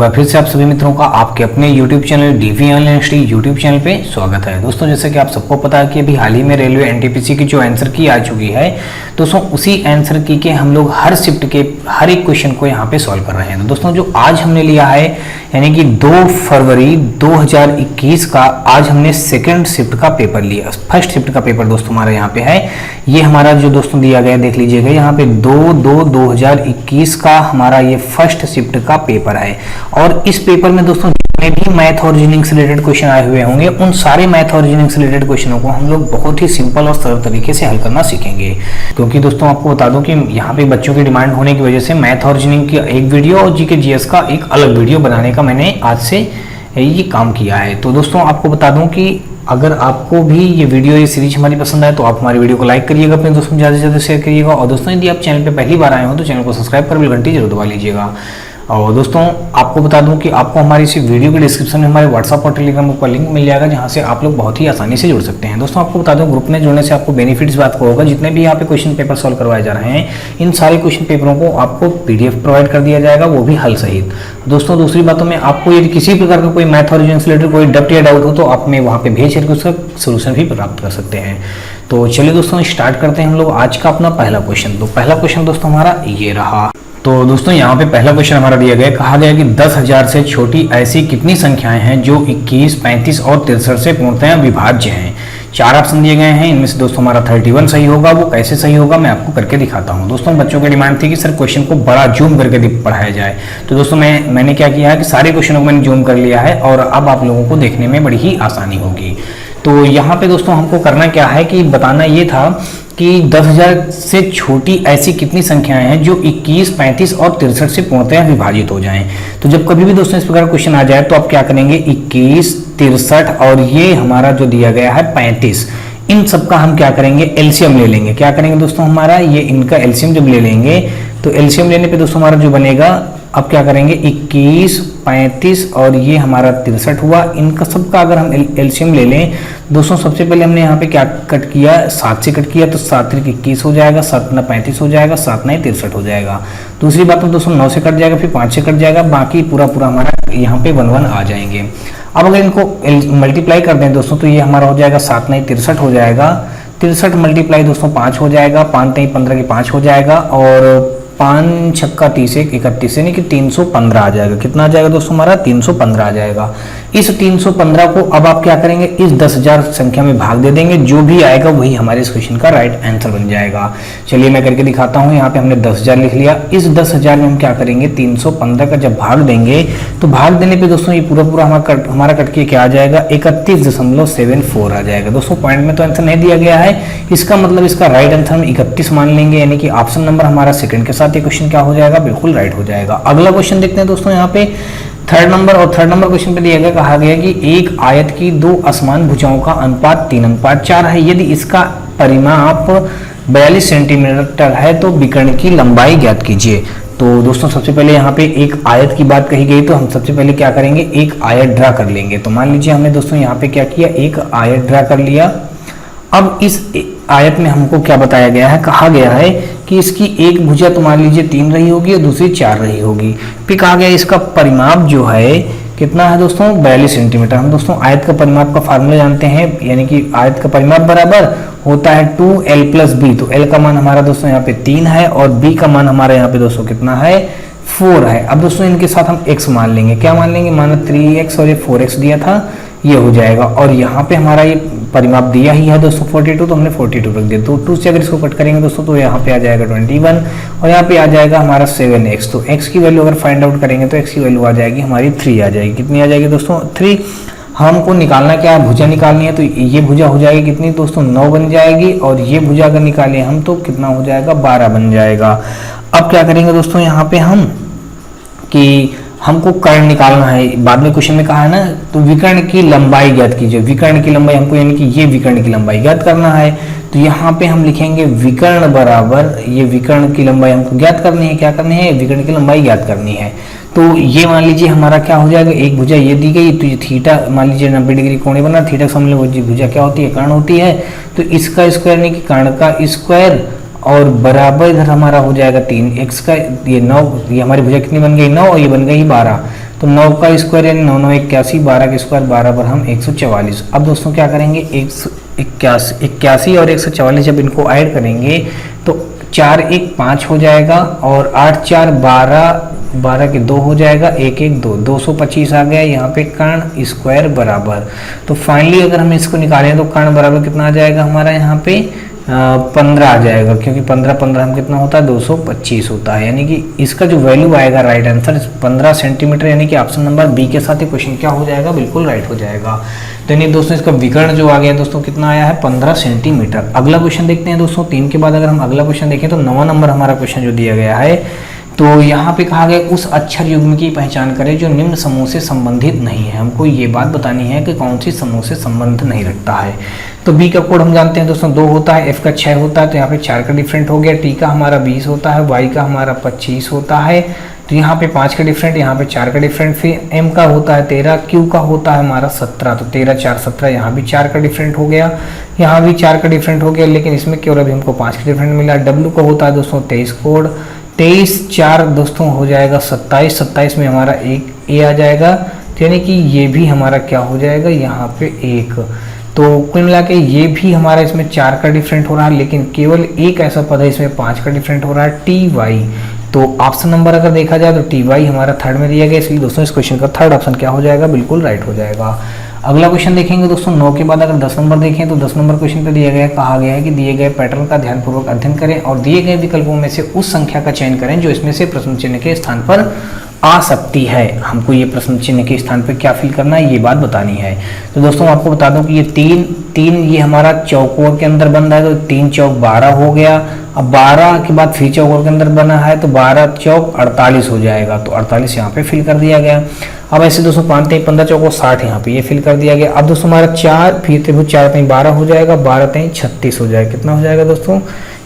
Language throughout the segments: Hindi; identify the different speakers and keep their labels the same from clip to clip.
Speaker 1: बार फिर से आप सभी मित्रों का आपके अपने YouTube channel DV online study YouTube channel पे स्वागत है। दोस्तों जैसे कि आप सबको पता है कि अभी हाल ही में रेलवे एनटीपीसी की जो आंसर की आ चुकी है, दोस्तों उसी आंसर की के हम लोग हर शिफ्ट के हर एक क्वेश्चन को यहाँ पे सॉल्व कर रहे हैं। तो दोस्तों जो आज हमने लिया है यानी कि 2 फरवरी 2021 का आज हमने सेकेंड शिफ्ट का पेपर लिया। फर्स्ट शिफ्ट का पेपर दोस्तों हमारा यहाँ पे है, ये हमारा जो दोस्तों दिया गया देख लीजिएगा, यहाँ पे 2/2/2021 का हमारा ये फर्स्ट शिफ्ट का पेपर है। और इस पेपर में दोस्तों जितने भी मैथ और रीजनिंग से रिलेटेड क्वेश्चन आए हुए होंगे उन सारे मैथ और रीजनिंग से रिलेटेड क्वेश्चनों को हम लोग बहुत ही सिंपल और सरल तरीके से हल करना सीखेंगे। क्योंकि दोस्तों आपको बता दूं कि यहाँ पे बच्चों की डिमांड होने की वजह से मैथ और रीजनिंग की एक वीडियो और जीके जीएस का एक अलग वीडियो बनाने का मैंने आज से ये काम किया है। तो दोस्तों आपको बता दूं कि अगर आपको भी ये वीडियो ये सीरीज हमारी पसंद आए तो आप हमारी वीडियो को लाइक करिएगा, अपने दोस्तों ज़्यादा से ज़्यादा शेयर करिएगा। और दोस्तों यदि आप चैनल पे पहली बार आए हो तो चैनल को सब्सक्राइब कर बेल घंटी जरूर दबा लीजिएगा। और दोस्तों आपको बता दूं कि आपको हमारी इसी वीडियो के डिस्क्रिप्शन में हमारे व्हाट्सएप और टेलीग्राम ग्रुप का लिंक मिल जाएगा, जहां से आप लोग बहुत ही आसानी से जुड़ सकते हैं। दोस्तों आपको बता दूं ग्रुप में जुड़ने से आपको बेनिफिट्स बात को होगा, जितने भी यहाँ पे क्वेश्चन पेपर सॉल्व करवाए जा रहे हैं इन सारे क्वेश्चन पेपरों को आपको पीडीएफ प्रोवाइड कर दिया जाएगा, वो भी हल सहित। दोस्तों दूसरी बातों में आपको यदि किसी प्रकार का कोई मैथ और रीजनिंग से रिलेटेड कोई डब्ट या डाउट हो तो आप में वहाँ पे भेज करके उसका सोल्यूशन भी प्राप्त कर सकते हैं। तो चलिए दोस्तों स्टार्ट करते हैं हम लोग आज का अपना पहला क्वेश्चन। तो पहला क्वेश्चन दोस्तों हमारा ये रहा। तो दोस्तों यहाँ पे पहला क्वेश्चन हमारा दिया गया, कहा गया कि 10,000 से छोटी ऐसी कितनी संख्याएं हैं जो 21, 35 और 63 से पूर्णतः विभाज्य हैं। 4 ऑप्शन दिए गए हैं, इनमें से दोस्तों हमारा 31 सही होगा। वो कैसे सही होगा मैं आपको करके दिखाता हूँ। दोस्तों बच्चों की डिमांड थी कि सर क्वेश्चन को बड़ा जूम करके पढ़ाया जाए, तो दोस्तों मैंने क्या किया है कि सारे क्वेश्चनों को मैंने जूम कर लिया है और अब आप लोगों को देखने में बड़ी ही आसानी होगी। तो यहाँ पे दोस्तों हमको करना क्या है कि बताना ये था कि 10,000 से छोटी ऐसी कितनी संख्याएं हैं जो 21, 35 और 63 से पूर्णतः विभाजित हो जाएं। तो जब कभी भी दोस्तों इस प्रकार क्वेश्चन आ जाए तो आप क्या करेंगे, 21, 63 और ये हमारा जो दिया गया है 35, इन सबका हम क्या करेंगे एलसीएम ले लेंगे। क्या करेंगे दोस्तों हमारा ये इनका एलसीएम जब ले लेंगे तो एलसीएम लेने पे दोस्तों हमारा जो बनेगा, अब क्या करेंगे 21, 35 और ये हमारा 63 हुआ। इनका सबका अगर हम एलसीएम ले लें दोस्तों, सबसे पहले हमने यहाँ पे क्या कट किया, 7 से कट किया तो 7 × 21 हो जाएगा, 7 × 35 हो जाएगा, 7 × 63 हो जाएगा। दूसरी बात तो दोस्तों 9 से कट जाएगा, फिर 5 से कट जाएगा, बाकी पूरा हमारा यहाँ पे 1 आ जाएंगे। अब अगर इनको मल्टीप्लाई कर दें दोस्तों तो ये हमारा हो जाएगा 7 × 63 हो जाएगा, 63 मल्टीप्लाई दोस्तों 5 हो जाएगा, 5 × 15 की 5 हो जाएगा और 5 छक्का 30 31 यानी कि 315 आ जाएगा। कितना आ जाएगा दोस्तों हमारा 315 आ जाएगा। इस 315 को अब आप क्या करेंगे, इस 10,000 संख्या में भाग दे देंगे, जो भी आएगा वही हमारे इस क्वेश्चन का राइट आंसर बन जाएगा। चलिए मैं करके दिखाता हूँ। यहाँ पे हमने 10,000 लिख लिया, इस 10,000 में हम क्या करेंगे 315 का जब भाग देंगे तो भाग देने पे दोस्तों ये पूरा हमारा कट के क्या आ जाएगा 31.74 आ जाएगा। दोस्तों पॉइंट में तो आंसर नहीं दिया गया है, इसका मतलब इसका राइट आंसर हम 31 मान लेंगे, यानी कि ऑप्शन नंबर हमारा सेकंड के साथ ये क्वेश्चन क्या हो जाएगा, बिल्कुल राइट हो जाएगा। अगला क्वेश्चन देखते हैं दोस्तों। यहाँ पे थर्ड नंबर क्वेश्चन पे दिया गया, कहा गया कि एक आयत की 2 असमान भुजाओं का अनुपात 3:4 है। यदि इसका परिमाप 42 सेंटीमीटर है तो विकर्ण की लंबाई ज्ञात कीजिए। तो दोस्तों सबसे पहले यहाँ पे एक आयत की बात कही गई तो हम सबसे पहले क्या करेंगे, एक आयत ड्रा कर लेंगे। तो मान लीजिए हमने दोस्तों यहाँ पे क्या किया, एक आयत ड्रा कर लिया। अब इस आयत में हमको क्या बताया गया है, कहा गया है कि इसकी एक भुजा तो मान लीजिए 3 रही होगी और दूसरी 4 रही होगी। फिर कहा गया इसका परिमाप जो है कितना है दोस्तों 42 सेंटीमीटर। हम दोस्तों आयत का परिमाप का फार्मूला जानते हैं, यानी कि आयत का परिमाप बराबर होता है 2l + b। तो l का मान हमारा दोस्तों यहाँ पे 3 है और b का मान हमारा यहाँ पे दोस्तों कितना है 4 है। अब दोस्तों इनके साथ हम x मान लेंगे। क्या मान लेंगे, माना 3x और ये 4x दिया था, ये हो जाएगा। और यहाँ पे हमारा ये परिमाप दिया ही है दोस्तों 42, तो हमने 42 रख दिया। तो 2 से अगर इसको कट करेंगे दोस्तों तो यहाँ पे आ जाएगा 21 और यहाँ पे आ जाएगा हमारा 7x। तो x की वैल्यू अगर फाइंड आउट करेंगे तो x की वैल्यू आ जाएगी हमारी 3 आ जाएगी। कितनी आ जाएगी दोस्तों 3। हमको निकालना क्या है, भुजा निकालनी है। तो ये भुजा हो जाएगी कितनी दोस्तों 9 बन जाएगी और ये भुजा अगर निकालें हम तो कितना हो जाएगा 12 बन जाएगा। अब क्या करेंगे दोस्तों यहाँ पे हम कि हमको कर्ण निकालना है, बाद में क्वेश्चन में कहा है ना, तो विकर्ण की लंबाई ज्ञात कीजिए। विकर्ण की लंबाई हमको यानी कि ये विकर्ण की लंबाई ज्ञात करना है। तो यहाँ पे हम लिखेंगे विकर्ण बराबर, ये विकर्ण की लंबाई हमको ज्ञात करनी है। क्या करनी है, विकर्ण की लंबाई ज्ञात करनी है। तो ये मान लीजिए हमारा क्या हो जाएगा, एक भुजा ये दी गई तो ये थीटा मान लीजिए 90 डिग्री कोण बना, थीटा समझ लो भुजा क्या होती है, कर्ण होती है। तो इसका स्क्वायर यानी कि कर्ण का स्क्वायर और बराबर इधर हमारा हो जाएगा 3x का, ये 9, ये हमारी भुजा कितनी बन गई 9 और ये बन गई 12। तो 9 का स्क्वायर यानी 9 9 81, 12 का स्क्वायर 12 पर हम 144। अब दोस्तों क्या करेंगे, 81 और 144 जब इनको ऐड करेंगे तो 4 1 5 हो जाएगा और 8 4 12, 12 के 2 हो जाएगा, 1 1 2, 225 आ गया यहाँ पे कर्ण स्क्वायर बराबर। तो फाइनली अगर हम इसको निकालें तो कर्ण बराबर कितना आ जाएगा हमारा यहाँ पे 15 आ जाएगा, क्योंकि 15 15 हम कितना होता है 225 होता है, यानी कि इसका जो वैल्यू आएगा राइट आंसर 15 सेंटीमीटर, यानी कि ऑप्शन नंबर बी के साथ ही क्वेश्चन क्या हो जाएगा, बिल्कुल राइट हो जाएगा। तो यानी दोस्तों इसका विकर्ण जो आ गया दोस्तों कितना आया है 15 सेंटीमीटर। अगला क्वेश्चन देखते हैं दोस्तों, 3 के बाद अगर हम अगला क्वेश्चन देखें तो 9वां नंबर हमारा क्वेश्चन जो दिया गया है, तो यहाँ पे कहा गया उस अक्षर युग्म की पहचान करें जो निम्न समूह से संबंधित नहीं है। हमको ये बात बतानी है कि कौन सी समूह से संबंध नहीं रखता है। तो बी का कोड हम जानते हैं दोस्तों 2 होता है, एफ का 6 होता है, तो यहाँ पे 4 का डिफरेंट हो गया, टी का हमारा 20 होता है, वाई का हमारा 25 होता है, तो यहाँ पे 5 का डिफरेंट, यहाँ पे 4 का डिफरेंट, फिर एम का होता है 13, क्यू का होता है हमारा 17, तो 13 4 17, यहाँ भी 4 का डिफरेंट हो गया, यहाँ भी 4 का डिफरेंट हो गया, लेकिन इसमें केवल अभी हमको 5 का डिफरेंट मिला। डब्ल्यू का होता है दोस्तों 23 कोड, 23 4 दोस्तों हो जाएगा 27, 27 में हमारा एक ए आ जाएगा, तो यानी कि ये भी हमारा क्या हो जाएगा यहाँ पे 1। तो कुल मिला के ये भी हमारा इसमें 4 का डिफरेंट हो रहा है, लेकिन केवल एक ऐसा पद है इसमें 5 का डिफरेंट हो रहा है, टी वाई। तो ऑप्शन नंबर अगर देखा जाए तो टी वाई हमारा थर्ड में दिया गया, इसलिए दोस्तों इस क्वेश्चन का थर्ड ऑप्शन क्या हो जाएगा, बिल्कुल राइट हो जाएगा। अगला क्वेश्चन देखेंगे दोस्तों 9 के बाद अगर 10 नंबर देखें तो 10 नंबर क्वेश्चन पे दिया गया कहा गया है कि दिए गए पैटर्न का ध्यानपूर्वक अध्ययन करें और दिए गए विकल्पों में से उस संख्या का चयन करें जो इसमें से प्रश्न चिन्ह के स्थान पर आ सकती है। हमको ये प्रश्न चिन्ह के स्थान पर क्या फिल करना है ये बात बतानी है। तो दोस्तों आपको बता दूं कि ये तीन ये हमारा चौकोर के अंदर बन रहा है, तो 3 चौक 12 हो गया। अब 12 के बाद फिर चौकोर के अंदर बना है तो 12 चौक 48 हो जाएगा, तो 48 यहाँ पे फिल कर दिया गया। अब ऐसे दोस्तों 5 3 15 चौको 60 यहाँ पे ये फिल कर दिया गया। अब दोस्तों हमारा 4 फिर त्रिभुज 4 3 12 हो जाएगा, 12 3 36 हो जाएगा। कितना हो जाएगा दोस्तों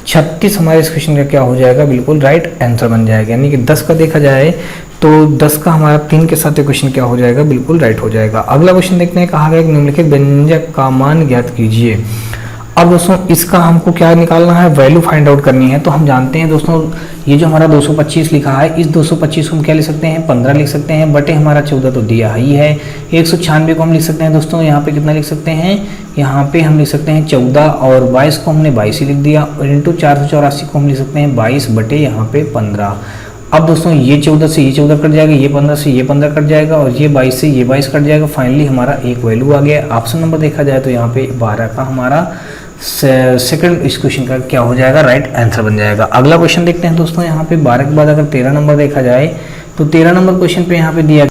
Speaker 1: 36 हमारे इस क्वेश्चन का क्या हो जाएगा, बिल्कुल राइट आंसर बन जाएगा। यानी कि 10 का देखा जाए तो 10 का हमारा 3 के साथ क्वेश्चन क्या हो जाएगा, बिल्कुल राइट हो जाएगा। अगला क्वेश्चन देखते हैं, कहा गया कि निम्नलिखित व्यंजक का मान ज्ञात कीजिए। अब दोस्तों इसका हमको क्या निकालना है, वैल्यू फाइंड आउट करनी है। तो हम जानते हैं दोस्तों ये जो हमारा 225 लिखा है, इस 225 को हम क्या लिख सकते हैं 15 लिख सकते हैं, बटे हमारा 14 तो दिया ही है। 196 को हम लिख सकते हैं दोस्तों, यहाँ पे कितना लिख सकते हैं, यहाँ पे हम लिख सकते हैं 14 और 22 को हमने 22 ही लिख दिया, और इंटू 484 को हम लिख सकते हैं 22 बटे यहाँ पे 15। अब दोस्तों ये 14 से ये 14 कट जाएगा, ये 15 से ये 15 कट जाएगा, और ये 22 से ये 22 कट जाएगा। फाइनली हमारा एक वैल्यू आ गया। ऑप्शन नंबर देखा जाए तो यहाँ पे 12 का हमारा सेकंड इस क्वेश्चन का क्या हो जाएगा, राइट आंसर बन जाएगा। अगला क्वेश्चन देखते हैं दोस्तों, यहाँ पे 12 के बाद अगर 13 नंबर देखा जाए तो 13 नंबर क्वेश्चन पे यहाँ पे दिया,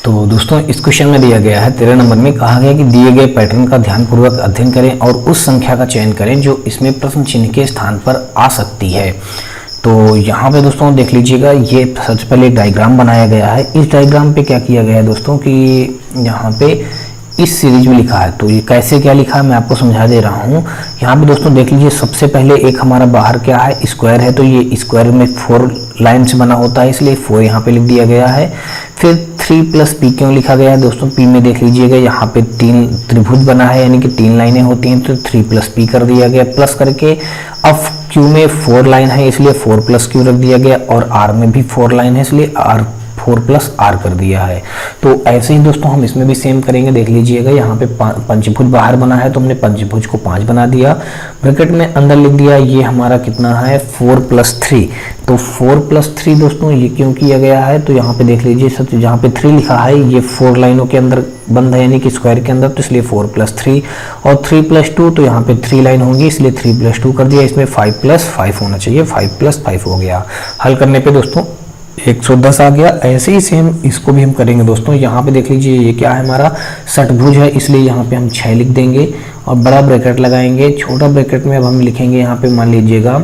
Speaker 1: तो दोस्तों इस क्वेश्चन में दिया गया है 13 नंबर में कहा गया कि दिए गए पैटर्न का ध्यानपूर्वक अध्ययन करें और उस संख्या का चयन करें जो इसमें प्रश्न चिन्ह के स्थान पर आ सकती है। तो यहाँ पे दोस्तों देख लीजिएगा, ये सबसे पहले एक डायग्राम बनाया गया है। इस डायग्राम पे क्या किया गया है दोस्तों कि यहाँ पे इस सीरीज में लिखा है, तो ये कैसे क्या लिखा है मैं आपको समझा दे रहा हूँ। यहाँ पे दोस्तों देख लीजिए, सबसे पहले एक हमारा बाहर क्या है स्क्वायर है, तो ये स्क्वायर में 4 लाइन से बना होता है, इसलिए 4 यहाँ पे लिख दिया गया है। फिर 3 प्लस पी क्यों लिखा गया है दोस्तों, पी में देख लीजिएगा यहाँ पे 3 त्रिभुज बना है, यानी कि 3 लाइनें होती हैं, तो 3 प्लस पी कर दिया गया प्लस करके। अब क्यू में 4 लाइन है इसलिए 4 प्लस क्यू रख दिया गया, और आर में भी 4 लाइन है इसलिए आर 4 प्लस आर कर दिया है। तो ऐसे ही दोस्तों हम इसमें भी सेम करेंगे। देख लीजिएगा यहाँ पे पंचभुज बाहर बना है, तो हमने पंचभुज को 5 बना दिया, ब्रैकेट में अंदर लिख दिया ये हमारा कितना है 4 प्लस 3। तो 4 प्लस 3 दोस्तों ये क्यों किया गया है, तो यहाँ पे देख लीजिए सब जहाँ पे 3 लिखा है ये 4 लाइनों के अंदर बंद है, यानी कि स्क्वायर के अंदर, तो इसलिए 4 प्लस 3 और 3 प्लस 2, तो यहाँ पे 3 लाइन होंगी इसलिए 3 प्लस 2 कर दिया। इसमें 5 प्लस 5 होना चाहिए, 5 प्लस 5 हो गया। हल करने पे दोस्तों 110 आ गया। ऐसे ही सेम इसको भी हम करेंगे दोस्तों। यहाँ पे देख लीजिए ये क्या है हमारा षटभुज है, इसलिए यहाँ पे हम 6 लिख देंगे और बड़ा ब्रैकेट लगाएंगे। छोटा ब्रैकेट में अब हम लिखेंगे यहाँ पे, मान लीजिएगा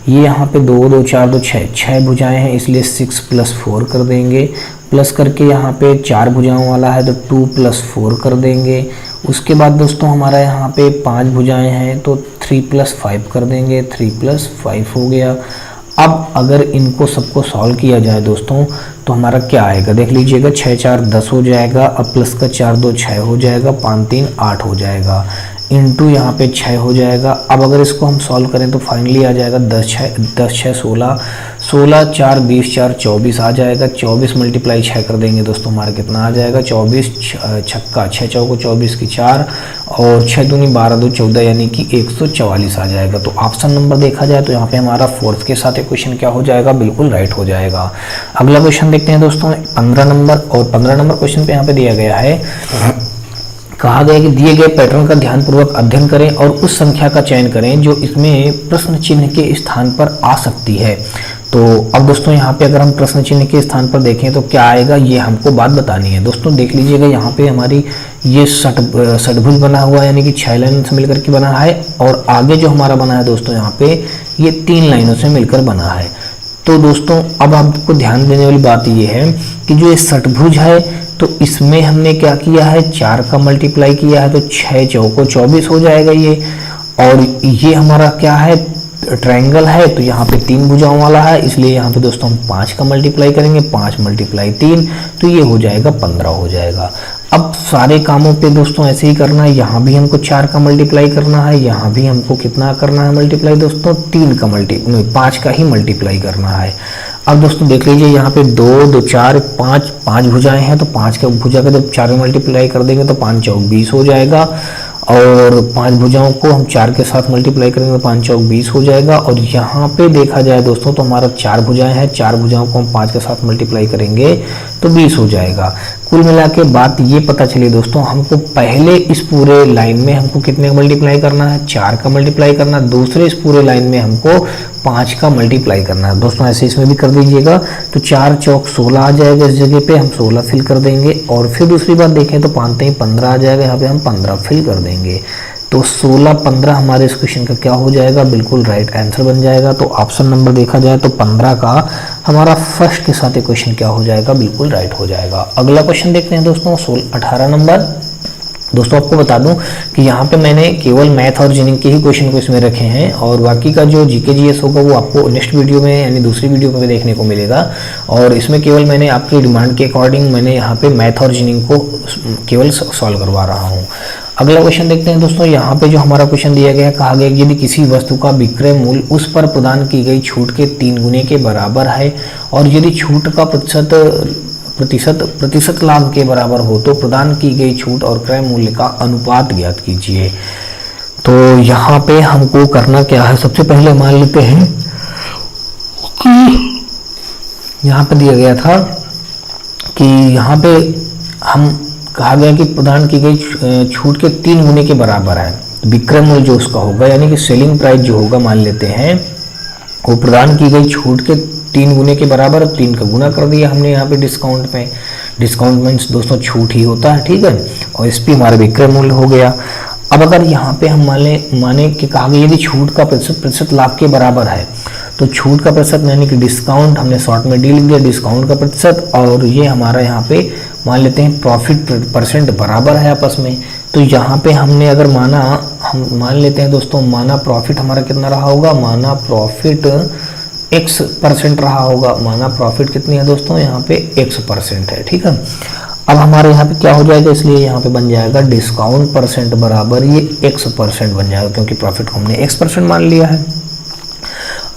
Speaker 1: ये यहाँ पे 2 2 4 2 6 भुजाएं हैं, इसलिए 6 प्लस 4 कर देंगे। प्लस करके यहाँ पे 4 भुजाओं वाला है तो 2 प्लस 4 कर देंगे। उसके बाद दोस्तों हमारा यहाँ पे 5 भुजाएं हैं तो 3 प्लस 5 कर देंगे, 3 प्लस 5 हो गया। अब अगर इनको सबको सॉल्व किया जाए दोस्तों तो हमारा क्या आएगा, देख लीजिएगा 6 4 10 हो जाएगा। अब प्लस का 4 2 6 हो जाएगा, 5 3 8 हो जाएगा। इंटू यहाँ पे 6 हो जाएगा। अब अगर इसको हम सॉल्व करें तो फाइनली आ जाएगा 10 6 16, 16 4 20 4 24 आ जाएगा। 24 मल्टीप्लाई 6 कर देंगे दोस्तों, हमारा कितना आ जाएगा 24 छक्का 6 चौको 24 की 4 और 6 दूनी 12 2 14 यानी कि 144 आ जाएगा। तो ऑप्शन नंबर देखा जाए तो यहाँ पे हमारा फोर्थ के साथ क्वेश्चन क्या हो जाएगा, बिल्कुल राइट हो जाएगा। अगला क्वेश्चन देखते हैं दोस्तों 15 नंबर, और 15 नंबर क्वेश्चन पे यहाँ पे दिया गया है, कहा गया कि दिए गए पैटर्न का ध्यानपूर्वक अध्ययन करें और उस संख्या का चयन करें जो इसमें प्रश्न चिन्ह के स्थान पर आ सकती है। तो अब दोस्तों यहाँ पे अगर हम प्रश्न चिन्ह के स्थान पर देखें तो क्या आएगा, ये हमको बात बतानी है। दोस्तों देख लीजिएगा यहाँ पे हमारी ये षटभुज बना हुआ है, यानी कि 6 लाइन से मिलकर के बना है, और आगे जो हमारा बना है दोस्तों यहाँ पे ये 3 लाइनों से मिलकर बना है। तो दोस्तों अब आपको ध्यान देने वाली बात ये है कि जो ये षटभुज है तो इसमें हमने क्या किया है, 4 का मल्टीप्लाई किया है, तो 6 चौको 24 हो जाएगा ये। और ये हमारा क्या है, ट्रायंगल है, तो यहाँ पे 3 भुजाओं वाला है, इसलिए यहाँ पे दोस्तों हम 5 का मल्टीप्लाई करेंगे, 5 मल्टीप्लाई 3, तो ये हो जाएगा 15 हो जाएगा। अब सारे कामों पे दोस्तों ऐसे ही करना है, यहाँ भी हमको 4 का मल्टीप्लाई करना है, यहाँ भी हमको कितना करना है मल्टीप्लाई दोस्तों, 5 का ही मल्टीप्लाई करना है। अब दोस्तों देख लीजिए यहाँ पे 2 2 4 5 भुजाएं हैं, तो 5 का भुजा का जब 4 में मल्टीप्लाई कर देंगे तो 5 चौक 20 हो जाएगा, और 5 भुजाओं को हम 4 के साथ मल्टीप्लाई करेंगे तो 5 चौक 20 हो जाएगा। और यहाँ पे देखा जाए दोस्तों तो हमारा 4 भुजाएं हैं, 4 भुजाओं को हम 5 के साथ मल्टीप्लाई करेंगे तो 20 हो जाएगा। कुल मिला के बात ये पता चली दोस्तों, हमको पहले इस पूरे लाइन में हमको कितने का मल्टीप्लाई करना है, 4 का मल्टीप्लाई करना है, दूसरे इस पूरे लाइन में हमको 5 का मल्टीप्लाई करना है। दोस्तों ऐसे इसमें भी कर दीजिएगा, तो 4 चौक 16 आ जाएगा, इस जगह पे हम 16 फिल कर देंगे, और फिर दूसरी बात देखें तो 5 3 15 आ जाएगा, यहाँ पे हम 15 फिल कर देंगे। तो 16 15 हमारे इस क्वेश्चन का क्या हो जाएगा, बिल्कुल राइट आंसर बन जाएगा। तो ऑप्शन नंबर देखा जाए तो 15 का हमारा फर्स्ट के साथ क्वेश्चन क्या हो जाएगा, बिल्कुल राइट हो जाएगा। अगला क्वेश्चन देखते हैं दोस्तों 18 नंबर। दोस्तों आपको बता दूं कि यहाँ पे मैंने केवल मैथ और रीजनिंग के ही क्वेश्चन को इसमें रखे हैं, और बाकी का जो जीके जीएस होगा वो आपको नेक्स्ट वीडियो में यानी दूसरी वीडियो में देखने को मिलेगा। और इसमें केवल मैंने आपकी डिमांड के अकॉर्डिंग मैंने यहाँ पे मैथ और रीजनिंग को केवल सॉल्व करवा रहा हूँ। अगला क्वेश्चन देखते हैं दोस्तों, यहाँ पे जो हमारा क्वेश्चन दिया गया है, कहा गया यदि किसी वस्तु का विक्रय मूल्य उस पर प्रदान की गई छूट के 3 गुने के बराबर है, और यदि छूट का प्रतिशत लाभ के बराबर हो तो प्रदान की गई छूट और क्रय मूल्य का अनुपात ज्ञात कीजिए। तो यहाँ पे हमको करना क्या है, सबसे पहले मान लेते हैं कि यहाँ पे दिया गया था कि यहाँ पे हम कहा गया कि प्रदान की गई छूट के 3 गुने के बराबर है, विक्रय मूल्य जो उसका होगा यानी कि सेलिंग प्राइस जो होगा मान लेते हैं वो प्रदान की गई छूट के 3 गुने के बराबर, 3 का गुना कर दिया हमने यहाँ पे डिस्काउंट में। डिस्काउंट मीन्स दोस्तों छूट ही होता है, ठीक है, और इस पे हमारा विक्रय मूल्य हो गया। अब अगर यहाँ पे हम माने कि कहा गया यदि छूट का प्रतिशत लाभ के बराबर है, तो छूट का प्रतिशत यानी कि डिस्काउंट, हमने शॉर्ट में डी लिख दिया, डिस्काउंट का प्रतिशत, और ये हमारा यहाँ पे मान लेते हैं प्रॉफिट परसेंट बराबर है आपस में। तो यहाँ पे हमने अगर हम मान लेते हैं दोस्तों, माना प्रॉफिट हमारा कितना रहा होगा, माना प्रॉफिट x% रहा होगा, माना प्रॉफिट कितनी है दोस्तों, यहाँ पे x% है, ठीक है। अब हमारे यहाँ पे क्या हो जाएगा, इसलिए यहाँ पे बन जाएगा डिस्काउंट परसेंट बराबर ये x% बन जाएगा, क्योंकि प्रॉफिट को हमने x% मान लिया है।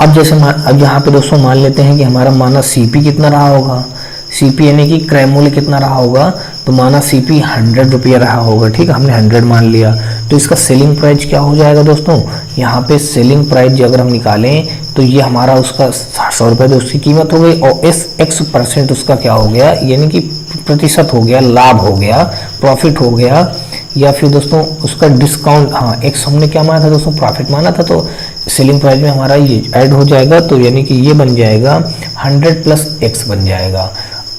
Speaker 1: अब जैसे अब यहाँ पे दोस्तों मान लेते हैं कि हमारा माना CP कितना रहा होगा, CP यानी कि क्रय मूल्य कितना रहा होगा, तो माना CP 100 रुपया रहा होगा, ठीक है, हमने 100 मान लिया। तो इसका सेलिंग प्राइस क्या हो जाएगा दोस्तों, यहाँ पे सेलिंग प्राइस अगर हम निकालें तो ये हमारा उसका 100 रुपये तो उसकी कीमत हो गई, और x% उसका क्या हो गया, यानी कि प्रतिशत हो गया, लाभ हो गया, प्रॉफिट हो गया, या फिर दोस्तों उसका डिस्काउंट, हाँ x हमने क्या माना था दोस्तों, प्रॉफिट माना था, तो सेलिंग प्राइस में हमारा ये ऐड हो जाएगा, तो यानी कि ये बन जाएगा 100 + x बन जाएगा।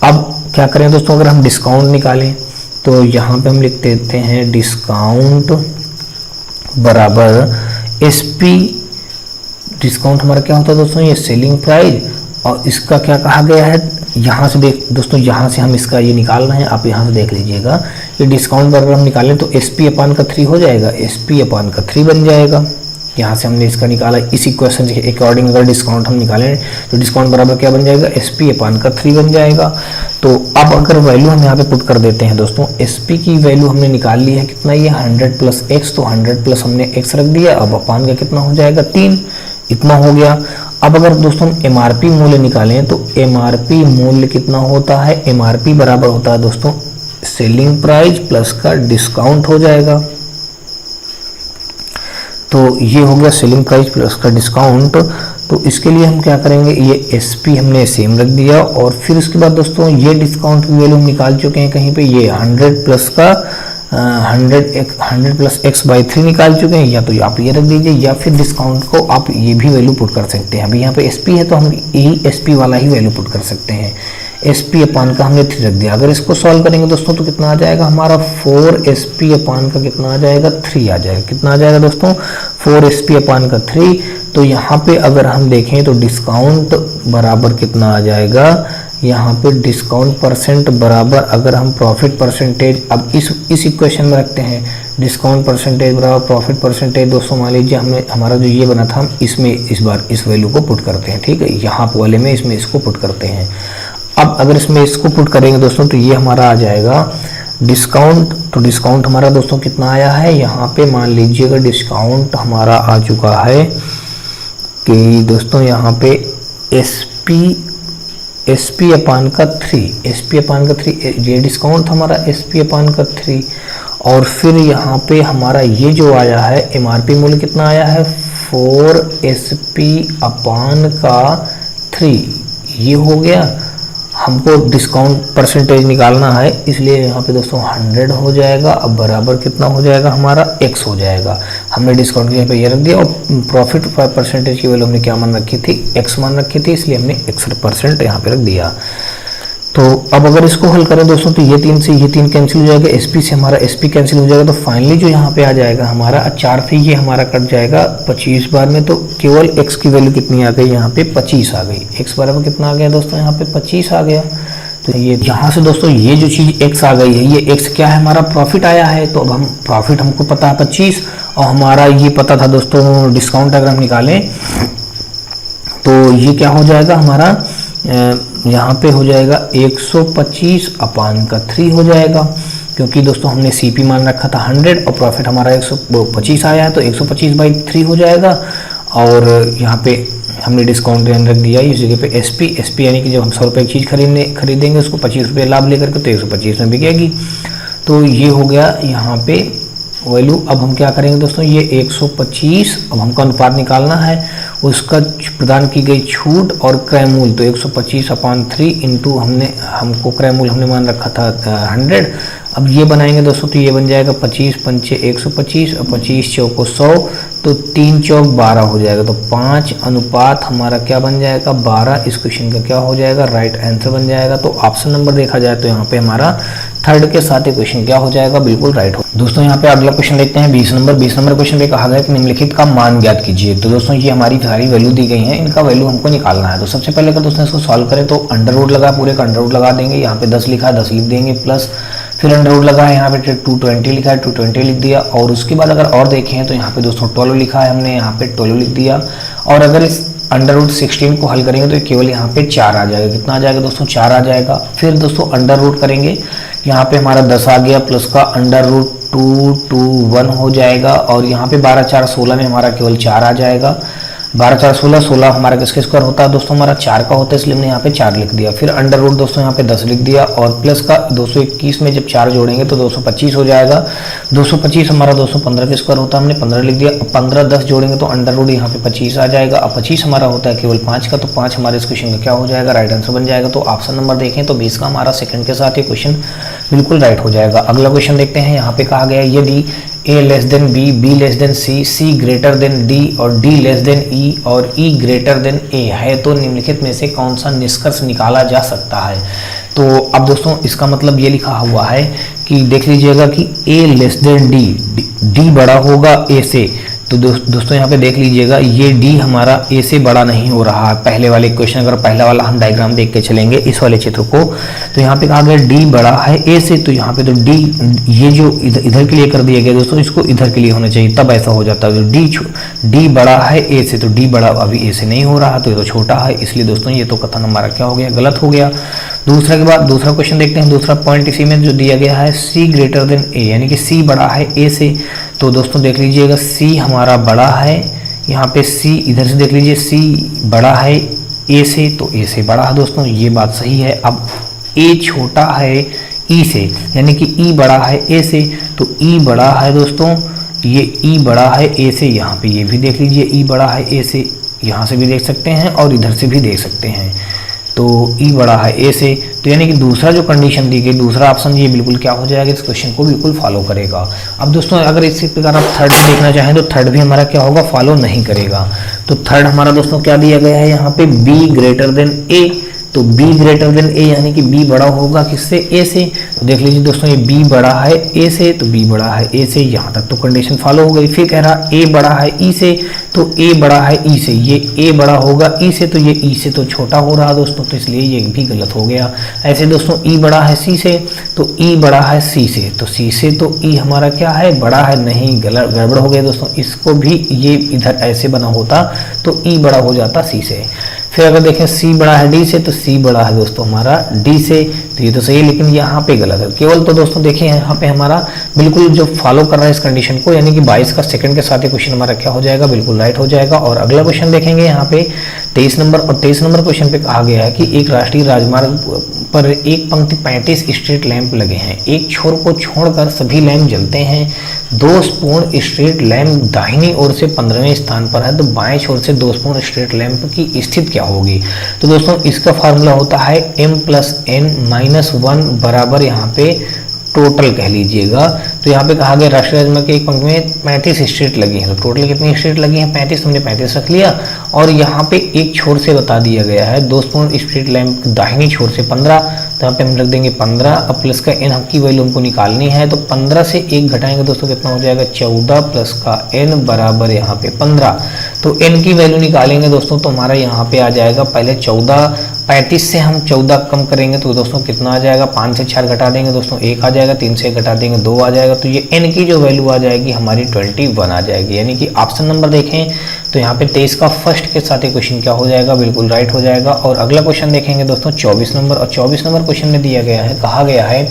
Speaker 1: अब क्या करें दोस्तों, अगर हम डिस्काउंट निकालें तो यहाँ पे हम लिख देते हैं डिस्काउंट बराबर SP, डिस्काउंट हमारा क्या होता है दोस्तों, ये सेलिंग प्राइस, और इसका क्या कहा गया है, यहाँ से देख दोस्तों, यहाँ से हम इसका ये निकाल रहे हैं, आप यहाँ से देख लीजिएगा, ये डिस्काउंट पर अगर हम निकालें तो SP/3 हो जाएगा, SP/3 बन जाएगा, यहाँ से हमने इसका निकाला, इस इक्वेशन के अकॉर्डिंग अगर डिस्काउंट हम निकालें तो डिस्काउंट बराबर क्या बन जाएगा, SP अपान का 3 बन जाएगा। तो अब अगर वैल्यू हम यहाँ पे पुट कर देते हैं दोस्तों, SP की वैल्यू हमने निकाल ली है, कितना ये 100 प्लस x, तो 100 प्लस हमने x रख दिया। अब अपान का कितना हो जाएगा 3, इतना हो गया। अब अगर दोस्तों हम MRP मूल्य निकालें तो MRP मूल्य कितना होता है, MRP बराबर होता है दोस्तों सेलिंग प्राइस प्लस का डिस्काउंट हो जाएगा। तो ये हो गया सेलिंग प्राइस प्लस का डिस्काउंट। तो इसके लिए हम क्या करेंगे, ये SP हमने सेम रख दिया और फिर उसके बाद दोस्तों ये डिस्काउंट की वैल्यू हम निकाल चुके हैं कहीं पे, ये 100 प्लस का 100 प्लस x/3 निकाल चुके हैं। या तो आप ये रख दीजिए या फिर डिस्काउंट को आप ये भी वैल्यू पुट कर सकते हैं। अभी यहाँ पे SP है तो हम यही SP वाला ही वैल्यू पुट कर सकते हैं। SP अपान का हमने 3 रख दिया। अगर इसको सॉल्व करेंगे दोस्तों तो कितना आ जाएगा हमारा, 4SP अपान का कितना आ जाएगा, 3 आ जाएगा। कितना आ जाएगा दोस्तों, 4SP अपान का 3। तो यहाँ पे अगर हम देखें तो डिस्काउंट बराबर कितना आ जाएगा, यहाँ पे डिस्काउंट परसेंट बराबर, अगर हम प्रॉफिट परसेंटेज अब इस इक्वेशन में रखते हैं, डिस्काउंट परसेंटेज बराबर प्रॉफिट परसेंटेज। दोस्तों मान लीजिए हमने हमारा जो ये बना था, हम इसमें इस बार इस वैल्यू को पुट करते हैं, ठीक है, यहाँ वाले में इसमें इसको पुट करते हैं। अब अगर इसमें इसको पुट करेंगे दोस्तों तो ये हमारा आ जाएगा डिस्काउंट। तो डिस्काउंट हमारा दोस्तों कितना आया है, यहाँ पे मान लीजिएगा डिस्काउंट हमारा आ चुका है कि दोस्तों यहाँ पे SP अपान का 3, ये डिस्काउंट हमारा SP अपान का 3। और फिर यहाँ पे हमारा ये जो आया है MRP मूल्य कितना आया है, 4SP अपान का 3, ये हो गया। हमको डिस्काउंट परसेंटेज निकालना है, इसलिए यहाँ पे दोस्तों 100 हो जाएगा। अब बराबर कितना हो जाएगा हमारा, x हो जाएगा। हमने डिस्काउंट यहाँ पे ये रख दिया और प्रॉफिट परसेंटेज की वैल्यू हमने क्या मान रखी थी, x मान रखी थी, इसलिए हमने x% यहाँ पे रख दिया। तो अब अगर इसको हल करें दोस्तों तो ये 3 से ये 3 कैंसिल हो जाएगा, SP से हमारा SP कैंसिल हो जाएगा। तो फाइनली जो यहाँ पे आ जाएगा हमारा 4 से ये हमारा कट जाएगा 25 बार में। तो केवल x की वैल्यू कितनी आ गई, यहाँ पे 25 आ गई। x बराबर कितना आ गया दोस्तों, यहाँ पे 25 आ गया। तो ये यहाँ से दोस्तों ये जो चीज़ x आ गई है, ये x क्या है, हमारा प्रॉफिट आया है। तो अब हम प्रॉफिट हमको पता है 25, और हमारा ये पता था दोस्तों डिस्काउंट अगर हम निकालें तो ये क्या हो जाएगा हमारा, यहाँ पे हो जाएगा 125 अपान का 3 हो जाएगा, क्योंकि दोस्तों हमने CP मान रखा था 100 और प्रॉफिट हमारा 125 आया है, तो 125/3 हो जाएगा। और यहाँ पे हमने डिस्काउंट रख दिया इस जगह पे SP यानी कि जब हम 100 रुपये की चीज़ खरीदेंगे उसको 25 रुपये लाभ लेकर के, तो 125 में बिकेगी। तो ये हो गया यहाँ पे वैल्यू। अब हम क्या करेंगे दोस्तों, ये 125, अब हमको अनुपात निकालना है, उसका प्रदान की गई छूट और क्रय मूल्य। तो 125/3 इंटू हमको क्रय मूल्य हमने मान रखा था 100। अब ये बनाएंगे दोस्तों तो ये बन जाएगा 25 पंचे 125 और 25 चौको 100, तो 3 चौक 12 हो जाएगा। तो 5 अनुपात हमारा क्या बन जाएगा, 12। इस क्वेश्चन का क्या हो जाएगा, राइट आंसर बन जाएगा। तो ऑप्शन नंबर देखा जाए तो यहाँ पे हमारा थर्ड के साथ ही क्वेश्चन क्या हो जाएगा, बिल्कुल राइट हो। दोस्तों यहाँ पे अगला क्वेश्चन देखते हैं 20 नंबर क्वेश्चन में कहा गया कि निम्नलिखित का मान ज्ञात कीजिए। तो दोस्तों ये हमारी सारी वैल्यू दी गई है, इनका वैल्यू हमको निकालना है। तो सबसे पहले अगर दोस्तों इसको सॉल्व करें तो अंडर रूट लगा, पूरे का अंडर रूट लगा देंगे। यहाँ पे 10 लिखा है 10 लिख देंगे, प्लस फिर अंडर रूट लगा है, यहाँ पे 220 लिखा है 220 लिख दिया। और उसके बाद अगर और देखें तो यहाँ पे दोस्तों 12 लिखा है, हमने यहाँ पे 12 लिख दिया। और अगर इस अंडर रूट 16 को हल करेंगे तो केवल यहाँ पे 4 आ जाएगा। कितना आ जाएगा दोस्तों, 4 आ जाएगा। फिर दोस्तों अंडर रूट करेंगे, यहाँ पे हमारा 10 आ गया, प्लस का अंडर रूट 221 हो जाएगा। और यहाँ पे 12 4 16 में हमारा केवल 4 आ जाएगा। 12 4 16, 16 हमारा किसके स्क्वायर होता है दोस्तों, हमारा 4 का होता है, इसलिए हमने यहाँ पे 4 लिख दिया। फिर अंडर रूट दोस्तों यहाँ पे 10 लिख दिया, और प्लस का 221 में जब 4 जोड़ेंगे तो 225 हो जाएगा। 225 हमारा 215 के स्क्वायर होता है, हमने 15 लिख दिया। अब 15 10 जोड़ेंगे तो अंडर रूट यहाँ पे 25 आ जाएगा। अब 25 हमारा होता है केवल 5 का, तो 5 हमारे इस क्वेश्चन का क्या हो जाएगा, राइट आंसर बन जाएगा। तो ऑप्शन नंबर देखें तो 20 का हमारा सेकंड के साथ ये क्वेश्चन बिल्कुल राइट हो जाएगा। अगला क्वेश्चन देखते हैं। यहाँ पे कहा गया है यदि A less than B, B less than C, C greater than D और D लेस देन E और E ग्रेटर देन A है तो निम्नलिखित में से कौन सा निष्कर्ष निकाला जा सकता है। तो अब दोस्तों इसका मतलब ये लिखा हुआ है कि देख लीजिएगा कि A less than D, D बड़ा होगा A से, तो दोस्तों यहाँ पे देख लीजिएगा, ये डी हमारा ए से बड़ा नहीं हो रहा है। पहले वाले क्वेश्चन, अगर पहला वाला हम डायग्राम देख के चलेंगे इस वाले चित्र को, तो यहाँ पे कहा गया डी बड़ा है ए से, तो यहाँ पे तो डी, ये जो इधर के लिए कर दिया गया दोस्तों, इसको इधर के लिए होना चाहिए, तब ऐसा हो जाता है। तो डी बड़ा है ए से, तो डी बड़ा अभी ए से नहीं हो रहा, तो ये तो छोटा है, इसलिए दोस्तों ये तो कथन हमारा क्या हो गया, गलत हो गया। दूसरा के बाद दूसरा क्वेश्चन देखते हैं। दूसरा पॉइंट इसी में जो दिया गया है, सी ग्रेटर देन ए, यानी कि सी बड़ा है ए से। तो दोस्तों देख लीजिएगा, सी हमारा बड़ा है, यहाँ पे सी इधर से देख लीजिए, सी बड़ा है ए से, तो ए से बड़ा है दोस्तों, ये बात सही है। अब ए छोटा है ई से, यानी कि ई बड़ा है ए से, तो ई बड़ा है दोस्तों, ये ई बड़ा है ए से, यहाँ पे ये भी देख लीजिए ई बड़ा है ए से, यहाँ से भी देख सकते हैं और इधर से भी देख सकते हैं, तो ई बड़ा है ए से। तो यानी कि दूसरा जो कंडीशन दी गई, दूसरा ऑप्शन ये बिल्कुल क्या हो जाएगा, इस क्वेश्चन को बिल्कुल फॉलो करेगा। अब दोस्तों अगर इसी प्रकार आप थर्ड में देखना चाहें तो थर्ड भी हमारा क्या होगा, फॉलो नहीं करेगा। तो थर्ड हमारा दोस्तों क्या दिया गया है यहाँ पे, बी ग्रेटर देन ए, तो b ग्रेटर देन a, यानी कि b बड़ा होगा किससे, a से। तो देख लीजिए दोस्तों, ये b बड़ा है a से, तो b बड़ा है a से, यहाँ तक तो कंडीशन फॉलो हो गई। फिर कह रहा a बड़ा है e से, तो a बड़ा है e से, ये a बड़ा होगा e से, तो ये e से तो छोटा हो रहा दोस्तों, तो इसलिए ये भी गलत हो गया। ऐसे दोस्तों e बड़ा है c से, तो e बड़ा है c से, तो c से तो e हमारा क्या है, बड़ा है, नहीं, गलत गड़बड़ हो गया दोस्तों। इसको भी ये इधर ऐसे बना होता तो e बड़ा हो जाता c से। फिर अगर देखें c बड़ा है d से, तो c बड़ा है दोस्तों हमारा d से, तो ये तो सही है, लेकिन यहाँ पे गलत है केवल। तो दोस्तों देखिए यहाँ पे हमारा बिल्कुल जो फॉलो कर रहा है इस कंडीशन को, यानी कि 22 का सेकंड के साथ ये क्वेश्चन हमारा क्या हो जाएगा, बिल्कुल राइट हो जाएगा। और अगला क्वेश्चन देखेंगे यहाँ पे 23 नंबर, और 23 नंबर क्वेश्चन पे कहा गया है कि एक राष्ट्रीय राजमार्ग पर एक पंक्ति 35 स्ट्रीट लैंप लगे हैं, एक छोर को छोड़कर सभी लैंप जलते हैं, दोषपूर्ण स्ट्रीट लैंप दाहिनी ओर से 15वें स्थान पर है, तो बाएं छोर से दोषपूर्ण स्ट्रीट लैंप की स्थिति क्या होगी। तो दोस्तों इसका फार्मूला होता है m + n-1 बराबर यहाँ पे टोटल कह लीजिएगा। तो यहाँ पे कहा गया राष्ट्रीय राजमार्ग के एक पंक्ति में 35 स्ट्रीट लगी हैं, तो टोटल कितनी स्ट्रीट लगी हैं, 35, हमने 35 रख लिया। और यहाँ पे एक छोर से बता दिया गया है, दोषपूर्ण स्ट्रीट लैंप दाहिनी छोर से 15, तो यहाँ पे हम रख देंगे 15, अब प्लस का n की वैल्यू हमको निकालनी है, तो 15 से 1 घटाएंगे दोस्तों कितना हो जाएगा, 14 प्लस का n बराबर यहाँ पे 15। तो n की वैल्यू निकालेंगे दोस्तों, तो हमारा यहाँ पे आ जाएगा, पहले 14, 35 से हम 14 कम करेंगे तो दोस्तों कितना आ जाएगा, 5 से 4 घटा देंगे दोस्तों 1 आ जाएगा, 3 से घटा देंगे 2 आ जाएगा, तो ये n की जो वैल्यू आ जाएगी हमारी 21 आ जाएगी। यानी कि ऑप्शन नंबर देखें तो यहाँ पे 23 का फर्स्ट के साथ ये क्वेश्चन क्या हो जाएगा, बिल्कुल राइट हो जाएगा। और अगला क्वेश्चन देखेंगे दोस्तों 24 नंबर, और 24 नंबर क्वेश्चन में दिया गया है, कहा गया है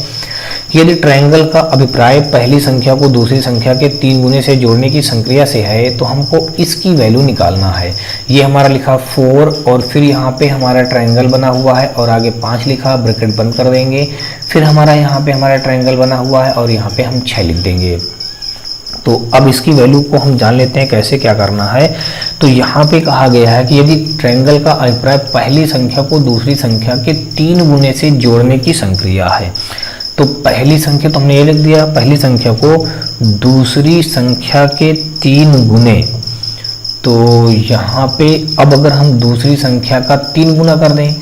Speaker 1: कि यदि ट्रायंगल का अभिप्राय पहली संख्या को दूसरी संख्या के 3 गुने से जोड़ने की संक्रिया से है, तो हमको इसकी वैल्यू निकालना है। ये हमारा लिखा 4, और फिर यहाँ पे हमारा ट्रायंगल बना हुआ है और आगे 5 लिखा, ब्रैकेट बंद कर देंगे। फिर हमारा यहाँ पे हमारा ट्रायंगल बना हुआ है और यहाँ पे हम 6 लिख देंगे। तो अब इसकी वैल्यू को हम जान लेते हैं कैसे क्या करना है। तो यहाँ पे कहा गया है कि यदि ट्रायंगल का अभिप्राय पहली संख्या को दूसरी संख्या के 3 गुने से जोड़ने की संक्रिया है, तो पहली संख्या तो हमने ये लिख दिया, पहली संख्या को दूसरी संख्या के 3 गुने, तो यहाँ पे अब अगर हम दूसरी संख्या का 3 गुना कर दें,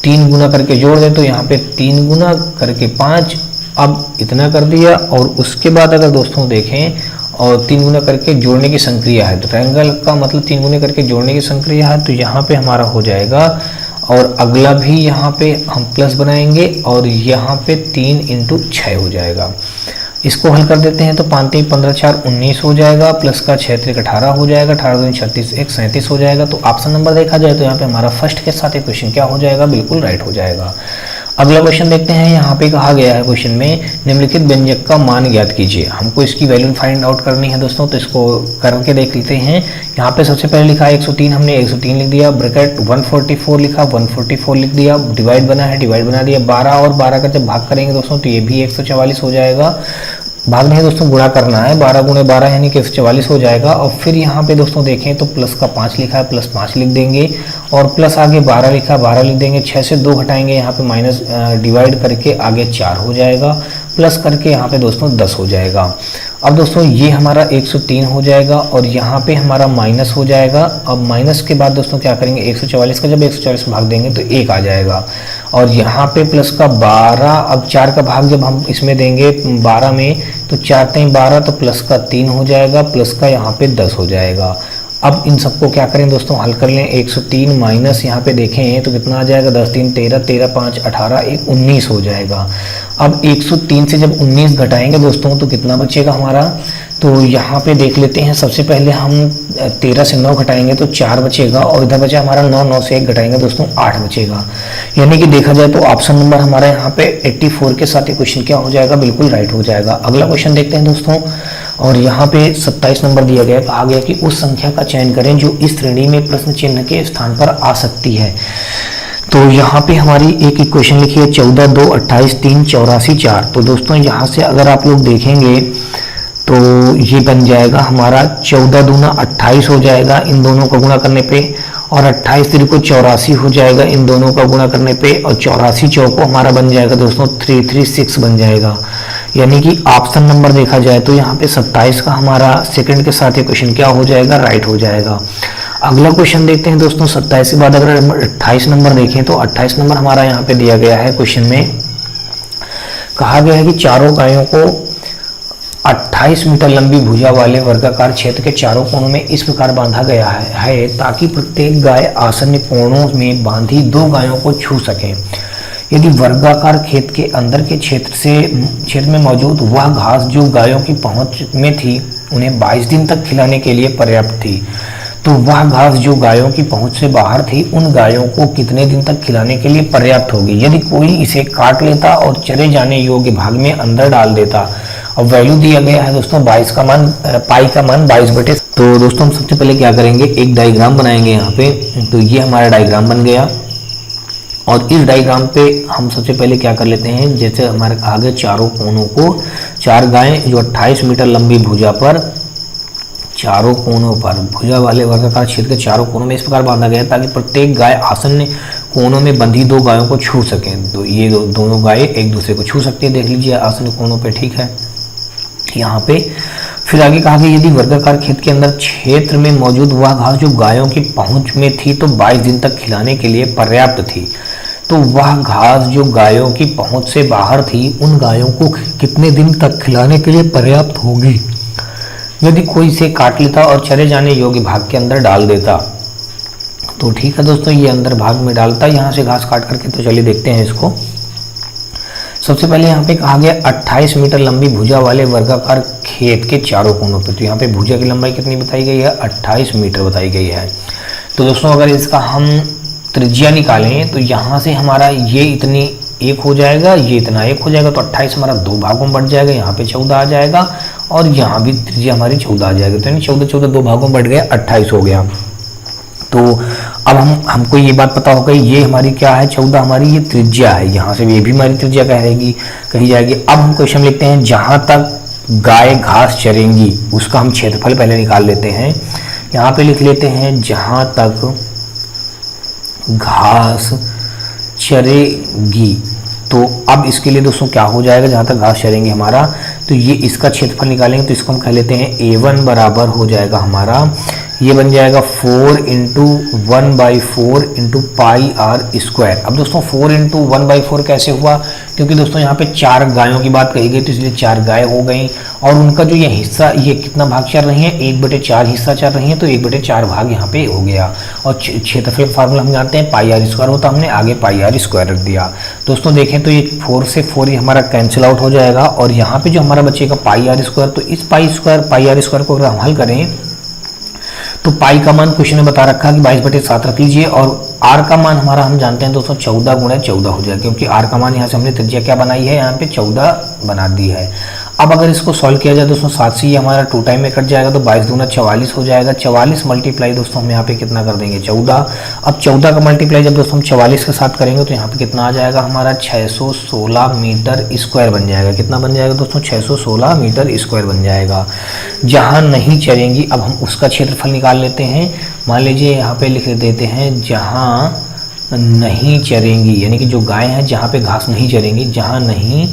Speaker 1: 3 गुना करके जोड़ दें, तो यहाँ पे 3 गुना करके 5, अब इतना कर दिया। और उसके बाद अगर दोस्तों देखें और 3 गुना करके जोड़ने की संक्रिया है, तो ट्रायंगल का मतलब 3 गुने करके जोड़ने की संक्रिया है, तो यहाँ पे हमारा हो जाएगा। और अगला भी यहाँ पे हम प्लस बनाएंगे और यहाँ पे 3 × 6 हो जाएगा। इसको हल कर देते हैं, तो 5 3 15 4 19 हो जाएगा, प्लस का 6 3 18 हो जाएगा, 18 2 36 1 37 हो जाएगा। तो ऑप्शन नंबर देखा जाए तो यहाँ पे हमारा फर्स्ट के साथ एक क्वेश्चन क्या हो जाएगा, बिल्कुल राइट हो जाएगा। अगला क्वेश्चन देखते हैं। यहाँ पे कहा गया है क्वेश्चन में निम्नलिखित व्यंजक का मान ज्ञात कीजिए। हमको इसकी वैल्यू फाइंड आउट करनी है दोस्तों, तो इसको करके देख लेते हैं। यहाँ पे सबसे पहले लिखा है 103, हमने 103 लिख दिया, ब्रैकेट 144 लिखा, 144 लिख दिया, डिवाइड बना है, डिवाइड बना दिया, 12 और 12 का जब भाग करेंगे दोस्तों तो ये भी 144 हो जाएगा। भाग नहीं दोस्तों गुणा करना है, 12 × 12 यानी कि 144 हो जाएगा। और फिर यहाँ पे दोस्तों देखें तो प्लस का 5 लिखा है, प्लस 5 लिख देंगे, और प्लस आगे 12 लिखा, 12 लिख देंगे, 6 से 2 घटाएंगे, यहाँ पे माइनस डिवाइड करके आगे 4 हो जाएगा। प्लस करके यहाँ पे दोस्तों 10 हो जाएगा। अब दोस्तों ये हमारा 103 हो जाएगा और यहाँ पे हमारा माइनस हो जाएगा। अब माइनस के बाद दोस्तों क्या करेंगे, 144 का जब 144 भाग देंगे तो 1 आ जाएगा और यहाँ पे प्लस का 12। अब 4 का भाग जब हम इसमें देंगे 12 में तो 4 3 12 तो प्लस का 3 हो जाएगा, प्लस का यहाँ पे 10 हो जाएगा। अब इन सबको क्या करें दोस्तों, हल कर लें। 103 माइनस यहाँ पे देखें तो कितना आ जाएगा, 10 3 13 13 5 18 1 19 हो जाएगा। अब 103 से जब 19 घटाएंगे दोस्तों तो कितना बचेगा हमारा, तो यहाँ पे देख लेते हैं। सबसे पहले हम 13 से 9 घटाएंगे तो 4 बचेगा और इधर बचा हमारा 9, 9 से 1 घटाएंगे दोस्तों 8 बचेगा। यानी कि देखा जाए तो ऑप्शन नंबर हमारा यहाँ पे 84 के साथ ये क्वेश्चन क्या हो जाएगा, बिल्कुल राइट हो जाएगा। अगला क्वेश्चन देखते हैं दोस्तों, और यहाँ पे 27 नंबर दिया गया, कहा गया कि उस संख्या का चयन करें जो इस श्रेणी में प्रश्न चिन्ह के स्थान पर आ सकती है। तो यहाँ पे हमारी एक इक्वेशन लिखी है 14 2 28 3 84 4। तो दोस्तों यहाँ से अगर आप लोग देखेंगे तो ये बन जाएगा हमारा 14 दूना 28 हो जाएगा इन दोनों का गुणा करने पे, और 28 3 को 84 हो जाएगा इन दोनों का गुणा करने पे, और 84 चौको हमारा बन जाएगा दोस्तों 336 बन जाएगा। यानी कि ऑप्शन नंबर देखा जाए तो यहाँ पे 27 का हमारा सेकंड के साथ ये क्वेश्चन क्या हो जाएगा, राइट हो जाएगा। अगला क्वेश्चन देखते हैं दोस्तों, 27 के बाद अगर 28 नंबर देखें तो 28 नंबर हमारा यहाँ पे दिया गया है। क्वेश्चन में कहा गया है कि चारों गायों को 28 मीटर लंबी भुजा वाले वर्गाकार क्षेत्र के चारों कोनों में इस प्रकार बांधा गया है ताकि प्रत्येक गाय आसन्न कोनों में बांधी 2 गायों को छू सके। यदि वर्गाकार खेत के अंदर के क्षेत्र में मौजूद वह घास जो गायों की पहुंच में थी उन्हें 22 दिन तक खिलाने के लिए पर्याप्त थी, तो वह घास जो गायों की पहुंच से बाहर थी उन गायों को कितने दिन तक खिलाने के लिए पर्याप्त होगी। यदि कोई इसे काट लेता और चरे जाने योग्य भाग में अंदर डाल देता। अब वैल्यू दिया गया है दोस्तों 22 का मान, पाई का मान 22/। तो दोस्तों हम सबसे पहले क्या करेंगे, एक डायग्राम बनाएंगे यहाँ पे। तो ये हमारा डायग्राम बन गया और इस डायग्राम पे हम सबसे पहले क्या कर लेते हैं, जैसे हमारे आगे चारों कोनों को 4 गायें जो 28 मीटर लंबी भुजा पर चारों कोनों पर भुजा वाले वर्गाकार क्षेत्र के चारों कोनों में इस प्रकार बांधा गया ताकि प्रत्येक गाय आसन्न कोनों में बंधी 2 गायों को छू सकें। तो ये दोनों गायें एक दूसरे को छू सकती है, देख लीजिए आसन्न कोनों पे, ठीक है यहाँ पे। फिर आगे कहा कि यदि वर्गाकार खेत के अंदर क्षेत्र में मौजूद वह घास जो गायों की पहुंच में थी तो 22 दिन तक खिलाने के लिए पर्याप्त थी, तो वह घास जो गायों की पहुंच से बाहर थी उन गायों को कितने दिन तक खिलाने के लिए पर्याप्त होगी। यदि कोई इसे काट लेता और चरे जाने योग्य भाग के अंदर डाल देता। तो ठीक है दोस्तों, ये अंदर भाग में डालता यहाँ से घास काट करके। तो चलिए देखते हैं इसको। सबसे पहले यहाँ पे कहा गया 28 मीटर लंबी भुजा वाले वर्गाकार खेत के चारों कोनों पे। तो यहाँ पे भुजा की लंबाई कितनी बताई गई है, 28 मीटर बताई गई है। तो दोस्तों अगर इसका हम त्रिज्या निकालें तो यहाँ से हमारा ये इतनी 1 हो जाएगा, ये इतना 1 हो जाएगा, तो 28 हमारा 2 भागों में बढ़ जाएगा, यहाँ पे 14 आ जाएगा और यहाँ भी त्रिज्या हमारी 14 आ जाएगा। तो यानी 14 14 2 भागों में बढ़ गया, 28 हो गया। तो अब हमको ये बात पता हो गई, ये हमारी क्या है, 14 हमारी ये त्रिज्या है, यहाँ से भी ये भी हमारी त्रिज्या कही जाएगी। अब हम क्वेश्चन लिखते हैं, जहाँ तक गाय घास चरेंगी उसका हम क्षेत्रफल पहले निकाल लेते हैं। यहाँ पे लिख लेते हैं जहाँ तक घास चरेगी। तो अब इसके लिए दोस्तों क्या हो जाएगा, जहाँ तक घास चरेंगे हमारा, तो ये इसका क्षेत्रफल निकालेंगे। तो इसको हम कह लेते हैं A1 बराबर हो जाएगा हमारा, ये बन जाएगा 4 × 1/4 × पाई आर स्क्वायर। अब दोस्तों 4 × 1/4 कैसे हुआ, क्योंकि दोस्तों यहाँ पे 4 गायों की बात कही गई तो इसलिए 4 गाय हो गई और उनका जो ये हिस्सा, ये कितना भाग चल रही है, 1/4 हिस्सा चल रही है, तो 1/4 भाग यहाँ पे हो गया। और क्षेत्रफल फार्मूला हम जानते हैं पाई आर स्क्वायर होता, हमने आगे पाई आर स्क्वायर रख दिया। दोस्तों देखें तो ये 4 से 4 ये हमारा कैंसिल आउट हो जाएगा और यहाँ पे जो हमारा बचेगा पाई आर स्क्वायर। तो इस पाई आर स्क्वायर को अगर हम हल करें तो पाई का मान क्वेश्चन में बता रखा है कि 22/7 रख लीजिए और आर का मान हमारा हम जानते हैं दोस्तों 14 × 14 हो जाएगा, क्योंकि आर का मान यहाँ से हमने त्रिज्या क्या बनाई है, यहाँ पे 14 बना दी है। अब अगर इसको सॉल्व किया जाए दोस्तों 7 से ये हमारा 2 टाइम में कट जाएगा, तो 22 दूना 44 हो जाएगा। 44 मल्टीप्लाई दोस्तों हम यहाँ पे कितना कर देंगे, 14। अब 14 का मल्टीप्लाई जब दोस्तों हम 44 के साथ करेंगे तो यहाँ पे कितना आ जाएगा हमारा 616 मीटर स्क्वायर बन जाएगा। कितना बन जाएगा दोस्तों, 616 मीटर स्क्वायर बन जाएगा। जहाँ नहीं चरेंगी, अब हम उसका क्षेत्रफल निकाल लेते हैं। मान लीजिए यहाँ पे लिख देते हैं जहाँ नहीं चरेंगी, यानी कि जो गाय हैं जहाँ पे घास नहीं चरेंगी, जहाँ नहीं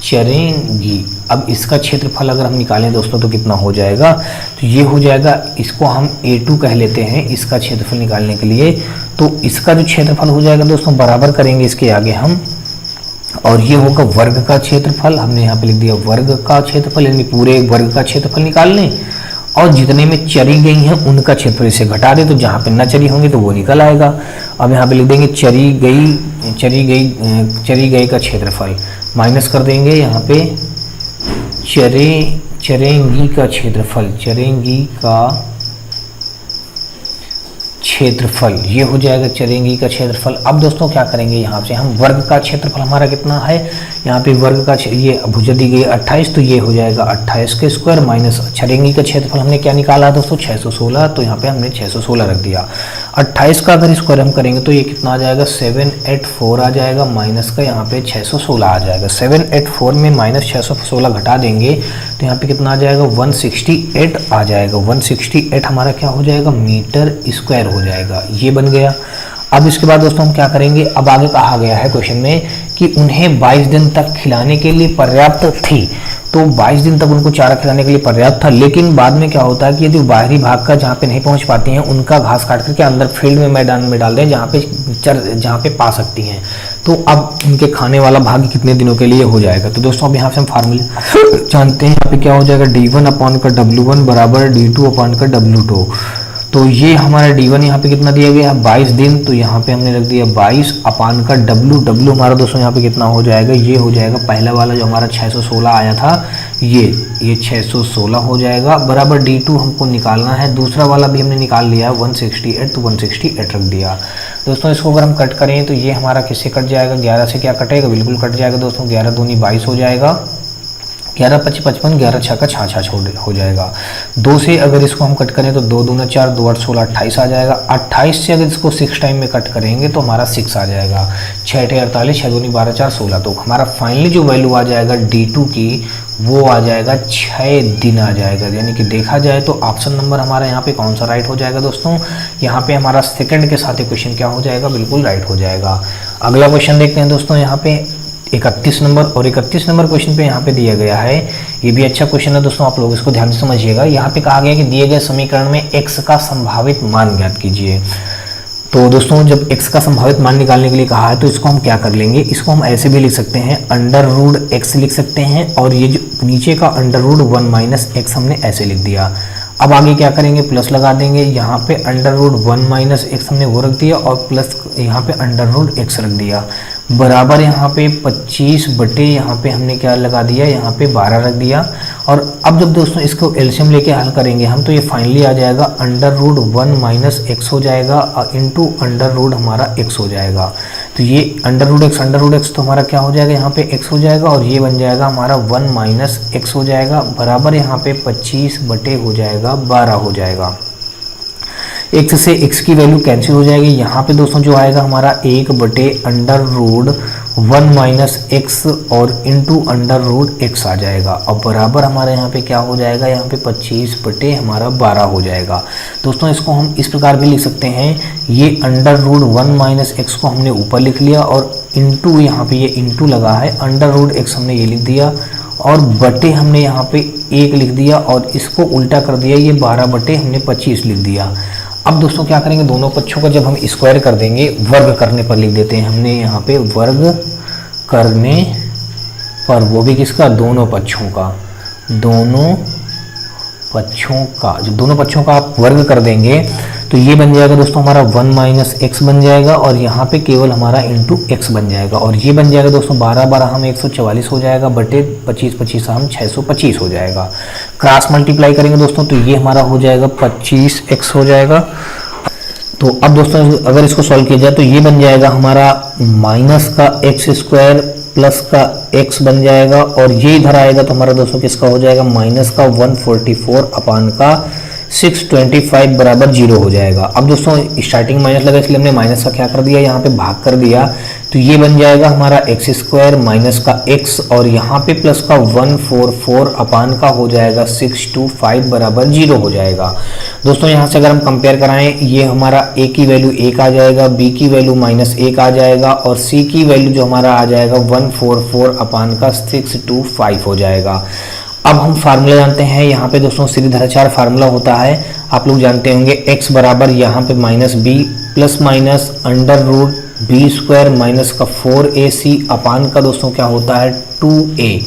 Speaker 1: चरेंगी। अब इसका क्षेत्रफल अगर हम निकालें दोस्तों तो कितना हो जाएगा, तो ये हो जाएगा, इसको हम A2 कह लेते हैं इसका क्षेत्रफल निकालने के लिए। तो इसका जो क्षेत्रफल हो जाएगा दोस्तों बराबर करेंगे इसके आगे हम, और ये होगा वर्ग का क्षेत्रफल। हमने यहाँ पे लिख दिया वर्ग का क्षेत्रफल, यानी पूरे वर्ग का क्षेत्रफल निकाल लें और जितने में चरी गई हैं उनका क्षेत्रफल इसे घटा दें, तो जहाँ पे न चरी होंगी तो वो निकल आएगा। अब यहाँ पे लिख देंगे चरी गई का क्षेत्रफल, माइनस कर देंगे यहाँ पे चरेंगी का क्षेत्रफल, ये हो जाएगा चरेंगी का क्षेत्रफल। अब दोस्तों क्या करेंगे, यहाँ से हम वर्ग का क्षेत्रफल हमारा कितना है, यहाँ पे वर्ग का ये भुजा दी गई 28, तो ये हो जाएगा 28 के स्क्वायर माइनस चरेंगी का क्षेत्रफल हमने क्या निकाला दोस्तों 616, तो यहाँ पे हमने 616 रख दिया। 28 का अगर स्क्वायर हम करेंगे तो ये कितना आ जाएगा 784 आ जाएगा, माइनस का यहाँ पे 616 आ जाएगा। 784 में माइनस 616 घटा देंगे तो यहाँ पे कितना आ जाएगा 168 आ जाएगा। 168 हमारा क्या हो जाएगा मीटर स्क्वायर हो जाएगा, ये बन गया। अब इसके बाद दोस्तों हम क्या करेंगे, अब आगे कहा गया है क्वेश्चन में कि उन्हें 22 दिन तक खिलाने के लिए पर्याप्त थी, तो 22 दिन तक उनको चारा खिलाने के लिए पर्याप्त था, लेकिन बाद में क्या होता है कि यदि बाहरी भाग का जहाँ पे नहीं पहुँच पाती हैं उनका घास काट करके अंदर फील्ड में मैदान में डाल दें जहाँ पे पा सकती हैं, तो अब उनके खाने वाला भाग कितने दिनों के लिए हो जाएगा। तो दोस्तों अब यहाँ से हम फार्मूले जानते हैं, यहाँ पे क्या हो जाएगा D1 अपॉन का W1 बराबर D2 अपॉन का W2। तो ये हमारा D1 यहाँ पे कितना दिया गया है 22 दिन, तो यहाँ पे हमने रख दिया 22 अपान का W हमारा दोस्तों यहाँ पे कितना हो जाएगा, ये हो जाएगा पहला वाला जो हमारा 616 आया था ये 616 हो जाएगा बराबर D2 हमको निकालना है। दूसरा वाला भी हमने निकाल लिया है 168, तो 168 रख दिया। दोस्तों इसको अगर हम कट करें तो ये हमारा किससे कट जाएगा, 11 से क्या कटेगा, बिल्कुल कट जाएगा दोस्तों, 11 दूनी 22 हो जाएगा, 11 5 55, 11 6 का 6 हो जाएगा। 2 से अगर इसको हम कट करें तो 2 दूना 4, 2 8 16 28 आ जाएगा। 28 से अगर इसको 6 टाइम में कट करेंगे तो हमारा 6 आ जाएगा। 6 8 48, 6 दूनी 12 4 16, तो हमारा फाइनली जो वैल्यू आ जाएगा D2 की वो आ जाएगा 6 दिन आ जाएगा। यानी कि देखा जाए तो ऑप्शन नंबर हमारा यहाँ पे कौन सा राइट हो जाएगा दोस्तों, यहाँ पे हमारा सेकंड के साथ क्वेश्चन क्या हो जाएगा, बिल्कुल राइट हो जाएगा। अगला क्वेश्चन देखते हैं दोस्तों, यहाँ पे 31 नंबर, और 31 नंबर क्वेश्चन पे यहाँ पे दिया गया है, ये भी अच्छा क्वेश्चन है दोस्तों, आप लोग इसको ध्यान से समझिएगा। यहाँ पे कहा गया कि दिए गए समीकरण में x का संभावित मान ज्ञात कीजिए। तो दोस्तों जब x का संभावित मान निकालने के लिए कहा है तो इसको हम क्या कर लेंगे, इसको हम ऐसे भी लिख सकते हैं √x लिख सकते हैं, और ये जो नीचे का √1 - x हमने ऐसे लिख दिया। अब आगे क्या करेंगे, प्लस लगा देंगे, यहाँ पे √1 - x हमने वो रख दिया और प्लस यहाँ पे √x रख दिया बराबर यहाँ पे 25 बटे यहाँ पे हमने क्या लगा दिया, यहाँ पे 12 रख दिया। और अब जब दोस्तों इसको एलसीएम लेके हल करेंगे हम तो ये फाइनली आ जाएगा √1 - x हो जाएगा इंटू √, हमारा x हो जाएगा। तो ये √x तो हमारा क्या हो जाएगा, यहाँ पे x हो जाएगा, और ये बन जाएगा हमारा 1 - x हो जाएगा बराबर यहाँ पे 25 बटे हो जाएगा 12 हो जाएगा। x से x की वैल्यू कैंसिल हो जाएगी, यहाँ पे दोस्तों जो आएगा हमारा 1 बटे √1 - x और इंटू √x आ जाएगा, और बराबर हमारे यहाँ पे क्या हो जाएगा, यहाँ पे 25 बटे हमारा 12 हो जाएगा। दोस्तों इसको हम इस प्रकार भी लिख सकते हैं, ये √1 - x को हमने ऊपर लिख लिया और इंटू यहाँ पे ये इंटू लगा है, √x हमने ये लिख दिया और बटे हमने यहाँ पे 1 लिख दिया और इसको उल्टा कर दिया, ये 12 बटे हमने 25 लिख दिया। अब दोस्तों क्या करेंगे, दोनों पक्षों का जब हम स्क्वायर कर देंगे, वर्ग करने पर लिख देते हैं हमने यहाँ पे वर्ग करने पर, वो भी किसका, दोनों पक्षों का, जब दोनों पक्षों का आप वर्ग कर देंगे तो ये बन जाएगा दोस्तों हमारा 1 - x बन जाएगा, और यहाँ पे केवल हमारा इंटू x बन जाएगा, और ये बन जाएगा दोस्तों 12 12 हम 144 हो जाएगा बटे 25 25 हम 625 हो जाएगा। क्रॉस मल्टीप्लाई करेंगे दोस्तों तो ये हमारा हो जाएगा 25x हो जाएगा। तो अब दोस्तों अगर इसको सॉल्व किया जाए तो ये बन जाएगा हमारा -x² प्लस का x बन जाएगा, और ये इधर आएगा तो हमारा दोस्तों किसका हो जाएगा, -144 अपान का 625 बराबर 0 हो जाएगा। अब दोस्तों स्टार्टिंग माइनस लगा इसलिए हमने माइनस का क्या कर दिया, यहाँ पे भाग कर दिया, तो ये बन जाएगा हमारा एक्स स्क्वायर माइनस का एक्स और यहाँ पे प्लस का 144 अपान का हो जाएगा 625 बराबर 0 हो जाएगा। दोस्तों यहाँ से अगर हम कंपेयर कराएं, ये हमारा a की वैल्यू 1 आ जाएगा, b की वैल्यू -1 आ जाएगा और c की वैल्यू जो हमारा आ जाएगा 144 अपान का 625 हो जाएगा। अब हम फार्मूला जानते हैं, यहाँ पे दोस्तों श्रीधराचार्य फार्मूला होता है, आप लोग जानते होंगे, x बराबर यहाँ पे -b plus minus under root B square minus का 4ac अपान का दोस्तों क्या होता है 2a।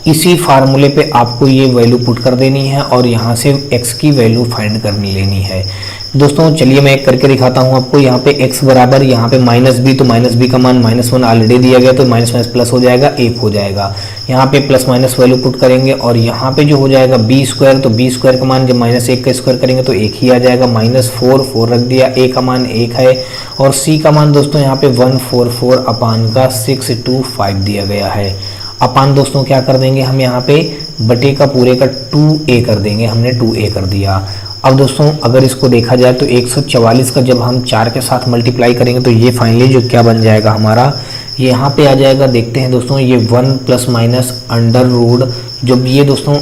Speaker 1: इसी फार्मूले पे आपको ये वैल्यू पुट कर देनी है और यहाँ से x की वैल्यू फाइंड करनी लेनी है। दोस्तों चलिए मैं एक करके दिखाता हूँ आपको। यहाँ पे x बराबर यहाँ पे -b, तो -b का मान -1 ऑलरेडी दिया गया, तो माइनस माइनस प्लस हो जाएगा, 1 हो जाएगा। यहाँ पे प्लस माइनस वैल्यू पुट करेंगे और यहाँ पे जो हो जाएगा b स्क्वायर, तो b स्क्वायर का मान जब -1 का स्क्वायर करेंगे तो 1 ही आ जाएगा, -4 रख दिया, a का मान 1 है और c का मान दोस्तों यहाँ पे 144 अपान का 625 दिया गया है। अपान दोस्तों क्या कर देंगे हम यहाँ पे बटे का पूरे का 2a कर देंगे, हमने 2a कर दिया। अब दोस्तों अगर इसको देखा जाए तो 144 का जब हम 4 के साथ मल्टीप्लाई करेंगे तो ये फाइनली जो क्या बन जाएगा हमारा, ये यहाँ पे आ जाएगा, देखते हैं दोस्तों, ये 1 प्लस माइनस अंडर रूट, जब ये दोस्तों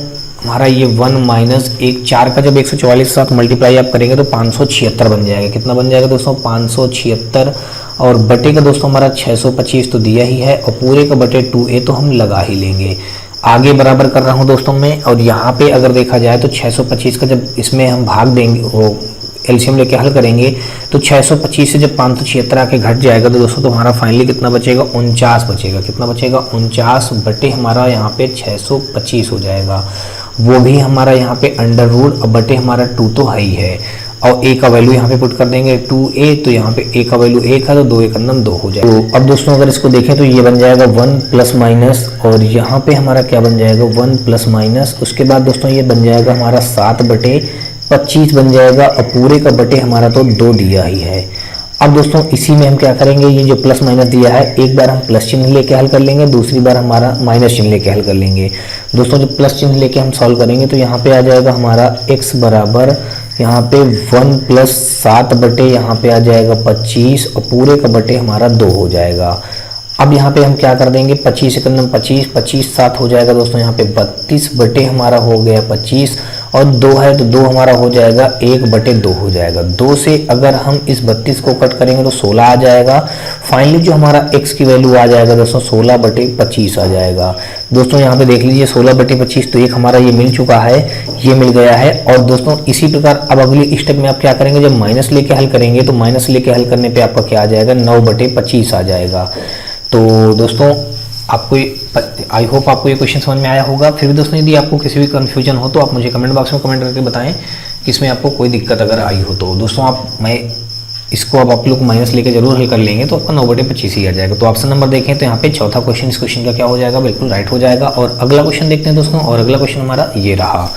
Speaker 1: हमारा ये 1 माइनस 1 4 का जब 144 के साथ मल्टीप्लाई आप करेंगे तो 576 बन जाएगा। कितना बन जाएगा दोस्तों 576 और बटे का दोस्तों हमारा 625 तो दिया ही है और पूरे का बटे 2a तो हम लगा ही लेंगे। आगे बराबर कर रहा हूं दोस्तों मैं, और यहाँ पे अगर देखा जाए तो 625 का जब इसमें हम भाग देंगे, वो एलसीएम लेके हल करेंगे तो 625 से जब 576 आके घट जाएगा तो दोस्तों तो हमारा फाइनली कितना बचेगा 49 बचेगा। कितना बचेगा 49 बटे हमारा यहाँ पे 625 हो जाएगा, वो भी हमारा यहाँ पे अंडर रूट और बटे हमारा 2 तो है ही है और a का वैल्यू यहाँ पे पुट कर देंगे 2a, तो यहाँ पे a का वैल्यू 1 है तो 2 1 9 2 हो जाएगा। तो अब दोस्तों अगर इसको देखें तो ये बन जाएगा 1 प्लस माइनस और यहाँ पे हमारा क्या बन जाएगा 1 प्लस माइनस, उसके बाद दोस्तों ये बन जाएगा हमारा 7 बटे 25 बन जाएगा और पूरे का बटे हमारा तो 2 दिया ही है। अब दोस्तों इसी में हम क्या करेंगे, ये जो प्लस माइनस दिया है एक बार हम प्लस चिन्ह लेके हल कर लेंगे, दूसरी बार हमारा माइनस चिन्ह लेके हल कर लेंगे। दोस्तों जब प्लस चिन्ह लेके हम सॉल्व करेंगे तो यहाँ पे आ जाएगा हमारा x बराबर यहाँ पे 1 प्लस 7 बटे यहाँ पे आ जाएगा 25 और पूरे का बटे हमारा 2 हो जाएगा। अब यहाँ पे हम क्या कर देंगे 25 एक 25, 25 7 हो जाएगा दोस्तों यहाँ पे 32 बटे हमारा हो गया 25 और 2 है तो 2 हमारा हो जाएगा 1 बटे 2 हो जाएगा। 2 से अगर हम इस 32 को कट करेंगे तो 16 आ जाएगा। फाइनली जो हमारा x की वैल्यू आ जाएगा दोस्तों 16 बटे 25 आ जाएगा। दोस्तों यहाँ पे देख लीजिए 16 बटे 25 तो एक हमारा ये मिल चुका है, ये मिल गया है। और दोस्तों इसी प्रकार अब अगली स्टेप में आप क्या करेंगे, जब माइनस लेके हल करेंगे तो माइनस लेके हल करने पे आपका क्या आ जाएगा 9 बटे 25 आ जाएगा। तो दोस्तों आपको आई होप आपको ये क्वेश्चन समझ में आया होगा। फिर भी दोस्तों यदि आपको किसी भी कन्फ्यूजन हो तो आप मुझे कमेंट बॉक्स में कमेंट करके बताएं कि इसमें आपको कोई दिक्कत अगर आई हो तो। दोस्तों मैं इसको अब आप लोग माइनस लेके जरूर हल कर लेंगे तो आपका 9 बटे 25 ही आ जाएगा। तो ऑप्शन नंबर देखें तो यहाँ पे चौथा क्वेश्चन इस क्वेश्चन का क्या हो जाएगा, बिल्कुल राइट हो जाएगा। और अगला क्वेश्चन देखते हैं दोस्तों, और अगला क्वेश्चन हमारा ये रहा।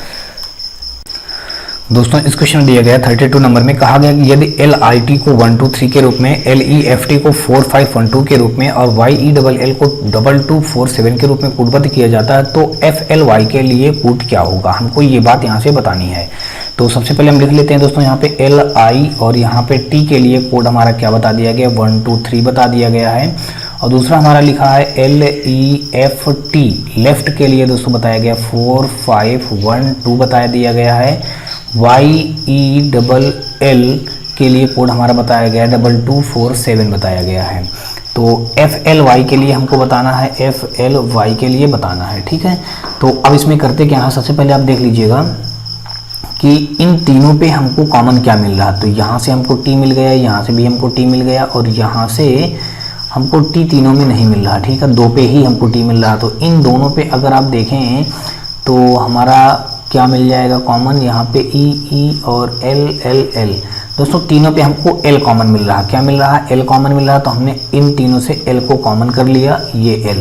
Speaker 1: दोस्तों इस क्वेश्चन में दिया गया 32 नंबर में कहा गया कि यदि LIT को 123 के रूप में, LEFT को 4512 के रूप में और YELL को 2247 के रूप में कूटबद्ध किया जाता है तो FLY के लिए कूट क्या होगा, हमको ये बात यहाँ से बतानी है। तो सबसे पहले हम लिख लेते हैं दोस्तों यहाँ पे LI और यहाँ पे T के लिए कोड हमारा क्या बता दिया गया 123 बता दिया गया है। और दूसरा हमारा लिखा है LEFT लेफ्ट के लिए दोस्तों बताया गया 4512 बताया दिया गया है। YELL के लिए कोड हमारा बताया गया है 2247 बताया गया है। तो FLY के लिए हमको बताना है, FLY के लिए बताना है, ठीक है। तो अब इसमें करते क्या है, सबसे पहले आप देख लीजिएगा कि इन तीनों पे हमको कॉमन क्या मिल रहा है। तो यहाँ से हमको T मिल गया, यहाँ से भी हमको T मिल गया और यहाँ से हमको T तीनों में नहीं मिल रहा, ठीक है, 2 पे ही हमको T मिल रहा। तो इन दोनों पे अगर आप देखें तो हमारा क्या मिल जाएगा कॉमन, यहाँ पे E और L। दोस्तों तीनों पे हमको L कॉमन मिल रहा, क्या मिल रहा है L कॉमन मिल रहा, तो हमने इन तीनों से L को कॉमन कर लिया, ये L।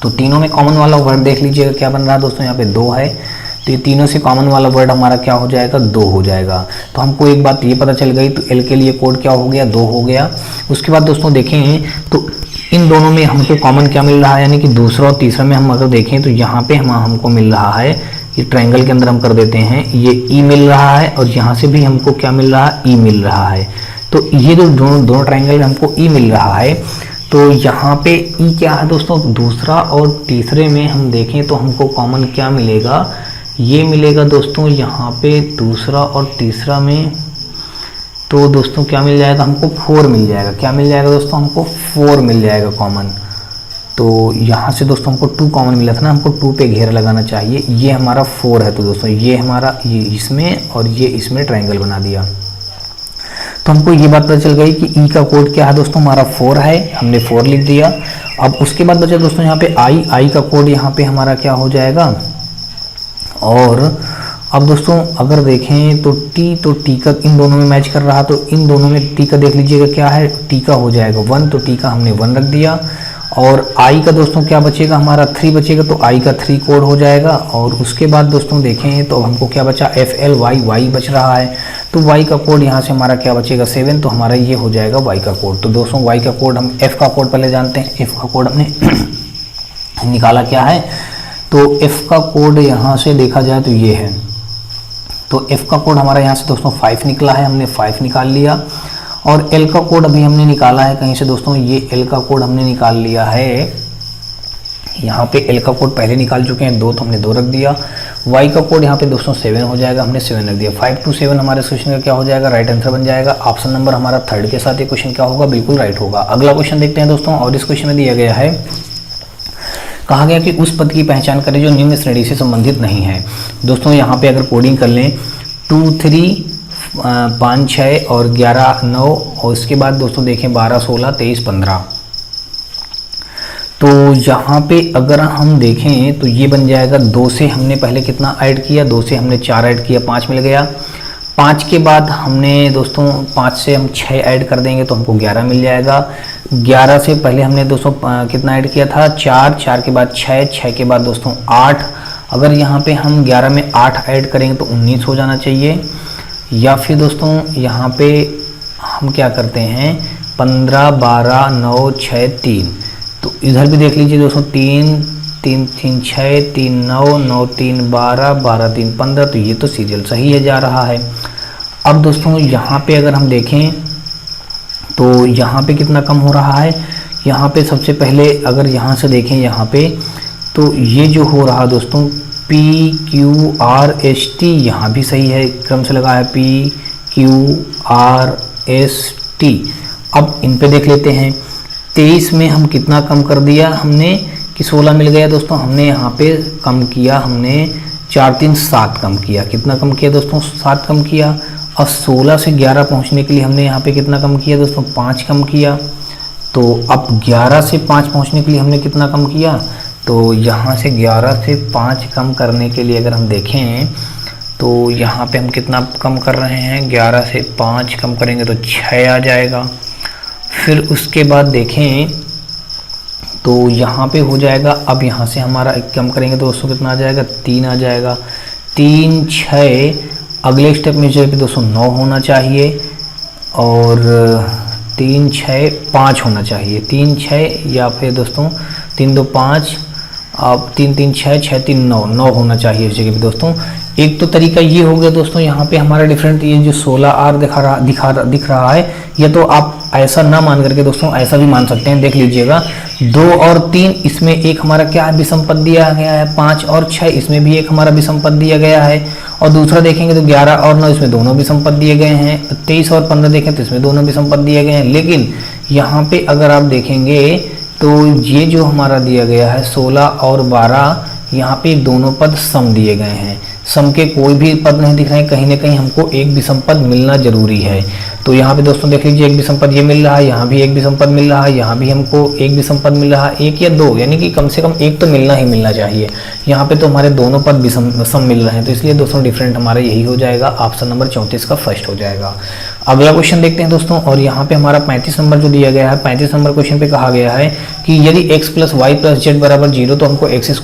Speaker 1: तो तीनों में कॉमन वाला वर्ड देख लीजिएगा क्या बन रहा है दोस्तों, यहाँ पे 2 है तो ये तीनों से कॉमन वाला वर्ड हमारा क्या हो जाएगा, 2 हो जाएगा। तो हमको एक बात ये पता चल गई, तो एल के लिए कोड क्या हो गया, 2 हो गया। उसके बाद दोस्तों देखें तो इन दोनों में हमको कॉमन क्या मिल रहा है, यानी कि दूसरा और तीसरा में हम अगर देखें तो यहाँ पे हमको मिल रहा है, ये ट्रायंगल के अंदर हम कर देते हैं, ये ई मिल रहा है और यहाँ से भी हमको क्या मिल रहा है, ई मिल रहा है। तो ये जो दोनों ट्रायंगल में हमको ई मिल रहा है, तो यहाँ पे ई क्या है दोस्तों, दूसरा और तीसरे में हम देखें तो हमको कॉमन क्या मिलेगा, ये मिलेगा दोस्तों यहाँ पे दूसरा और तीसरा में, तो दोस्तों क्या मिल जाएगा हमको, 4 मिल जाएगा। क्या मिल जाएगा दोस्तों, हमको 4 मिल जाएगा कॉमन। तो यहाँ से दोस्तों हमको 2 कॉमन मिला था ना, हमको 2 पे घेरा लगाना चाहिए, ये हमारा 4 है। तो दोस्तों ये हमारा ये इसमें और ये इसमें ट्रायंगल बना दिया। तो हमको ये बात पता चल गई कि ई का कोड क्या है दोस्तों, हमारा 4 है, हमने 4 लिख दिया। अब उसके बाद बचा दोस्तों यहाँ पे आई का कोड यहाँ पे हमारा क्या हो जाएगा, और अब दोस्तों अगर देखें तो टी का इन दोनों में मैच कर रहा, तो इन दोनों में टी का देख लीजिएगा क्या है, टी का हो जाएगा 1, तो टी का हमने 1 रख दिया। और आई का दोस्तों क्या बचेगा, हमारा 3 बचेगा, तो आई का 3 कोड हो जाएगा। और उसके बाद दोस्तों देखें तो हमको क्या बचा, FLY बच रहा है, तो वाई का कोड यहाँ से हमारा क्या बचेगा 7, तो हमारा ये हो जाएगा वाई का कोड। तो दोस्तों वाई का कोड हम एफ का कोड पहले जानते हैं, एफ का कोड हमने निकाला क्या है, तो एफ का कोड यहाँ से देखा जाए तो ये है, तो एफ का कोड हमारा यहाँ से दोस्तों 5 निकला है, हमने 5 निकाल लिया। और एल का कोड अभी हमने निकाला है कहीं से दोस्तों, ये एल का कोड हमने निकाल लिया है, यहाँ पे एल का कोड पहले निकाल चुके हैं 2, तो हमने 2 रख दिया। वाई का कोड यहाँ पे दोस्तों 7 हो जाएगा, हमने 7 रख दिया। 5 to 7 हमारे क्वेश्चन का क्या हो जाएगा, राइट आंसर बन जाएगा। ऑप्शन नंबर हमारा 3 के साथ ये क्वेश्चन क्या होगा, बिल्कुल राइट होगा। अगला क्वेश्चन देखते हैं दोस्तों, और इस क्वेश्चन में दिया गया है, कहा गया कि उस पद की पहचान करें जो निम्न श्रेणी से संबंधित नहीं है। दोस्तों यहाँ पे अगर कोडिंग कर लें 2 3 5 6 और 11 9, और इसके बाद दोस्तों देखें 12 16 23 15, तो यहाँ पे अगर हम देखें तो ये बन जाएगा 2 से हमने पहले कितना ऐड किया, 2 से हमने 4 ऐड किया, 5 मिल गया। 5 के बाद हमने दोस्तों 5 से हम 6 ऐड कर देंगे तो हमको 11 मिल जाएगा। 11 से पहले हमने दोस्तों कितना ऐड किया था, 4, 4 के बाद 6, 6 के बाद दोस्तों 8। अगर यहाँ पे हम 11 में 8 ऐड करेंगे तो 19 हो जाना चाहिए। या फिर दोस्तों यहाँ पे हम क्या करते हैं, 15 12 9 6 3, तो इधर भी देख लीजिए दोस्तों 3 3 3 6 3 9 9 3 12 12 3 15, तो ये तो सीरियल सही है जा रहा है। अब दोस्तों यहाँ पे अगर हम देखें तो यहाँ पे कितना कम हो रहा है, यहाँ पे सबसे पहले अगर यहाँ से देखें यहाँ पे, तो ये जो हो रहा दोस्तों PQRST, यहाँ भी सही है, क्रम से लगा है PQRST। अब इन पे देख लेते हैं, 23 में हम कितना कम कर दिया हमने कि 16 मिल गया दोस्तों, हमने यहाँ पे कम किया, हमने 4 3 7 कम किया। कितना कम किया दोस्तों, 7 कम किया। और 16 से 11 पहुँचने के लिए हमने यहाँ पे कितना कम किया दोस्तों, 5 कम किया। तो अब 11 से 5 पहुँचने के लिए हमने कितना कम किया, तो यहाँ से 11 से 5 कम करने के लिए अगर हम देखें तो यहाँ पे हम कितना कम कर रहे हैं, 11 से 5 कम करेंगे तो 6 आ जाएगा। फिर उसके बाद देखें तो यहाँ पे हो जाएगा, अब यहाँ से हमारा कम करेंगे तो दोस्तों कितना आ जाएगा, 3 आ जाएगा। 3 6, अगले स्टेप में जो है दोस्तों 9 होना चाहिए, और 3 6 5 होना चाहिए, 3 6 या फिर दोस्तों 3 2 5, अब 3 3 6 6 3 9 9 होना चाहिए इस जगह पे दोस्तों। एक तो तरीका ये हो गया दोस्तों, यहाँ पे हमारा डिफरेंट ये जो 16R दिख रहा है, या तो आप ऐसा ना मान करके दोस्तों ऐसा भी मान सकते हैं। देख लीजिएगा 2 और 3, इसमें एक हमारा क्या है, विषम पद दिया गया है। 5 और 6, इसमें भी एक हमारा विषम पद दिया गया है। और दूसरा देखेंगे तो 11 और 9, इसमें दोनों विषम पद दिए गए हैं। 23 और 15 देखें तो इसमें दोनों विषम पद दिए गए हैं। लेकिन यहाँ पे अगर आप देखेंगे तो ये जो हमारा दिया गया है 16 और 12, यहाँ पे दोनों पद सम दिए गए हैं। सम के कोई भी पद नहीं दिख रहे हैं, कहीं ना कहीं हमको एक विषम पद मिलना जरूरी है। तो यहाँ पे दोस्तों देख लीजिए एक विषम पद ये मिल रहा है, यहाँ भी एक विषम पद मिल रहा है, यहाँ भी हमको एक विषम पद मिल रहा है, 1 या 2, यानी कि कम से कम एक तो मिलना ही मिलना चाहिए। यहाँ पे तो हमारे दोनों पद सम मिल रहे हैं, तो इसलिए दोस्तों डिफरेंट हमारा यही हो जाएगा, ऑप्शन नंबर 34 का फर्स्ट हो जाएगा। अगला क्वेश्चन देखते हैं दोस्तों, और यहाँ पे हमारा 35 नंबर जो दिया गया है, 35 नंबर क्वेश्चन पे कहा गया है कि यदि x + y + z = 0, तो हमको x² /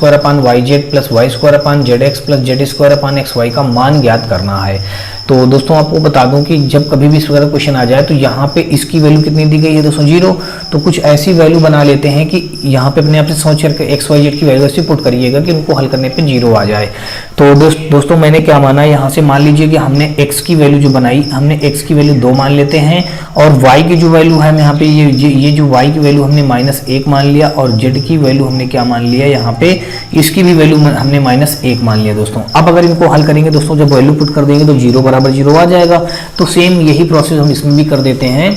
Speaker 1: yz + y² / zx + z² square upon X Y का मान ज्ञात करना है। तो दोस्तों आपको बता दूं कि जब कभी भी इस प्रकार क्वेश्चन आ जाए तो यहाँ पे इसकी वैल्यू कितनी दी गई है दोस्तों 0, तो कुछ ऐसी वैल्यू बना लेते हैं कि यहाँ पे अपने आप से सोच करके एक्स वाई जेड की वैल्यू ऐसे पुट करिएगा कि उनको हल करने पे 0 आ जाए। तो दोस्तों मैंने क्या माना, यहाँ से मान लीजिए कि हमने x की वैल्यू जो बनाई, हमने x की वैल्यू 2 मान लेते हैं और y की जो वैल्यू है यहाँ पे ये जो y की वैल्यू हमने -1 मान लिया और z की वैल्यू हमने क्या मान लिया, यहाँ पे इसकी भी वैल्यू हमने -1 मान लिया दोस्तों। अब अगर इनको हल करेंगे दोस्तों, जब वैल्यू पुट कर देंगे तो 0 बराबर 0 आ जाएगा। तो सेम यही प्रोसेस हम इसमें भी कर देते हैं।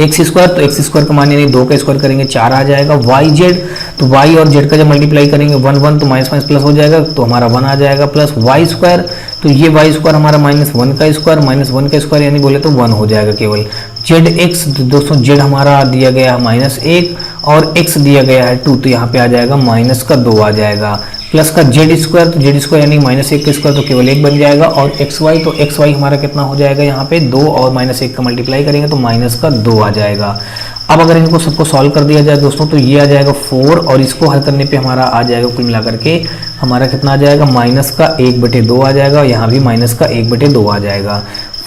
Speaker 1: एक्स स्क्वायर, तो एक्स स्क्वायर का मान यानी 2 का स्क्वायर करेंगे 4 आ जाएगा। वाई जेड, तो वाई और जेड का जब मल्टीप्लाई करेंगे 1 1 तो माइनस माइनस प्लस हो जाएगा, तो हमारा 1 आ जाएगा। प्लस वाई स्क्वायर, तो ये वाई स्क्वायर हमारा -1 का स्क्वायर, -1 का स्क्वायर यानी बोले तो 1 हो जाएगा केवल। जेड एक्स, दोस्तों जेड हमारा दिया गया है -1 और एक्स दिया गया है 2, तो यहाँ पे आ जाएगा -2 आ जाएगा। प्लस का जेड स्क्वायर, तो जेड स्क्वायर यानी -1 का स्क्वायर तो केवल 1 बन जाएगा। और एक्स वाई, तो एक्स वाई हमारा कितना हो जाएगा यहाँ पे 2 और -1 का मल्टीप्लाई करेंगे तो -2 आ जाएगा। अब अगर इनको सबको सॉल्व कर दिया जाए दोस्तों तो ये आ जाएगा 4 और इसको हल करने पे हमारा आ जाएगा कुल मिलाकर के हमारा कितना आ जाएगा -1/2 आ जाएगा। यहाँ भी -1/2 आ जाएगा।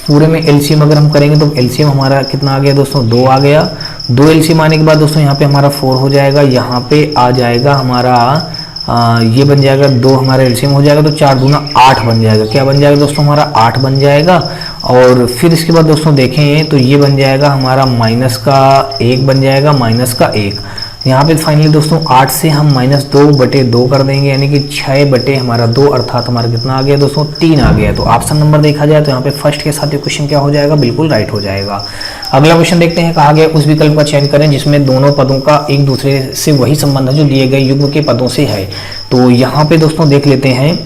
Speaker 1: पूरे में एलसीएम अगर हम करेंगे तो एलसीएम हमारा कितना आ गया दोस्तों 2 आ गया। 2 एलसीएम आने के बाद दोस्तों यहाँ पे हमारा 4 हो जाएगा। यहाँ पे आ जाएगा हमारा ये बन जाएगा 2 हमारा एलसीएम हो जाएगा, तो 4 दूना 8 बन जाएगा। क्या बन जाएगा दोस्तों हमारा 8 बन जाएगा। और फिर इसके बाद दोस्तों देखें तो ये बन जाएगा हमारा -1 बन जाएगा, -1। यहाँ पे फाइनली दोस्तों 8 से हम -2/2 कर देंगे यानी कि 6/2 अर्थात हमारा कितना आ गया दोस्तों 3 आ गया। तो ऑप्शन नंबर देखा जाए तो यहाँ पे फर्स्ट के साथ ये क्वेश्चन क्या हो जाएगा, बिल्कुल राइट हो जाएगा। अगला क्वेश्चन देखते हैं, कहा गया उस विकल्प का चयन करें जिसमें दोनों पदों का एक दूसरे से वही संबंध है जो दिए गए युग्म के पदों से है। तो यहाँ पे दोस्तों देख लेते हैं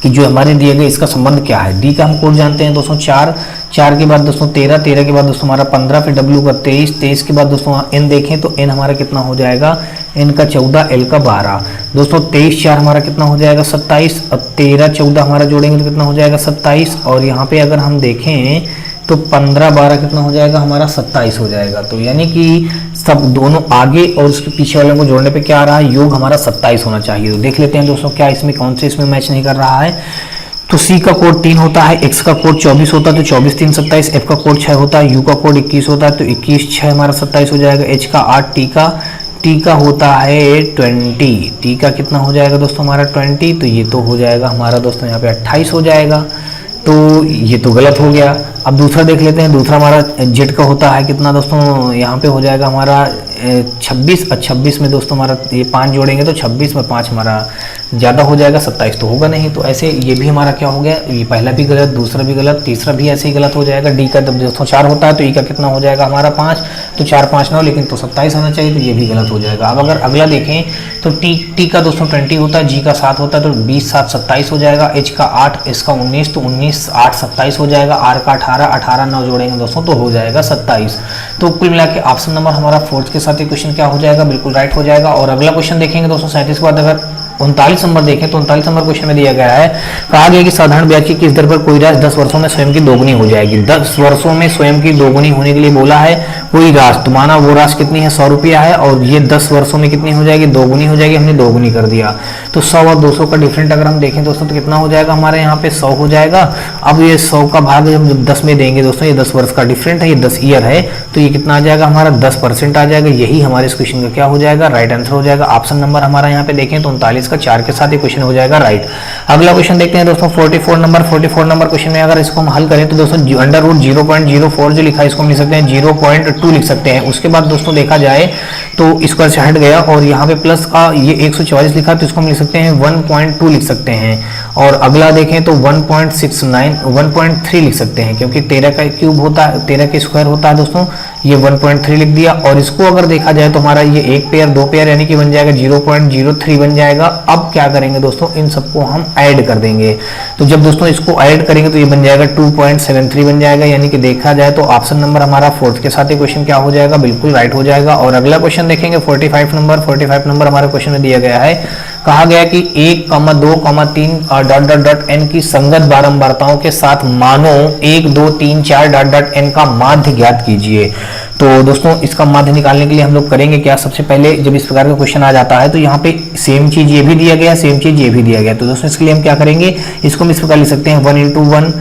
Speaker 1: कि जो हमारे दिए गए इसका संबंध क्या है। डी का हम कोड जानते हैं दोस्तों 4 के बाद दोस्तों 13 के बाद दोस्तों हमारा 15, फिर डब्ल्यू का 23 के बाद दोस्तों एन देखें तो एन हमारा कितना हो जाएगा, एन का 14, एल का 12। दोस्तों 23 4 हमारा कितना हो जाएगा 27, अब 13 14 हमारा जोड़ेंगे तो कितना हो जाएगा 27। और यहाँ पे अगर हम देखें तो 15 12 कितना हो जाएगा हमारा 27 हो जाएगा। तो यानी कि सब दोनों आगे और उसके पीछे वाले को जोड़ने पे क्या आ रहा है, योग हमारा 27 होना चाहिए। तो देख लेते हैं दोस्तों क्या इसमें कौन से इसमें मैच नहीं कर रहा है। तो सी का कोड 3 होता है, एक्स का कोड 24 होता है तो 24 3 27, एफ का कोड 6 होता है, यू का कोड 21 होता है तो 21 6 हमारा 27 हो जाएगा। एच का 8, टी का होता है 20, टी का कितना हो जाएगा दोस्तों हमारा 20, तो ये तो हो जाएगा हमारा दोस्तों यहाँ पे 28 हो जाएगा। तो ये तो गलत हो गया। अब दूसरा देख लेते हैं, दूसरा हमारा जेड का होता है कितना दोस्तों, यहाँ पे हो जाएगा हमारा 26, और 26 में दोस्तों हमारा ये 5 जोड़ेंगे तो 26 में 5 हमारा ज़्यादा हो जाएगा, 27 तो होगा नहीं। तो ऐसे ये भी हमारा क्या हो गया, ये पहला भी गलत, दूसरा भी गलत, तीसरा भी ऐसे ही गलत हो जाएगा। डी का जब दोस्तों 4 होता है तो ई का कितना हो जाएगा हमारा 5, तो 4 5 9, लेकिन तो 27 आना चाहिए, तो ये भी गलत हो जाएगा। अब अगर अगला देखें तो टी का दोस्तों 20 होता है, जी का 7 होता है तो 20 7 27 हो जाएगा। एच का 8, एस का 19 तो 19 8 27 हो जाएगा। आर का 18 9 जोड़ेंगे दोस्तों तो हो जाएगा 27। तो कुल मिला के ऑप्शन नंबर हमारा 4 के साथ ये क्वेश्चन क्या हो जाएगा, बिल्कुल राइट हो जाएगा। और अगला क्वेश्चन देखेंगे दोस्तों 37 के बाद अगर 39 नंबर देखें तो 39 नंबर क्वेश्चन में दिया गया है, कहा गया कि साधारण ब्याज की किस दर पर कोई राशि 10 वर्षों में स्वयं की दोगुनी हो जाएगी। 10 वर्षों में स्वयं की दोगुनी होने के लिए बोला है कोई राशि, तो माना वो राशि कितनी है 100 रुपया है और ये 10 वर्षों में कितनी हो जाएगी, दोगुनी हो जाएगी। हमने दोगुनी कर दिया तो 100 और 200 का डिफरेंट अगर हम देखें दोस्तों तो कितना हो जाएगा हमारे यहाँ पे 100 हो जाएगा। अब ये 100 का भाग जब 10 में देंगे दोस्तों, ये 10 वर्ष का डिफरेंट है, ये 10 ईयर है, तो ये कितना आ जाएगा हमारा 10% आ जाएगा। यही हमारे इस क्वेश्चन का क्या हो जाएगा, राइट आंसर हो जाएगा। ऑप्शन नंबर हमारा यहाँ पे देखें तो 39 का 4 के साथ क्वेश्चन हो जाएगा राइट। अगला क्वेश्चन देखते हैं दोस्तों 44 नंबर क्वेश्चन में अगर इसको हम हल करें तो दोस्तों अंडर रूट 0.04 जो लिखा है इसको हम लिख सकते हैं 0.2 लिख सकते हैं। उसके बाद दोस्तों देखा जाए तो स्क्वायर से हट गया और यहाँ पे प्लस का ये 144 लिखा तो इसको हम लिख सकते हैं 1.2 लिख सकते हैं। और अगला देखें तो 1.3 लिख सकते हैं क्योंकि 13 का क्यूब होता है, 13 का स्क्वायर होता है दोस्तों, ये 1.3 लिख दिया। और इसको अगर देखा जाए तो हमारा ये एक पेयर 2 पेयर यानी कि बन जाएगा 0.03 बन जाएगा। अब क्या करेंगे दोस्तों, इन सबको हम ऐड कर देंगे। तो जब दोस्तों इसको ऐड करेंगे तो ये बन जाएगा 2.73 बन जाएगा। यानी कि देखा जाए तो ऑप्शन नंबर हमारा 4 के साथ ये क्वेश्चन क्या हो जाएगा, बिल्कुल राइट हो जाएगा। और अगला क्वेश्चन देखेंगे 45 नंबर हमारे क्वेश्चन में दिया गया है, कहा गया कि 1, 2, 3 डॉट डॉट डॉट एन की संगत बारंबारताओं के साथ मानो 1, 2, 3, 4 डॉट डॉट एन का माध्य ज्ञात कीजिए। तो दोस्तों इसका माध्य निकालने के लिए हम लोग करेंगे क्या, सबसे पहले जब इस प्रकार का क्वेश्चन आ जाता है तो यहाँ पे सेम चीज ये भी दिया गया, सेम चीज ये भी दिया गया। तो दोस्तों इसके लिए हम क्या करेंगे, इसको हम इस प्रकार लिख सकते हैं 1 इंटू 1,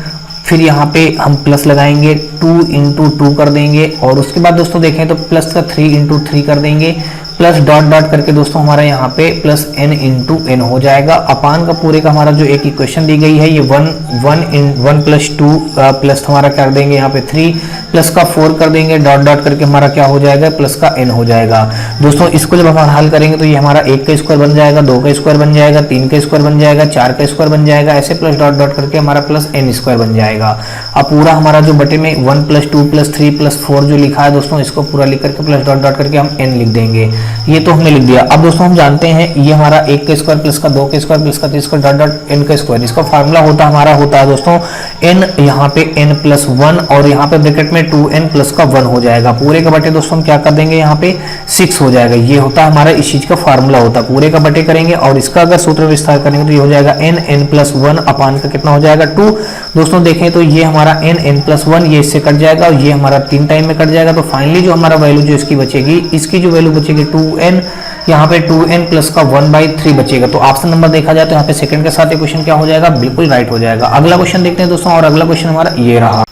Speaker 1: फिर यहाँ पे हम प्लस लगाएंगे 2 इंटू 2 कर देंगे, और उसके बाद दोस्तों देखें तो प्लस का 3 इंटू 3 कर देंगे, प्लस डॉट डॉट करके दोस्तों हमारा यहाँ पे प्लस n इंटू एन हो जाएगा। अपान का पूरे का हमारा जो एक इक्वेशन दी गई है ये 1 प्लस 2 प्लस हमारा कर देंगे यहाँ पे 3 प्लस का 4 कर देंगे, डॉट डॉट करके हमारा क्या हो जाएगा, प्लस का n हो जाएगा। दोस्तों इसको जब हम हल करेंगे तो ये हमारा 1 का स्क्वायर बन जाएगा, 2 का स्क्वायर बन जाएगा, 3 का स्क्वायर बन जाएगा, 4 का स्क्वायर बन जाएगा, ऐसे प्लस डॉट डॉट करके हमारा प्लस n स्क्वायर बन जाएगा। अब पूरा हमारा जो बटे में 1 प्लस 2 प्लस 3 प्लस 4 जो लिखा है दोस्तों, इसको पूरा लिख करके प्लस डॉट डॉट करके हम n लिख देंगे। ये तो हमने लिख दिया। अब दोस्तों हम जानते हैं ये हमारा 1 का स्क्वायर प्लस का 2 का स्क्वायर प्लस का 3 का डॉट डॉट n का स्क्वायर, इसका फार्मूला होता है दोस्तों n, यहाँ पे n प्लस 1 और यहाँ पे ब्रैकेट में 2n प्लस का 1 हो जाएगा। पूरे का बटे दोस्तों हम क्या कर देंगे, यहाँ पे 6 हो जाएगा। ये होता है हमारा इस चीज का फार्मूला होता है, पूरे का बटे करेंगे और इसका अगर सूत्र विस्तार करेंगे तो ये हो जाएगा n प्लस 1 अपान का कितना हो जाएगा 2। दोस्तों देखें तो ये हमारा n प्लस 1 ये इससे कट जाएगा और ये हमारा 3 टाइम में कट जाएगा। तो फाइनली जो हमारा वैल्यू जो इसकी बचेगी, इसकी जो वैल्यू बचेगी 2n, यहाँ पे 2n प्लस का 1/3 बचेगा। तो ऑप्शन नंबर देखा जाए तो यहाँ पे सेकंड के साथ ये क्वेश्चन क्या हो जाएगा, बिल्कुल राइट हो जाएगा। अगला क्वेश्चन देखते हैं दोस्तों, और अगला क्वेश्चन हमारा ये रहा।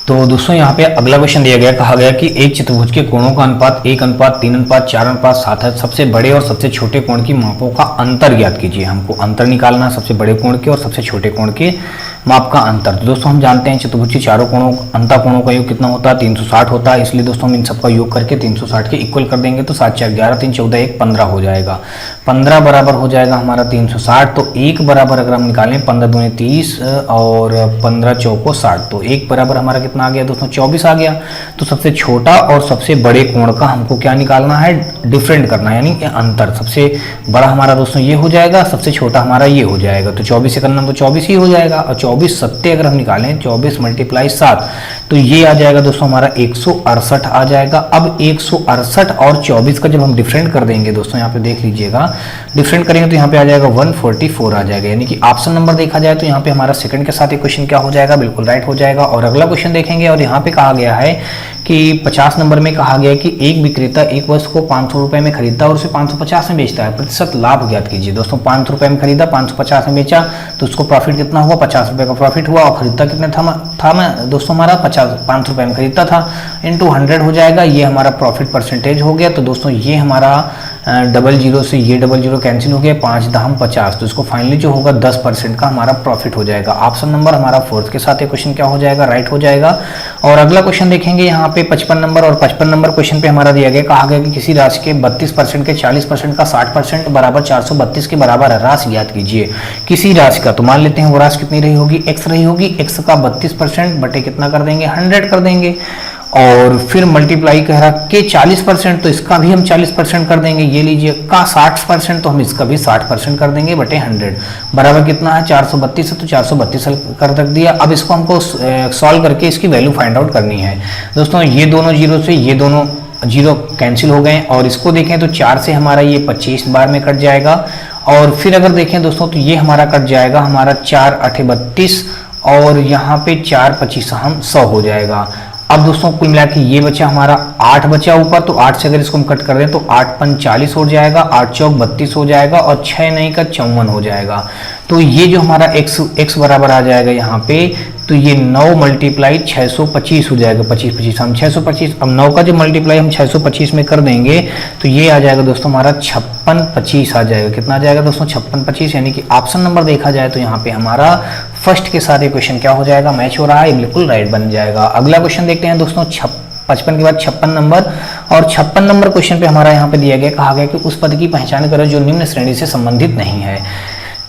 Speaker 1: तो दोस्तों यहाँ पे अगला क्वेश्चन दिया गया, कहा गया कि एक चतुर्भुज के कोणों का अनुपात 1:3:4:7 है। सबसे बड़े और सबसे छोटे कोण की मापों का अंतर ज्ञात कीजिए। हमको अंतर निकालना, सबसे बड़े कोण के और सबसे छोटे कोण के माप का अंतर। तो दोस्तों हम जानते हैं चतुर्भुज के चारों कोणों अंतःकोणों का योग कितना होता है, 360 होता है। इसलिए दोस्तों हम इन सबका योग करके 360 के इक्वल कर देंगे तो 7 4 11 3 14 1 15 हो जाएगा। 15 बराबर हो जाएगा हमारा 360। तो 1 बराबर अगर हम निकालें 15 दूनी 30 और 15 चौको 60, तो 1 बराबर हमारा कितना आ गया दोस्तों, 24 आ गया। तो सबसे छोटा और सबसे बड़े कोण का हमको क्या निकालना है, डिफरेंट करना है, यानी कि अंतर। सबसे बड़ा हमारा दोस्तों ये हो जाएगा, सबसे छोटा हमारा ये हो जाएगा। तो 24 से करना तो 24 ही हो जाएगा, और 24 सत्ते अगर हम निकालें 24 × 7 तो ये आ जाएगा दोस्तों हमारा 168 आ जाएगा। अब 168 और 24 का जब हम डिफरेंट कर देंगे दोस्तों, यहाँ पे देख लीजिएगा, डिफरेंट करेंगे तो यहाँ पे आ जाएगा 144 आ जाएगा। यानी कि ऑप्शन नंबर देखा जाए तो यहाँ पे हमारा सेकंड के साथ एक क्वेश्चन क्या हो जाएगा, बिल्कुल राइट हो जाएगा। और अगला क्वेश्चन देखेंगे, और यहाँ पे कहा गया है कि 50 नंबर में कहा गया है कि एक विक्रेता एक वस्तु को 500 रुपए में खरीदता है और उसे 550 में बेचता है। प्रतिशत लाभ ज्ञात कीजिए। दोस्तों 500 रुपए में खरीदा, 550 में बेचा, तो उसको प्रॉफिट कितना हुआ, 50 रुपए का प्रॉफिट हुआ। और खरीदता कितने था मैं दोस्तों हमारा 500 रुपए में खरीदता था, इंटू 100 हो जाएगा। ये हमारा प्रॉफिट परसेंटेज हो गया। तो दोस्तों ये हमारा 00 से ये 00 कैंसिल हो गया, 5 दाम 50। तो इसको फाइनली जो होगा 10% का हमारा प्रॉफिट हो जाएगा। ऑप्शन नंबर हमारा 4th के साथ ये क्वेश्चन क्या हो जाएगा, राइट हो जाएगा। और अगला क्वेश्चन देखेंगे यहाँ पे 55 नंबर, और 55 नंबर क्वेश्चन पे हमारा दिया गया, कहा गया कि किसी राशि के 32% के 40% का 60% बराबर 432 के बराबर है। राशि ज्ञात कीजिए। किसी राशि का, तो मान लेते हैं वो राशि कितनी रही होगी, x रही होगी। x का 32% बटे कितना कर देंगे, 100 कर देंगे। और फिर मल्टीप्लाई कह रहा के 40%, तो इसका भी हम 40% कर देंगे। ये लीजिए का 60%, तो हम इसका भी 60% कर देंगे बटे 100 बराबर कितना है, 432 है। तो 432 कर रख दिया। अब इसको हमको सॉल्व करके इसकी वैल्यू फाइंड आउट करनी है। दोस्तों ये दोनों जीरो से ये दोनों जीरो कैंसिल हो गए, और इसको देखें तो 4 से हमारा ये 25 बार में कट जाएगा। और फिर अगर देखें दोस्तों तो ये हमारा कट जाएगा, हमारा 4 8 32, और यहाँ पे 4 25 हम 100 हो जाएगा। अब दोस्तों कुल मिला के ये बचा हमारा 8 बचा ऊपर, तो 8 से अगर इसको हम कट कर दें तो 8 5 40 हो जाएगा, 8 चौक 32 हो जाएगा, और 6 9 का 54 हो जाएगा। तो ये जो हमारा x बराबर आ जाएगा यहाँ पे, तो ये 9 मल्टीप्लाई 625 हो जाएगा। 25 25 हम 625, अब 9 का जो मल्टीप्लाई हम 625 में कर देंगे तो ये आ जाएगा दोस्तों हमारा 56 25 आ जाएगा। कितना आ जाएगा दोस्तों, 56 25। यानी कि ऑप्शन नंबर देखा जाए तो यहाँ पे हमारा फर्स्ट के साथ ये क्वेश्चन क्या हो जाएगा, मैच हो रहा है, बिल्कुल राइट बन जाएगा। अगला क्वेश्चन देखते हैं दोस्तों 55 के बाद 56 नंबर, और 56 नंबर क्वेश्चन पे हमारा यहाँ पे दिया गया, कहा गया कि उस पद की पहचान करो जो निम्न श्रेणी से संबंधित नहीं है।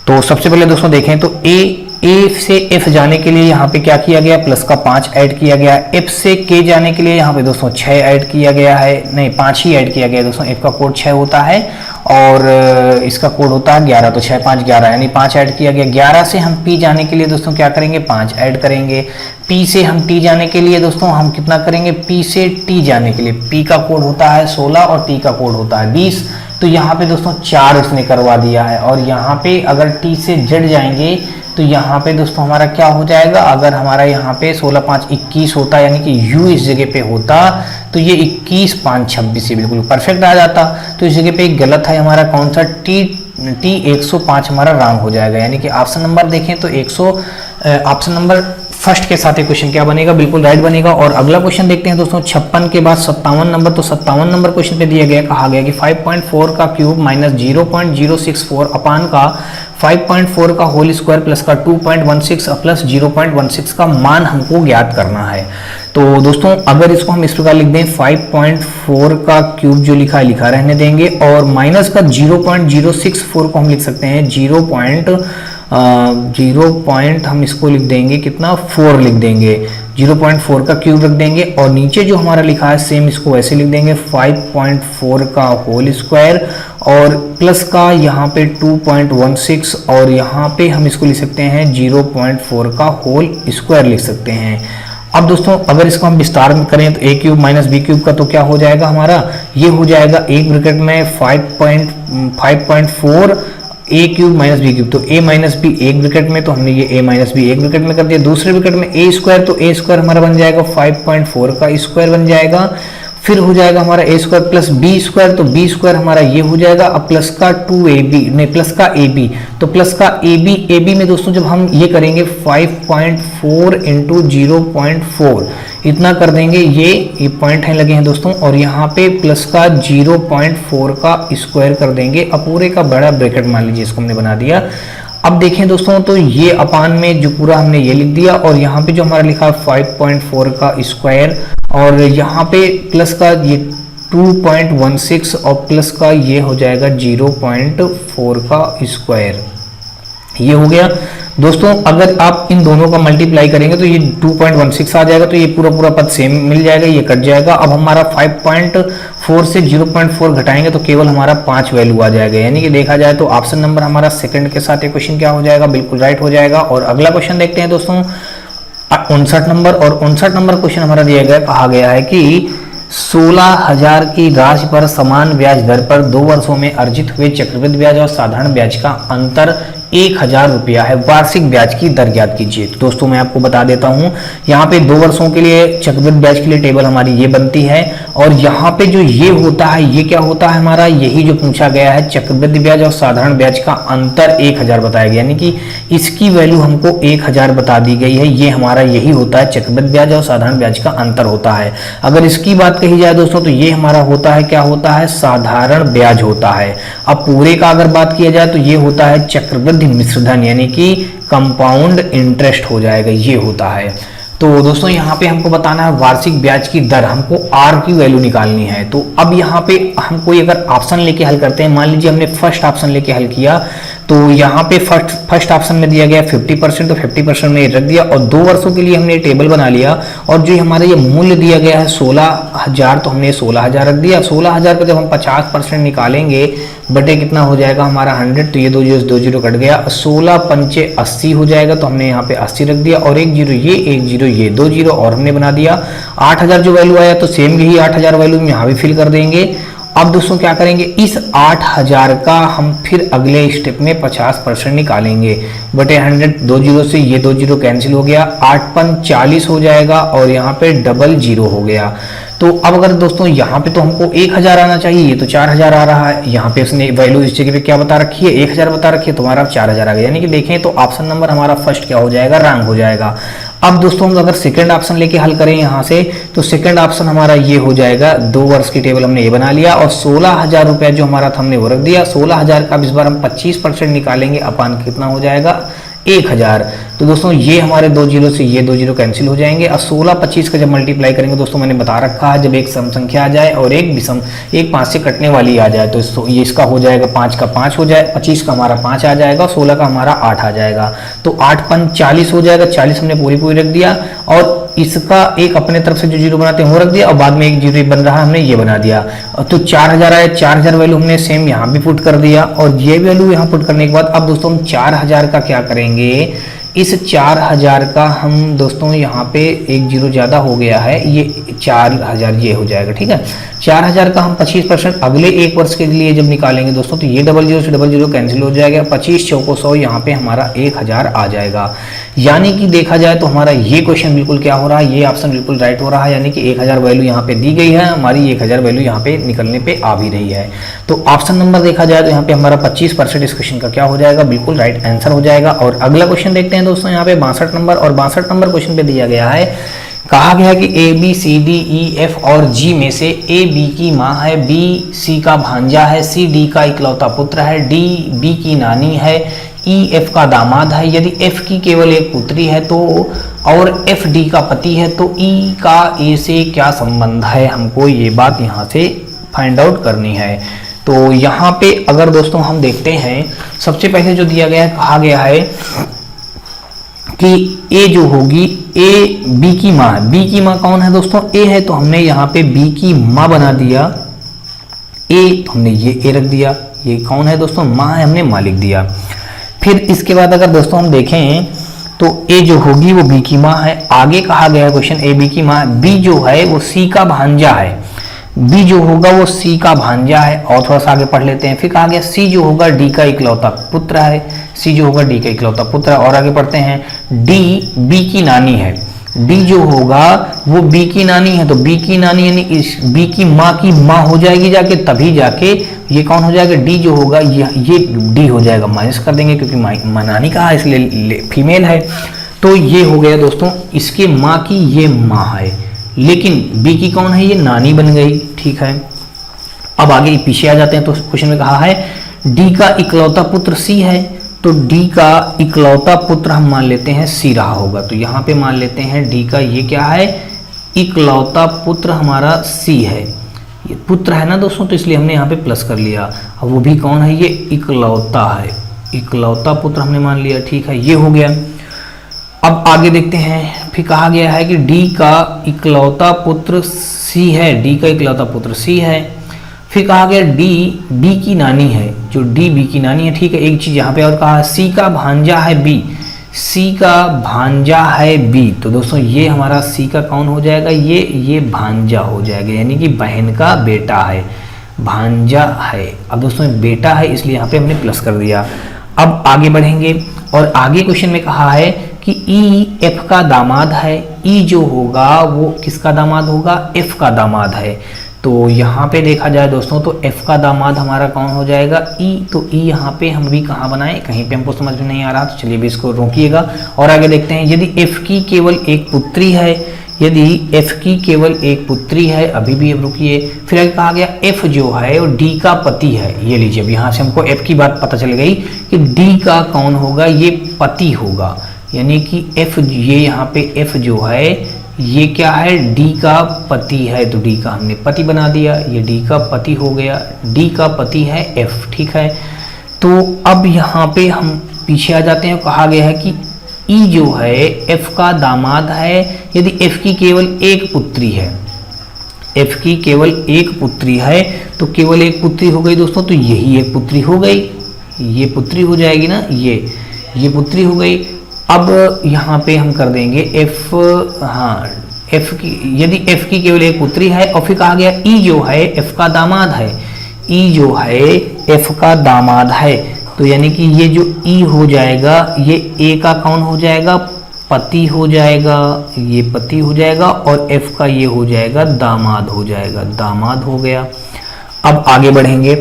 Speaker 1: तो सबसे पहले दोस्तों देखें तो ए से एफ जाने के लिए यहाँ पे क्या किया गया, प्लस का 5 ऐड किया गया। एफ से के जाने के लिए यहाँ पे दोस्तों 6 ऐड किया गया है, नहीं 5 ही ऐड किया गया दोस्तों। एफ का कोड 6 होता है और इसका कोड होता है 11, तो 6 5 11 यानी 5 ऐड किया गया। 11 से हम पी जाने के लिए दोस्तों क्या करेंगे, 5 ऐड करेंगे। पी से हम टी जाने के लिए दोस्तों हम कितना करेंगे, पी से टी जाने के लिए पी का कोड होता है 16 और टी का कोड होता है 20। तो यहाँ पे दोस्तों 4 इसने करवा दिया है। और यहाँ पे अगर t से z जाएंगे तो यहाँ पे दोस्तों हमारा क्या हो जाएगा, अगर हमारा यहाँ पे 16 5 21 होता, यानी कि u इस जगह पे होता तो ये 21 5 26 बिल्कुल परफेक्ट आ जाता। तो इस जगह पे गलत है हमारा कौन सा, t 105 हमारा रॉन्ग हो जाएगा। यानी कि ऑप्शन नंबर देखें तो ऑप्शन नंबर फर्स्ट के साथ क्वेश्चन क्या बनेगा, बिल्कुल राइट बनेगा। और अगला क्वेश्चन देखते हैं दोस्तों 56 के बाद 57 नंबर। तो 57 नंबर क्वेश्चन पे दिया गया, कहा गया कि 5.4 का क्यूब माइनस 0.064 अपान का 5.4 का होल स्क्वायर प्लस का 2.16 प्लस 0.16 का मान हमको ज्ञात करना है। तो दोस्तों अगर इसको हम इस प्रकार लिख दें, 5.4 का क्यूब जो लिखा रहने देंगे और माइनस का 0.064 को हम लिख सकते हैं 0. हम इसको लिख देंगे कितना, 4 लिख देंगे, 0.4 का क्यूब रख देंगे। और नीचे जो हमारा लिखा है सेम इसको वैसे लिख देंगे 5.4 का होल स्क्वायर और प्लस का यहाँ पे 2.16 और यहाँ पे हम इसको लिख सकते हैं 0.4 का होल स्क्वायर लिख सकते हैं। अब दोस्तों अगर इसको हम विस्तार में करें तो a cube minus B cube का तो क्या हो जाएगा हमारा, ये हो जाएगा एक ब्रैकेट में 5.4 a cube minus B cube, तो a माइनस बी एक ब्रैकेट में, तो हमने ये a माइनस बी एक ब्रैकेट में कर दिया। दूसरे ब्रैकेट में a स्क्वायर, तो a स्क्वायर हमारा बन जाएगा 5.4 का स्क्वायर बन जाएगा। फिर हो जाएगा हमारा a square plus b square, तो b स्क्वायर हमारा ये हो जाएगा। अब प्लस का 2ab नहीं प्लस का ab, तो प्लस का ab में दोस्तों जब हम ये करेंगे 5.4 इंटू 0.4 इतना कर देंगे, ये पॉइंट है लगे हैं दोस्तों। और यहाँ पे प्लस का 0.4 का स्क्वायर कर देंगे। अब पूरे का बड़ा ब्रैकेट मान लीजिए इसको हमने बना दिया। अब देखें दोस्तों तो ये अपान में जो पूरा हमने ये लिख दिया और यहाँ पे जो हमारा लिखा 5.4 का स्क्वायर और यहाँ पे प्लस का ये 2.16 और प्लस का ये हो जाएगा 0.4 का स्क्वायर, ये हो गया दोस्तों। अगर आप इन दोनों का मल्टीप्लाई करेंगे तो ये 2.16 आ जाएगा, तो ये पूरा पद सेम मिल जाएगा, ये कट जाएगा। अब हमारा 5.4 से 0.4 घटाएंगे तो केवल हमारा 5 वैल्यू आ जाएगा। यानी कि देखा जाए तो ऑप्शन नंबर हमारा सेकंड के साथ ये क्वेश्चन क्या हो जाएगा, बिल्कुल राइट हो जाएगा। और अगला क्वेश्चन देखते हैं दोस्तों 59 नंबर। और 59 नंबर क्वेश्चन हमारा दिया गया, कहा गया है कि 16,000 की राशि पर समान ब्याज दर पर 2 वर्षों में अर्जित हुए चक्रवृद्धि ब्याज और साधारण ब्याज का अंतर 1,000 रुपया है, वार्षिक ब्याज की दर ज्ञात कीजिए। तो दोस्तों मैं आपको बता देता हूं, यहाँ पे 2 वर्षों के लिए चक्रवृद्धि ब्याज के लिए टेबल हमारी ये बनती है और यहाँ पे जो ये होता है ये क्या होता है हमारा, यही जो पूछा गया है चक्रवृद्धि ब्याज और साधारण ब्याज का अंतर 1,000 बताया गया, यानी कि इसकी वैल्यू हमको 1,000 बता दी गई है। ये हमारा यही होता है, चक्रवृद्धि ब्याज और साधारण ब्याज का अंतर होता है। अगर इसकी बात कही जाए दोस्तों तो ये हमारा होता है, क्या होता है, साधारण ब्याज होता है। अब पूरे का अगर बात किया जाए तो ये होता है चक्रवृद्धि मिश्रधन, यानी कि कंपाउंड इंटरेस्ट हो जाएगा, ये होता है। तो दोस्तों यहाँ पे हमको बताना है वार्षिक ब्याज की दर, हमको R की वैल्यू निकालनी है। तो अब यहाँ पे हम कोई अगर ऑप्शन लेके हल करते हैं, मान लीजिए हमने फर्स्ट ऑप्शन लेके हल किया तो यहाँ पे फर्स्ट ऑप्शन में दिया गया 50%, तो 50% में रख दिया और 2 वर्षों के लिए हमने टेबल बना लिया। और जो हमारा ये मूल्य दिया गया है 16,000, तो हमने 16,000 रख दिया। 16,000 पर जब हम 50% निकालेंगे बटे कितना हो जाएगा हमारा 100, तो ये 2 जीरो कट गया, 16 पंचे 80 हो जाएगा, तो हमने यहाँ पे 80 रख दिया और 1 जीरो ये 1 जीरो ये 2 जीरो और हमने बना दिया 8,000 जो वैल्यू आया, तो सेम यही 8,000 वैल्यू यहाँ भी फिल कर देंगे। अब दोस्तों क्या करेंगे, इस 8,000 का हम फिर अगले स्टेप में 50% निकालेंगे बटे 100, 2 जीरो से ये 2 जीरो कैंसिल हो गया, 8 पन 40 हो जाएगा और यहाँ पे डबल जीरो हो गया। तो अब अगर दोस्तों यहाँ पे तो हमको 1,000 आना चाहिए, ये तो 4,000 आ रहा है। यहाँ पे उसने वैल्यू इस जगह पे क्या बता रखी है, 1,000 बता रखी है, तो हमारा 4,000 आ गया। यानी कि देखें तो ऑप्शन नंबर हमारा फर्स्ट क्या हो जाएगा, रॉन्ग हो जाएगा। अब दोस्तों हम अगर सेकंड ऑप्शन लेके हल करें यहाँ से, तो सेकंड ऑप्शन हमारा ये हो जाएगा, 2 वर्ष की टेबल हमने ये बना लिया और 16,000 रुपया जो हमारा था हमने वो रख दिया। 16,000 का इस बार हम 25% निकालेंगे, अपान कितना हो जाएगा 1,000। तो दोस्तों ये हमारे 2 जीरो से ये 2 जीरो कैंसिल हो जाएंगे और 16 25 का जब मल्टीप्लाई करेंगे दोस्तों, मैंने बता रखा है जब एक सम संख्या आ जाए और एक विषम, एक 5 से कटने वाली आ जाए तो ये इसका हो जाएगा 5 का 5 हो जाए, 25 का हमारा 5 आ जाएगा, 16 का हमारा 8 आ जाएगा। तो 8 पन 40 हो जाएगा, 40 हमने पूरी रख दिया और इसका एक अपने तरफ से जो जीरो बनाते हैं वो रख दिया और बाद में एक जीरो बन रहा है हमने ये बना दिया। तो 4,000 आया, 4,000 वैल्यू हमने सेम यहाँ भी पुट कर दिया और ये वैल्यू यहाँ पुट करने के बाद अब दोस्तों हम 4,000 का क्या करेंगे, इस 4000 का हम दोस्तों यहाँ पे एक जीरो ज़्यादा हो गया है, ये 4000 ये हो जाएगा, ठीक है। 4000 का हम 25% अगले एक वर्ष के लिए जब निकालेंगे दोस्तों तो ये डबल जीरो से डबल जीरो कैंसिल हो जाएगा, 25 चौको 100 यहाँ पे हमारा 1000 आ जाएगा। यानी कि देखा जाए तो हमारा ये क्वेश्चन बिल्कुल क्या हो रहा है, ये ऑप्शन बिल्कुल राइट हो रहा है, यानी कि 1000 वैल्यू यहाँ पे दी गई है, हमारी 1000 वैल्यू यहाँ पे निकलने पे आ भी रही है। तो ऑप्शन नंबर देखा जाए तो यहाँ पे हमारा 25% इस क्वेश्चन का क्या हो जाएगा, बिल्कुल राइट आंसर हो जाएगा। और अगला क्वेश्चन देखते हैं दोस्तों यहाँ पे 62 नंबर, और 62 नंबर क्वेश्चन पे दिया गया है, कहा गया कि A B C D E F और जी में से ए बी की माँ है, बी सी का भांजा है, सी डी का इकलौता पुत्र है, डी बी की नानी है, ई एफ का दामाद है। यदि एफ की केवल एक पुत्री है तो और एफ डी का पति है तो ई का ए से क्या संबंध है, हमको ये बात यहाँ से फाइंड आउट करनी है। तो यहाँ पे अगर दोस्तों हम देखते हैं, सबसे पहले जो दिया गया है, कहा गया है कि ए जो होगी, ए बी की माँ है। बी की माँ कौन है दोस्तों, ए है, तो हमने यहाँ पे बी की माँ बना दिया ए, तो हमने ये ए रख दिया। ये कौन है दोस्तों, माँ है, हमने माँ लिख दिया। फिर इसके बाद अगर दोस्तों हम देखें तो ए जो होगी वो बी की माँ है। आगे कहा गया है क्वेश्चन, ए बी की माँ, बी जो है वो सी का भांजा है, बी जो होगा वो सी का भांजा है। और थोड़ा सा आगे पढ़ लेते हैं। फिर कहा गया सी जो होगा डी का इकलौता पुत्र है, सी जो होगा डी का इकलौता पुत्र है। और आगे पढ़ते हैं, डी बी की नानी है, डी जो होगा वो बी की नानी है, तो बी की नानी यानी इस बी की माँ हो जाएगी जाके, तभी जाके ये कौन हो जाएगा, डी जो होगा ये डी हो जाएगा, माइनस कर देंगे क्योंकि नानी कहा है इसलिए फीमेल है। तो ये हो गया दोस्तों, इसके माँ की ये माँ है, लेकिन बी की कौन है, ये नानी बन गई, ठीक है। अब आगे पीछे आ जाते हैं तो क्वेश्चन में कहा है डी का इकलौता पुत्र सी है, तो डी का इकलौता पुत्र हम मान लेते हैं सी रहा होगा। तो यहाँ पे मान लेते हैं डी का ये क्या है, इकलौता पुत्र हमारा सी है, ये पुत्र है ना दोस्तों, तो इसलिए हमने यहाँ पे प्लस कर लिया। अब वो भी कौन है, ये इकलौता है, इकलौता पुत्र हमने मान लिया, ठीक है, ये हो गया। अब आगे देखते हैं, फिर कहा गया है कि डी का इकलौता पुत्र सी है, डी का इकलौता पुत्र सी है। फिर कहा गया डी बी की नानी है, जो डी बी की नानी है, ठीक है। एक चीज यहाँ पे और कहा, सी का भांजा है बी, सी का भांजा है बी, तो दोस्तों ये हमारा सी का कौन हो जाएगा, ये भांजा हो जाएगा, यानी कि बहन का बेटा है, भांजा है। अब दोस्तों बेटा है इसलिए यहाँ पे हमने प्लस कर दिया। अब आगे बढ़ेंगे और आगे क्वेश्चन में कहा है कि ई एफ का दामाद है, ई जो होगा वो किसका दामाद होगा, एफ का दामाद है। तो यहाँ पे देखा जाए दोस्तों तो एफ का दामाद हमारा कौन हो जाएगा, ई। तो ई यहाँ पे हम भी कहाँ बनाए, कहीं पे हमको समझ में नहीं आ रहा, तो चलिए भी इसको रोकिएगा और आगे देखते हैं। यदि एफ की केवल एक पुत्री है, यदि एफ की केवल एक पुत्री है, अभी भी अब रुकिए, फिर आगे कहा गया एफ जो है वो डी का पति है। ये लीजिए, अब यहाँ से हमको एफ की बात पता चल गई कि डी का कौन होगा, ये पति होगा, यानी कि एफ, ये यहाँ पे एफ जो है ये क्या है, डी का पति है, तो डी का हमने पति बना दिया, ये डी का पति हो गया, डी का पति है एफ, ठीक है। तो अब यहाँ पे हम पीछे आ जाते हैं, कहा गया है कि ई जो है एफ का दामाद है, यदि एफ की केवल एक पुत्री है, एफ की केवल एक पुत्री है, तो केवल एक पुत्री हो गई दोस्तों, तो यही एक पुत्री हो गई, ये पुत्री हो जाएगी ना, ये पुत्री हो गई। अब यहाँ पे हम कर देंगे एफ, हाँ एफ की, यदि एफ की केवल एक पुत्री है, और फिर कहा गया ई जो है एफ का दामाद है, ई जो है एफ का दामाद है, तो यानी कि ये जो ई हो जाएगा ये ए का कौन हो जाएगा, पति हो जाएगा, ये पति हो जाएगा, और एफ का ये हो जाएगा दामाद हो जाएगा, दामाद हो गया। अब आगे बढ़ेंगे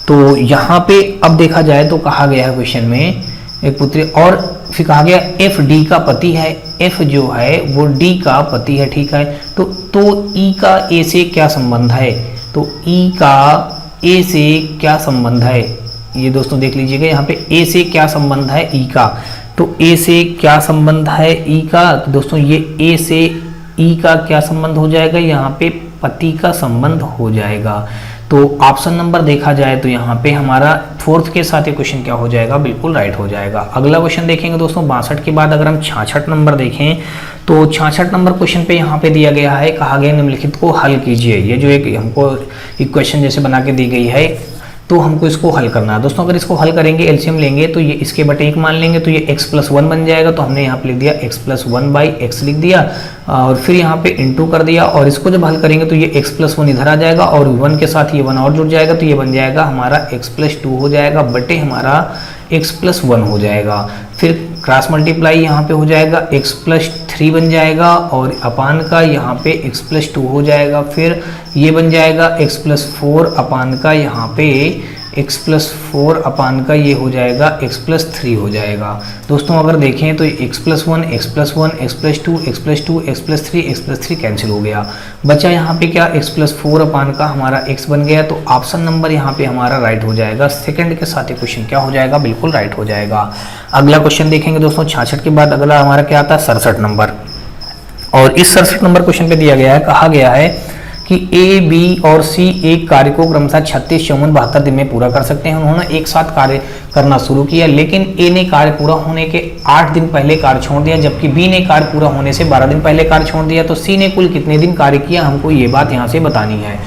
Speaker 1: तो यहाँ पे अब देखा जाए तो कहा गया है क्वेश्चन में एक पुत्री, और फिर कहा गया एफ डी का पति है, एफ जो है वो डी का पति है, ठीक है। तो ई का ए से क्या संबंध है, तो ई का ए से क्या संबंध है, ये दोस्तों देख लीजिएगा, यहाँ पे ए से क्या संबंध है ई का, तो ए से क्या संबंध है ई का, तो दोस्तों ये ए से ई का क्या संबंध हो जाएगा, यहाँ पे पति का संबंध हो जाएगा। तो ऑप्शन नंबर देखा जाए तो यहाँ पे हमारा फोर्थ के साथ ये क्वेश्चन क्या हो जाएगा, बिल्कुल राइट हो जाएगा। अगला क्वेश्चन देखेंगे दोस्तों 62 के बाद अगर हम 66 नंबर देखें तो 66 नंबर क्वेश्चन पे यहाँ पे दिया गया है, कहा गया निम्नलिखित को हल कीजिए। ये जो एक हमको इक्वेशन जैसे बना के दी गई है, तो हमको इसको हल करना है दोस्तों। अगर इसको हल करेंगे, एलसीएम लेंगे, तो ये इसके बटे 1 मान लेंगे, तो ये x+1 बन जाएगा। तो हमने यहाँ पे लिख दिया x+1/x लिख दिया, और फिर यहाँ पे इंटू कर दिया, और इसको जब हल करेंगे तो ये x+1 इधर आ जाएगा, और 1 के साथ ये 1 और जुड़ जाएगा, तो ये बन जाएगा हमारा x+2 हो जाएगा, बटे हमारा x+1 हो जाएगा। फिर क्रॉस मल्टीप्लाई यहाँ पे हो जाएगा, x+3 बन जाएगा, और अपान का यहाँ पे x+2 हो जाएगा। फिर ये बन जाएगा x+4 अपान का यहाँ पे x+4 अपान का ये हो जाएगा x+3 हो जाएगा। दोस्तों अगर देखें तो x+1 x+1 x+2 x+2 x+3 x+3 cancel हो गया, बचा यहाँ पे क्या x+4 अपान का हमारा x बन गया। तो ऑप्शन नंबर यहाँ पे हमारा राइट हो जाएगा। सेकंड के साथ ये क्वेश्चन क्या हो जाएगा, बिल्कुल राइट हो जाएगा। अगला क्वेश्चन देखेंगे दोस्तों 66 के बाद अगला हमारा क्या आता है 67 नंबर, और इस 67 नंबर क्वेश्चन पे दिया गया है, कहा गया है कि ए, बी और सी एक कार्य को क्रमशः 36, 54, 72 दिन में पूरा कर सकते हैं। उन्होंने एक साथ कार्य करना शुरू किया, लेकिन ए ने कार्य पूरा होने के 8 दिन पहले कार्य छोड़ दिया, जबकि बी ने कार्य पूरा होने से 12 दिन पहले कार्य छोड़ दिया। तो सी ने कुल कितने दिन कार्य किया, हमको ये बात यहाँ से बतानी है।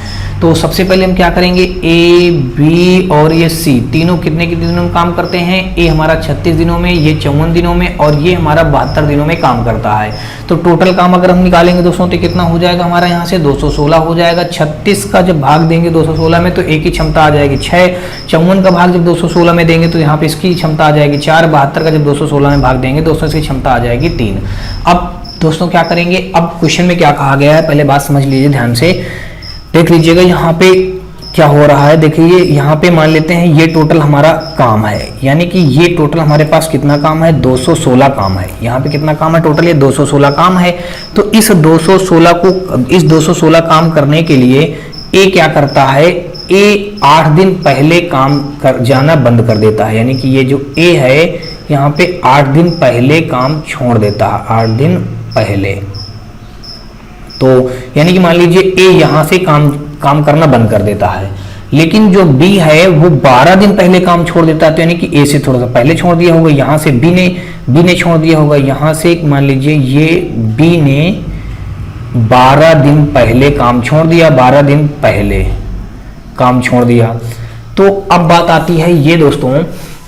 Speaker 1: तो सबसे पहले हम क्या करेंगे, ए, बी और ये सी तीनों कितने कितने दिनों में काम करते हैं। ए हमारा 36 दिनों में, ये 54 दिनों में, और ये हमारा 72 दिनों में काम करता है। तो टोटल काम अगर हम निकालेंगे दोस्तों तो कितना हो जाएगा हमारा यहाँ से 216 हो जाएगा। 36 का जब भाग देंगे 216 में तो एक ही क्षमता आ जाएगी 6, 54 का भाग जब 216 में देंगे तो यहाँ पे इसकी क्षमता आ जाएगी 4, 72 का जब 216 में भाग देंगे दोस्तों इसकी क्षमता आ जाएगी 3। अब दोस्तों क्या करेंगे, अब क्वेश्चन में क्या कहा गया है पहले बात समझ लीजिए ध्यान से, देख लीजिएगा यहाँ पे क्या हो रहा है। देखिए यहाँ पे मान लेते हैं ये टोटल हमारा काम है, यानी कि ये टोटल हमारे पास कितना काम है 216 काम है। यहाँ पे कितना काम है टोटल, ये 216 काम है। तो इस 216 काम करने के लिए ए क्या करता है, ए 8 दिन पहले काम कर जाना बंद कर देता है, यानी कि ये जो ए है यहाँ पे 8 दिन पहले काम छोड़ देता है, 8 दिन पहले। तो यानी कि मान लीजिए ए यहाँ से काम करना बंद कर देता है, लेकिन जो बी है वो 12 दिन पहले काम छोड़ देता है। तो यानी कि ए से थोड़ा सा पहले छोड़ दिया होगा, यहाँ से बी ने छोड़ दिया होगा, यहाँ से मान लीजिए ये बी ने 12 दिन पहले काम छोड़ दिया, 12 दिन पहले काम छोड़ दिया। तो अब बात आती है ये दोस्तों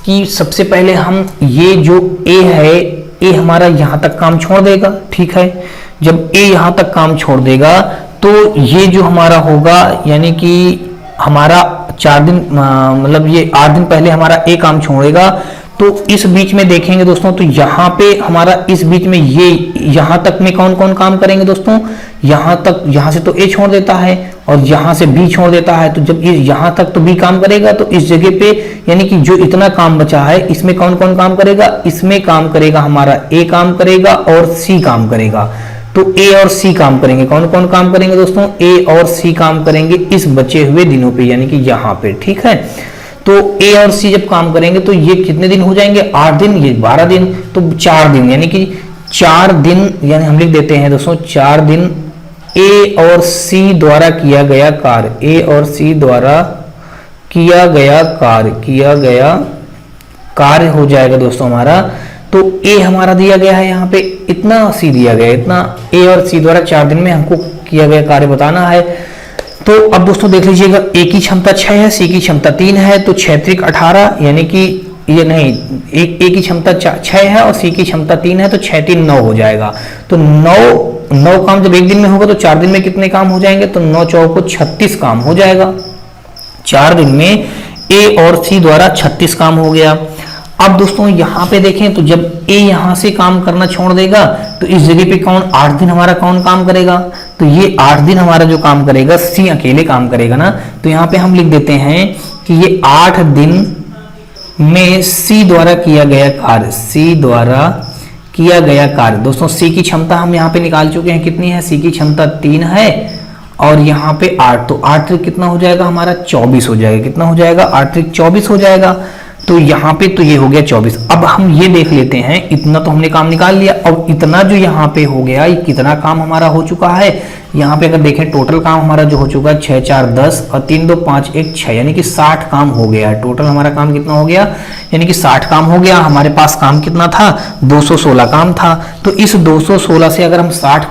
Speaker 1: कि सबसे पहले हम ये जो ए है, ए हमारा यहाँ तक काम छोड़ देगा, ठीक है। जब ए यहाँ तक काम छोड़ देगा तो ये जो हमारा होगा, यानी कि हमारा 4 दिन मतलब ये 8 दिन पहले हमारा ए काम छोड़ेगा। तो इस बीच में देखेंगे दोस्तों तो यहाँ पे हमारा इस बीच में ये यहाँ तक में कौन कौन काम करेंगे दोस्तों, यहाँ तक, यहाँ से तो ए छोड़ देता है और यहाँ से बी छोड़ देता है। तो जब यहाँ तक तो बी काम करेगा, तो इस जगह पे यानी कि जो इतना काम बचा है इसमें कौन कौन काम करेगा, इसमें काम करेगा हमारा ए काम करेगा और सी काम करेगा। तो ए और सी काम करेंगे, कौन कौन काम करेंगे दोस्तों, ए और सी काम करेंगे इस बचे हुए दिनों पे, यानी कि यहाँ पे, ठीक है। तो ए और सी जब काम करेंगे तो ये कितने दिन हो जाएंगे 8 दिन, ये 12 दिन, तो 4 दिन, यानी कि 4 दिन, यानी हम लिख देते हैं दोस्तों 4 दिन ए और सी द्वारा किया गया कार्य, ए और सी द्वारा किया गया कार्य हो जाएगा दोस्तों हमारा। तो ए हमारा दिया गया है यहाँ पे इतना, सी दिया गया इतना, ए और सी द्वारा 4 दिन में हमको किया गया कार्य बताना है। तो अब दोस्तों देख लीजिएगा ए की क्षमता 6 है, सी की क्षमता 3 है, तो 6 त्रिक 18, यानी कि ये नहीं, ए की क्षमता 6 है और सी की क्षमता 3 है, तो 6 3 9 हो जाएगा। तो 9 काम जब एक दिन में होगा तो 4 दिन में कितने काम हो जाएंगे, तो 9 चौको 36 काम हो जाएगा। 4 दिन में ए और सी द्वारा 36 काम हो गया। अब दोस्तों यहाँ पे देखें तो जब ए यहाँ से काम करना छोड़ देगा तो इस जगह पे कौन 8 दिन हमारा कौन काम करेगा, तो ये 8 दिन हमारा जो काम करेगा सी अकेले काम करेगा ना। तो यहाँ पे हम लिख देते हैं कि ये 8 दिन में सी द्वारा किया गया कार्य, सी द्वारा किया गया कार्य। दोस्तों सी की क्षमता हम यहाँ पे निकाल चुके हैं, कितनी है, सी की क्षमता 3 है और यहाँ पे 8, तो 8 त्रिक कितना हो जाएगा हमारा 24 हो जाएगा, कितना हो जाएगा 8 त्रिक 24 हो जाएगा। तो यहाँ पे तो ये हो गया 24। अब हम ये देख लेते हैं, इतना तो हमने काम निकाल लिया, और इतना जो यहाँ पे हो गया ये कितना काम हमारा हो चुका है। यहाँ पे अगर देखें टोटल काम हमारा जो हो चुका है 6 4 10 और 3 2 5 1 6, यानी कि 60 काम हो गया है। टोटल हमारा काम कितना हो गया, यानी कि 60 काम हो गया। हमारे पास काम कितना था 216 काम था। तो इस 216 से अगर हम 60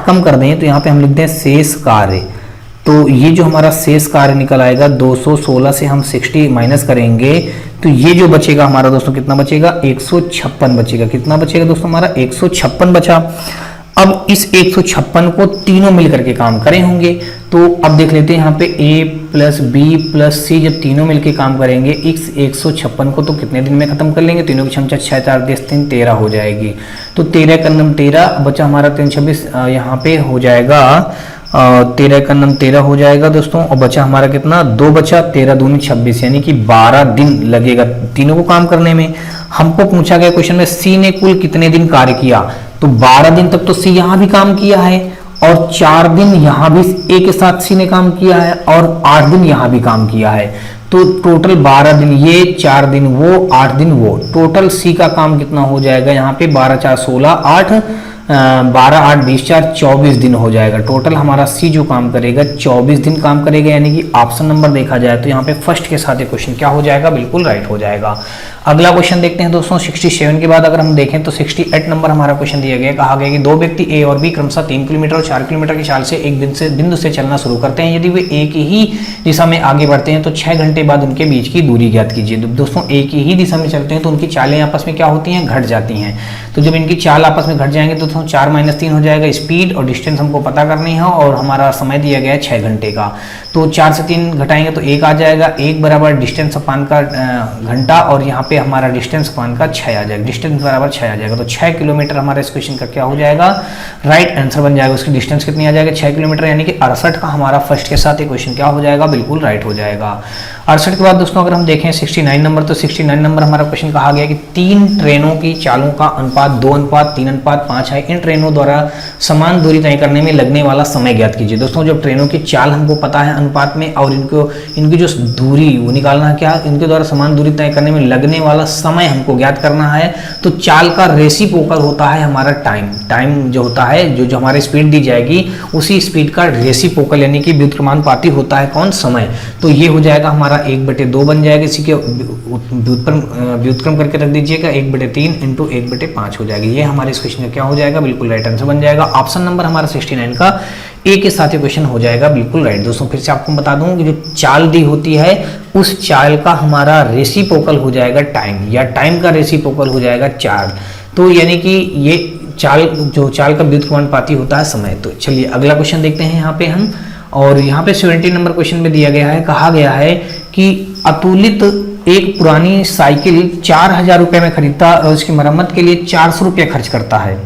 Speaker 1: कम कर दें तो यहाँ पे हम लिखते हैं शेष कार्य, तो ये जो हमारा शेष कार्य निकल आएगा 216 से हम 60 माइनस करेंगे तो ये जो बचेगा हमारा दोस्तों कितना बचेगा 156 बचेगा। कितना बचेगा दोस्तों हमारा 156 बचा। अब इस 156 को तीनों मिलकर के काम करे होंगे तो अब देख लेते हैं यहाँ पे a प्लस बी प्लस सी जब तीनों मिलकर काम करेंगे इस 156 को तो कितने दिन में खत्म कर लेंगे। तीनों की क्षमता 6 4 10 3 13 हो जाएगी। तो 13 का नम 13 बचा हमारा 3 26 यहाँ पे हो जाएगा 13 का नम 13 हो जाएगा दोस्तों। और बचा हमारा कितना 2 बचा 13 दूनी 26 यानी कि 12 दिन लगेगा तीनों को काम करने में। हमको पूछा गया क्वेश्चन में सी ने कुल कितने दिन कार्य किया तो 12 दिन तक तो सी यहाँ भी काम किया है और 4 दिन यहाँ भी ए के साथ सी ने काम किया है और 8 दिन यहाँ भी काम किया है। तो टोटल 12 दिन ये 4 दिन वो 8 दिन वो टोटल सी का काम कितना हो जाएगा यहाँ पे 12 4 16 8 12 8 20 4 24 दिन हो जाएगा। टोटल हमारा सी जो काम करेगा 24 दिन काम करेगा यानी कि ऑप्शन नंबर देखा जाए तो यहाँ पे फर्स्ट के साथ ये क्वेश्चन क्या हो जाएगा बिल्कुल राइट हो जाएगा। अगला क्वेश्चन देखते हैं दोस्तों 67 के बाद अगर हम देखें तो 68 नंबर हमारा क्वेश्चन दिया गया। कहा गया कि दो व्यक्ति ए और बी क्रमशः 3 किलोमीटर और 4 किलोमीटर की चाल से एक बिंदु से चलना शुरू करते हैं। यदि वे एक ही दिशा में आगे बढ़ते हैं तो 6 घंटे बाद उनके बीच की दूरी ज्ञात कीजिए। दोस्तों एक ही दिशा में चलते हैं तो उनकी चालें आपस में क्या होती हैं घट जाती हैं। तो जब इनकी चाल आपस में घट जाएंगे तो 4 - 3 हो जाएगा। स्पीड और डिस्टेंस हमको पता करनी है और हमारा समय दिया गया है 6 घंटे का। तो 4 से 3 घटाएंगे तो 1 आ जाएगा। 1 बराबर डिस्टेंस अपान का घंटा और यहाँ पे हमारा डिस्टेंस अपान का 6 आ जाएगा। डिस्टेंस बराबर 6 आ जाएगा। तो 6 किलोमीटर हमारा इस क्वेश्चन का क्या हो जाएगा राइट आंसर बन जाएगा। उसकी डिस्टेंस कितनी आ जाएगा 6 किलोमीटर यानी कि 68 का हमारा फर्स्ट के साथ ये क्वेश्चन क्या हो जाएगा बिल्कुल राइट हो जाएगा। 68 के बाद दोस्तों अगर हम देखें 69 नंबर तो 69 नंबर हमारा क्वेश्चन कहा गया कि 3 ट्रेनों की चालों का अनुपात 2:3:5 है। इन ट्रेनों द्वारा समान दूरी तय करने में लगने वाला समय ज्ञात कीजिए। दोस्तों जब ट्रेनों की चाल हमको पता है अनुपात में और इनकी जो दूरी वो निकालना है क्या इनके द्वारा समान दूरी तय करने में लगने वाला समय हमको ज्ञात करना है। तो चाल का रेसिप्रोकल होता है हमारा टाइम जो होता है जो हमारी स्पीड दी जाएगी उसी स्पीड का रेसिप्रोकल यानी कि व्युत्क्रमानुपाती होता है कौन समय। तो ये हो जाएगा हमारा 1/2 बन जाएगा। इसी के व्युत्क्रम करके रख दीजिएगा 1/3 × 1/5 हो जाएगी। ये हमारे इस क्वेश्चन का क्या हो जाएगा बिल्कुल राइट आंसर बन जाएगा। ऑप्शन नंबर हमारा 69 का ए के साथ ये क्वेश्चन हो जाएगा बिल्कुल राइट। दोस्तों फिर से आपको बता दूं कि जो चाल दी होती है उस चाल का हमारा रेसिप्रोकल हो जाएगा टाइम या टाइम का रेसिप्रोकल हो जाएगा चाल। तो यानी कि ये चाल का व्युत्क्रमानुपाती होता है समय। तो चलिए अगला क्वेश्चन देखते हैं यहाँ पे हम। और यहाँ पे 70 नंबर क्वेश्चन में दिया गया है कहा गया है कि अतुलित एक पुरानी साइकिल 4000 रुपये में खरीदता और उसकी मरम्मत के लिए 400 रुपये खर्च करता है।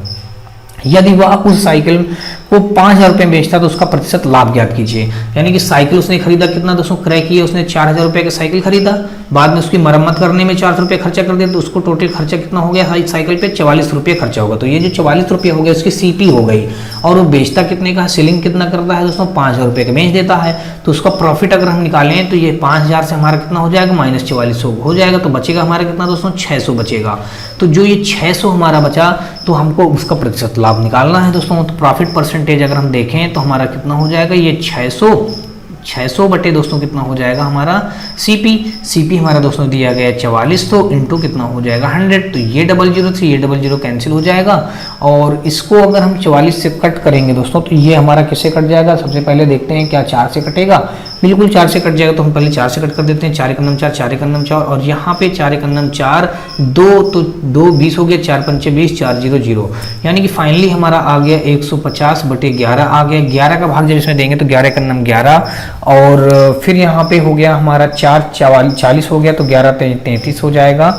Speaker 1: यदि वह उस साइकिल को 5000 रुपये में बेचता तो उसका प्रतिशत लाभ ज्ञात कीजिए। यानी कि साइकिल उसने खरीदा कितना दोस्तों क्रय किया उसने 4000 रुपये की साइकिल खरीदा बाद में उसकी मरम्मत करने में 400 रुपये खर्चा कर दिया तो उसको टोटल खर्चा कितना हो गया साइकिल पे 44 रुपये खर्चा होगा। तो ये जो 44 रुपये हो गया उसकी सीपी हो गई और वो बेचता कितने का सेलिंग कितना करता है दोस्तों 5000 रुपये का बेच देता है। तो उसका प्रॉफिट अगर हम निकालें तो ये 5000 से हमारा कितना हो जाएगा -4400 हो जाएगा। तो बचेगा हमारा कितना दोस्तों 600 बचेगा। तो जो ये 600 हमारा बचा तो हमको उसका प्रतिशत लाभ निकालना है दोस्तों। तो प्रॉफिट परसेंटेज अगर हम देखें तो हमारा कितना हो जाएगा ये 600 बटे दोस्तों कितना हो जाएगा हमारा सीपी हमारा दोस्तों दिया गया 44 तो इंटू कितना हो जाएगा 100। तो ये 00 से ये 00 कैंसिल हो जाएगा और इसको अगर हम 44 से कट करेंगे दोस्तों तो ये हमारा किससे कट जाएगा। सबसे पहले देखते हैं क्या 4 से कटेगा। बिल्कुल 4 से कट जाएगा। तो हम पहले 4 से कट कर देते हैं 4 × 4 4 × 4 और यहाँ पे 4 × 4 2 तो 2 20 हो गया 4 × 5 20 4 0 0 यानी कि फाइनली हमारा आ गया 150/11 आ गया। 11 का भाग जब इसमें देंगे तो 11 × 11 और फिर यहाँ पे हो गया हमारा 4 40 हो गया तो 11 33 हो जाएगा।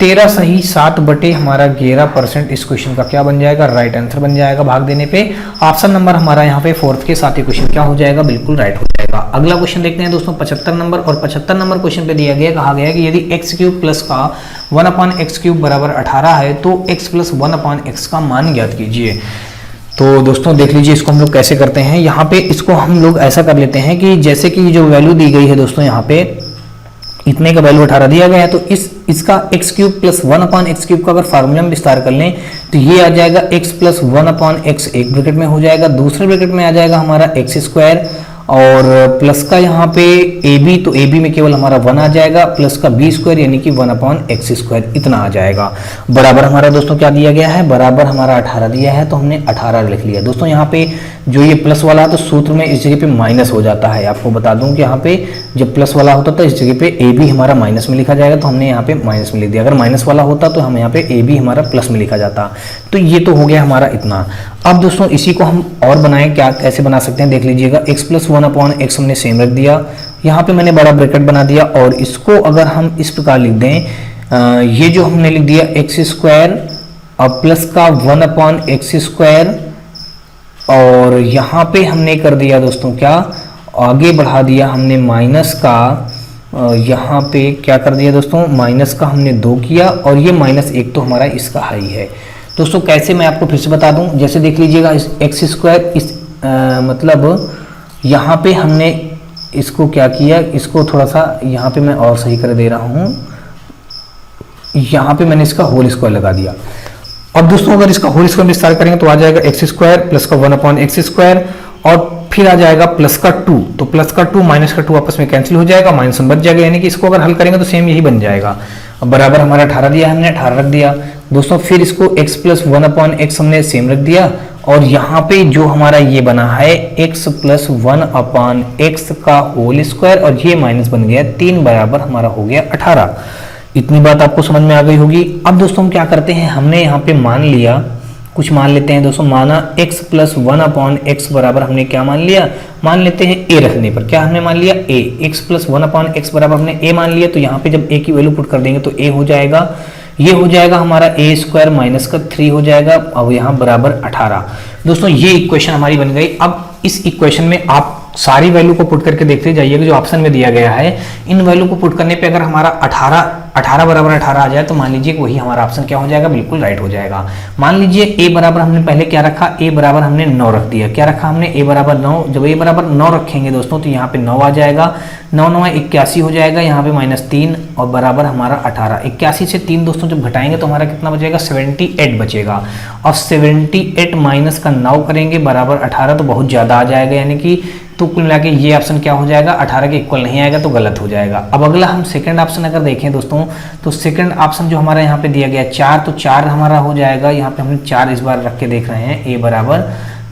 Speaker 1: 13 सही 7 बटे हमारा 11% इस क्वेश्चन का क्या बन जाएगा राइट आंसर बन जाएगा भाग देने पे। ऑप्शन नंबर हमारा यहाँ पे 4th के साथ ही क्वेश्चन क्या हो जाएगा बिल्कुल राइट हो जाएगा। अगला क्वेश्चन देखते हैं दोस्तों 75 नंबर और 75 नंबर क्वेश्चन पे दिया गया कहा गया कि यदि x³ प्लस का 1/x³ बराबर 18 है तो x प्लस 1/x का मान ज्ञात कीजिए। तो दोस्तों देख लीजिए इसको हम लोग कैसे करते हैं। यहाँ पे इसको हम लोग ऐसा कर लेते हैं कि जैसे कि जो वैल्यू दी गई है दोस्तों यहाँ पे इतने का वैल्यू 18 दिया गया है तो इसका x³ प्लस 1/x³ का अगर फार्मूला में विस्तार कर लें तो ये आ जाएगा x प्लस 1/x एक ब्रैकेट में हो जाएगा। दूसरे ब्रैकेट में आ जाएगा हमारा x² और प्लस का यहाँ पे ए बी, तो ए बी में केवल हमारा 1 आ जाएगा, प्लस का बी स्क्वायर यानी कि 1/x², इतना आ जाएगा। बराबर हमारा दोस्तों क्या दिया गया है, बराबर हमारा 18 दिया है, तो हमने 18 लिख लिया। दोस्तों यहाँ पे जो ये प्लस वाला है तो सूत्र में इस जगह पे माइनस हो जाता है। आपको बता दूं कि यहाँ पे जब प्लस वाला होता तो इस जगह पे ए बी हमारा माइनस में लिखा जाएगा, तो हमने यहाँ पे माइनस में लिख दिया। अगर माइनस वाला होता तो हम यहाँ पे ए बी हमारा प्लस में लिखा जाता। तो ये तो हो गया हमारा इतना। अब दोस्तों इसी को हम और बनाएं, क्या कैसे बना सकते हैं देख लीजिएगा। x + 1/x हमने सेम रख दिया, यहाँ पे मैंने बड़ा ब्रैकेट बना दिया, और इसको अगर हम इस प्रकार लिख दें, ये जो हमने लिख दिया x² और प्लस का 1/x², और यहाँ पे हमने कर दिया दोस्तों क्या, आगे बढ़ा दिया हमने माइनस का, यहाँ पे क्या कर दिया दोस्तों, माइनस का हमने 2 किया, और ये -1 तो हमारा इसका हाई है। दोस्तों कैसे मैं आपको फिर से बता दूं, जैसे देख लीजिएगा इस x² इस मतलब यहाँ पे हमने इसको क्या किया, इसको थोड़ा सा यहाँ पे मैं और सही कर दे रहा हूँ, यहाँ पे मैंने इसका होल स्क्वायर लगा दिया। अब दोस्तों अगर इसका होल स्क्वायर विस्तार करेंगे तो आ जाएगा x² प्लस का 1/x², और फिर आ जाएगा प्लस का 2, तो प्लस का 2 माइनस का 2 आपस में कैंसिल हो जाएगा, -1 बच जाएगा, यानी कि इसको अगर हल करेंगे तो सेम यही बन जाएगा। अब बराबर हमारा 18 दिया, हमने 18 रख दिया। दोस्तों फिर इसको x + 1/x हमने सेम रख दिया, और यहाँ पे जो हमारा ये बना है x + 1/x का होल स्क्वायर, और ये माइनस बन गया 3 बराबर हमारा हो गया 18। इतनी बात आपको समझ में आ गई होगी। अब दोस्तों हम क्या करते हैं, हमने यहाँ पे मान लिया, कुछ मान लेते हैं दोस्तों, माना x + 1/x बराबर हमने क्या मान लिया, मान लेते हैं a रखने पर, क्या हमने मान लिया a, x + 1/x बराबर हमने a मान लिया, तो यहाँ पे जब a की वैल्यू पुट कर देंगे तो a हो जाएगा, ये हो जाएगा हमारा a² माइनस का 3 हो जाएगा, अब यहाँ बराबर 18। दोस्तों ये इक्वेशन हमारी बन गई। अब इस इक्वेशन में आप सारी वैल्यू को पुट करके देखते जाइएगा, जो ऑप्शन में दिया गया है इन वैल्यू को पुट करने पे अगर हमारा 18 बराबर 18 आ जाए तो मान लीजिए वही हमारा ऑप्शन क्या हो जाएगा, बिल्कुल राइट हो जाएगा। मान लीजिए a बराबर हमने पहले क्या रखा, a बराबर हमने 9 रख दिया, क्या रखा हमने a बराबर 9, जब a बराबर 9 रखेंगे दोस्तों तो यहाँ पे 9 आ जाएगा, 9 9 81 हो जाएगा, यहाँ पे -3 और बराबर हमारा 18। 81 से 3 दोस्तों जब घटाएंगे तो हमारा कितना बचेगा, 78 बचेगा, और 78 माइनस का 9 करेंगे बराबर 18, तो बहुत ज़्यादा आ जाएगा, यानी कि तो कुल मिला के ये ऑप्शन क्या हो जाएगा, 18 के इक्वल नहीं आएगा, तो गलत हो जाएगा। अब अगला हम सेकंड ऑप्शन अगर देखें दोस्तों, तो सेकंड ऑप्शन जो हमारा यहाँ पे दिया गया 4, तो 4 हमारा हो जाएगा, यहाँ पे हमने 4 इस बार रख के देख रहे हैं a बराबर,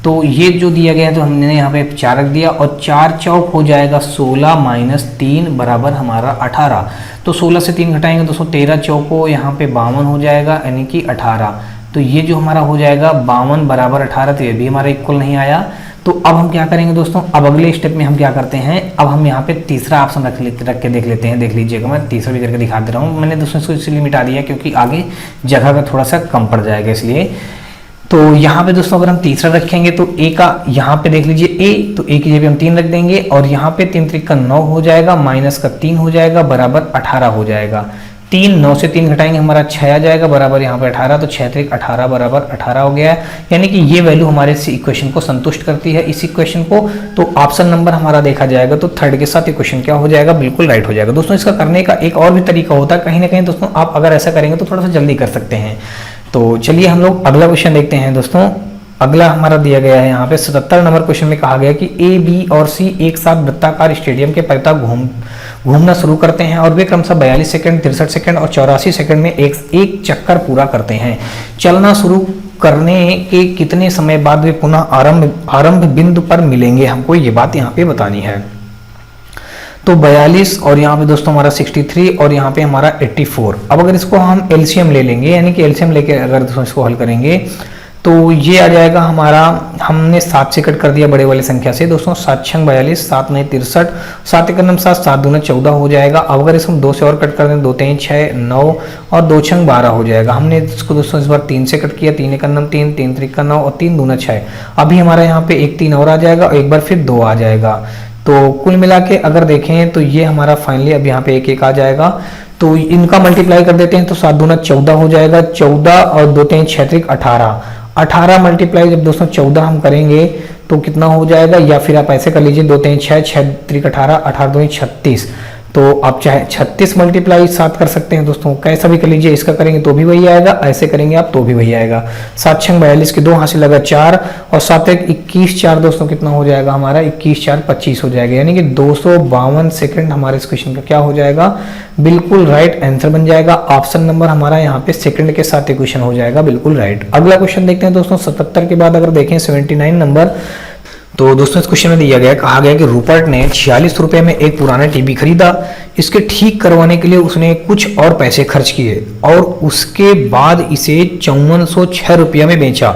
Speaker 1: तो ये जो दिया गया है तो हमने यहाँ पे 4 रख दिया, और 4 चौक हो जाएगा 16 माइनस 3 बराबर हमारा 18, तो 16 से 3 घटाएंगे दोस्तों 13 चौको यहाँ पे 52 हो जाएगा, यानी कि 18, तो ये जो हमारा हो जाएगा 52 बराबर 18, तो ये भी हमारा इक्वल नहीं आया। तो अब हम क्या करेंगे दोस्तों, अब अगले स्टेप में हम क्या करते हैं, अब हम यहाँ पे तीसरा ऑप्शन रख के देख लेते हैं। देख लीजिएगा, मैं तीसरा भी करके दिखा दे रहा हूँ, मैंने दोस्तों इसको इसलिए मिटा दिया क्योंकि आगे जगह का थोड़ा सा कम पड़ जाएगा इसलिए। तो यहाँ पे दोस्तों अगर हम तीसरा रखेंगे तो a का यहाँ पे देख लीजिए a, तो a की जगह पे हम 3 रख देंगे, और यहाँ पे 3 3 का 9 हो जाएगा, माइनस का 3 हो जाएगा, बराबर 18 हो जाएगा। 3 9 से 3 घटाएंगे हमारा 6 आ जाएगा, बराबर यहाँ पे 18, तो 6 3 18 बराबर 18 हो गया है, यानी कि ये वैल्यू हमारे इस इक्वेशन को संतुष्ट करती है, इस इक्वेशन को। तो ऑप्शन नंबर हमारा देखा जाएगा तो थर्ड के साथ इक्वेशन क्या हो जाएगा, बिल्कुल राइट हो जाएगा। दोस्तों इसका करने का एक और भी तरीका होता है, कहीं ना कहीं दोस्तों आप अगर ऐसा करेंगे तो थोड़ा सा जल्दी कर सकते हैं। तो चलिए हम लोग अगला क्वेश्चन देखते हैं दोस्तों। अगला हमारा दिया गया है यहाँ पे 77 नंबर क्वेश्चन में कहा गया कि ए, बी और सी एक साथ वृत्ताकार स्टेडियम के परितः घूमना शुरू करते हैं, और वे क्रमशः 42 सेकंड, 63 सेकंड और 84 सेकंड में एक चक्कर पूरा करते हैं। चलना शुरू करने के कितने समय बाद वे पुनः आरंभ बिंदु पर मिलेंगे, हमको ये बात यहाँ पे बतानी है। तो 42 और यहाँ पे दोस्तों हमारा 63 और यहाँ पे हमारा 84। अब अगर इसको हम एलसीएम ले लेंगे, यानी कि एलसीएम लेके अगर दोस्तों इसको हल करेंगे तो ये आ जाएगा हमारा, हमने 7 से कट कर दिया बड़े वाली संख्या से दोस्तों, 7 6 42, 7 9 63, 7 1 7, 7 2 14 हो जाएगा। अब अगर इसको हम 2 से और कट कर दें, 2 3 6 9 और 2 6 12 हो जाएगा। हमने इसको दोस्तों इस बार 3 से कट किया, 3 1 3, 3 3 9 और 3 2 6। अभी हमारा यहाँ पे एक 3 और आ जाएगा और एक बार फिर 2 आ जाएगा। तो कुल मिला के अगर देखें तो ये हमारा फाइनली अब यहाँ पे 1 1 आ जाएगा। तो इनका मल्टीप्लाई कर देते हैं तो 7 2 14 हो जाएगा, 14 और 2 3 6 3 18, 18 मल्टीप्लाई जब दोस्तों 14 हम करेंगे तो कितना हो जाएगा, या फिर आप ऐसे कर लीजिए 2 3 6 6 3 18, 18 2 36, तो आप चाहे 36 मल्टीप्लाई 7 कर सकते हैं दोस्तों, कैसा भी कर लीजिए, इसका करेंगे तो भी वही आएगा, ऐसे करेंगे आप तो भी वही आएगा। 7 6 42 के 2 हासिल लगा 4 और 7 1 21 4 दोस्तों कितना हो जाएगा हमारा 21 4 25 हो जाएगा, यानी कि 252 सेकंड हमारे इस क्वेश्चन का क्या हो जाएगा, बिल्कुल राइट आंसर बन जाएगा। ऑप्शन नंबर हमारा यहाँ पे सेकंड के साथ इक्वेशन हो जाएगा बिल्कुल राइट। अगला क्वेश्चन देखते हैं दोस्तों 77 के बाद अगर देखें 79 नंबर। तो दोस्तों इस क्वेश्चन में दिया गया, कहा गया कि रूपर्ट ने 46 रुपए में एक पुराना टीवी खरीदा, इसके ठीक करवाने के लिए उसने कुछ और पैसे खर्च किए और उसके बाद इसे 5406 रुपया में बेचा,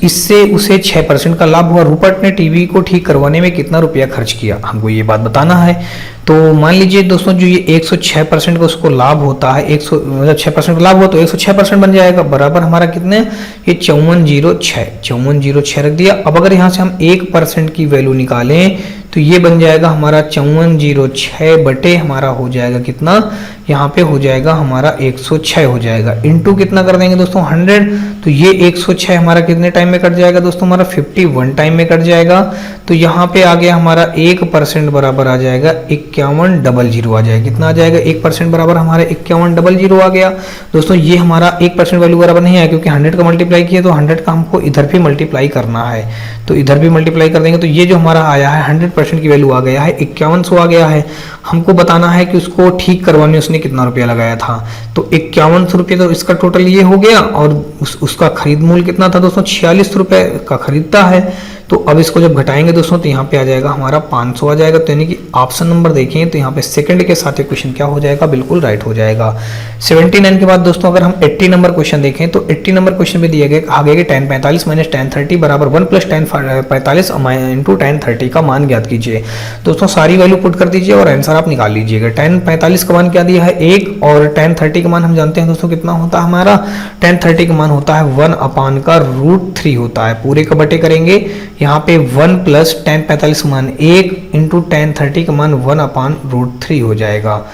Speaker 1: इससे उसे 6% का लाभ हुआ। रूपर्ट ने टीवी को ठीक करवाने में कितना रुपया खर्च किया, हमको ये बात बताना है। तो मान लीजिए दोस्तों जो ये 106% का उसको लाभ होता है, 6% का लाभ हुआ तो 106% बन जाएगा, बराबर हमारा कितने, ये 5406 रख दिया। अब अगर यहाँ से हम 1% की वैल्यू निकालें तो ये बन जाएगा हमारा 5406 बटे हमारा हो जाएगा कितना, यहाँ पे हो जाएगा हमारा 106 हो जाएगा, इंटू कितना कर देंगे दोस्तों 100, तो ये 106 हमारा कितने टाइम में कट जाएगा दोस्तों, हमारा 51 टाइम में कट जाएगा। तो यहाँ पे आ गया हमारा 1% बराबर आ जाएगा 5100 आ जाएगा, कितना आ जाएगा 1% बराबर हमारे 5100 आ गया। दोस्तों ये हमारा 1% वैल्यू बराबर नहीं आया क्योंकि 100 का मल्टीप्लाई किया, तो 100 का हमको इधर भी मल्टीप्लाई करना है, तो इधर भी मल्टीप्लाई कर देंगे तो ये जो हमारा आया है 100% की वैल्यू आ गया है 5100 आ गया है। हमको बताना है कि उसको ठीक करवाने उसने कितना रुपया लगाया था, तो 5100 रुपये, तो इसका टोटल ये हो गया और उसका खरीद मूल्य कितना था दोस्तों 46 रुपए का खरीदता है। तो अब इसको जब घटाएंगे दोस्तों तो यहाँ पे आ जाएगा हमारा 500 आ जाएगा, तो यानी कि ऑप्शन नंबर देखें तो यहाँ पे सेकंड के साथ क्वेश्चन क्या हो जाएगा, बिल्कुल राइट हो जाएगा। 79 के बाद दोस्तों अगर हम 80 नंबर क्वेश्चन देखें तो 80 नंबर क्वेश्चन में दिया गया आगे कि tan 45 माइनस tan 30 बराबर 1 प्लस tan 45 इंटू tan 30 का मान ज्ञात कीजिए। दोस्तों सारी वैल्यू पुट कर दीजिए और आंसर आप निकाल लीजिएगा। tan 45 का मान क्या दिया है 1 और tan 30 का मान हम जानते हैं दोस्तों कितना होता है हमारा, tan 30 का मान होता है 1/√3 होता है, पूरे का बटे करेंगे यहाँ पे 1 प्लस tan 45 मान 1 इंटू tan 30 का मान 1/√3 हो जाएगा।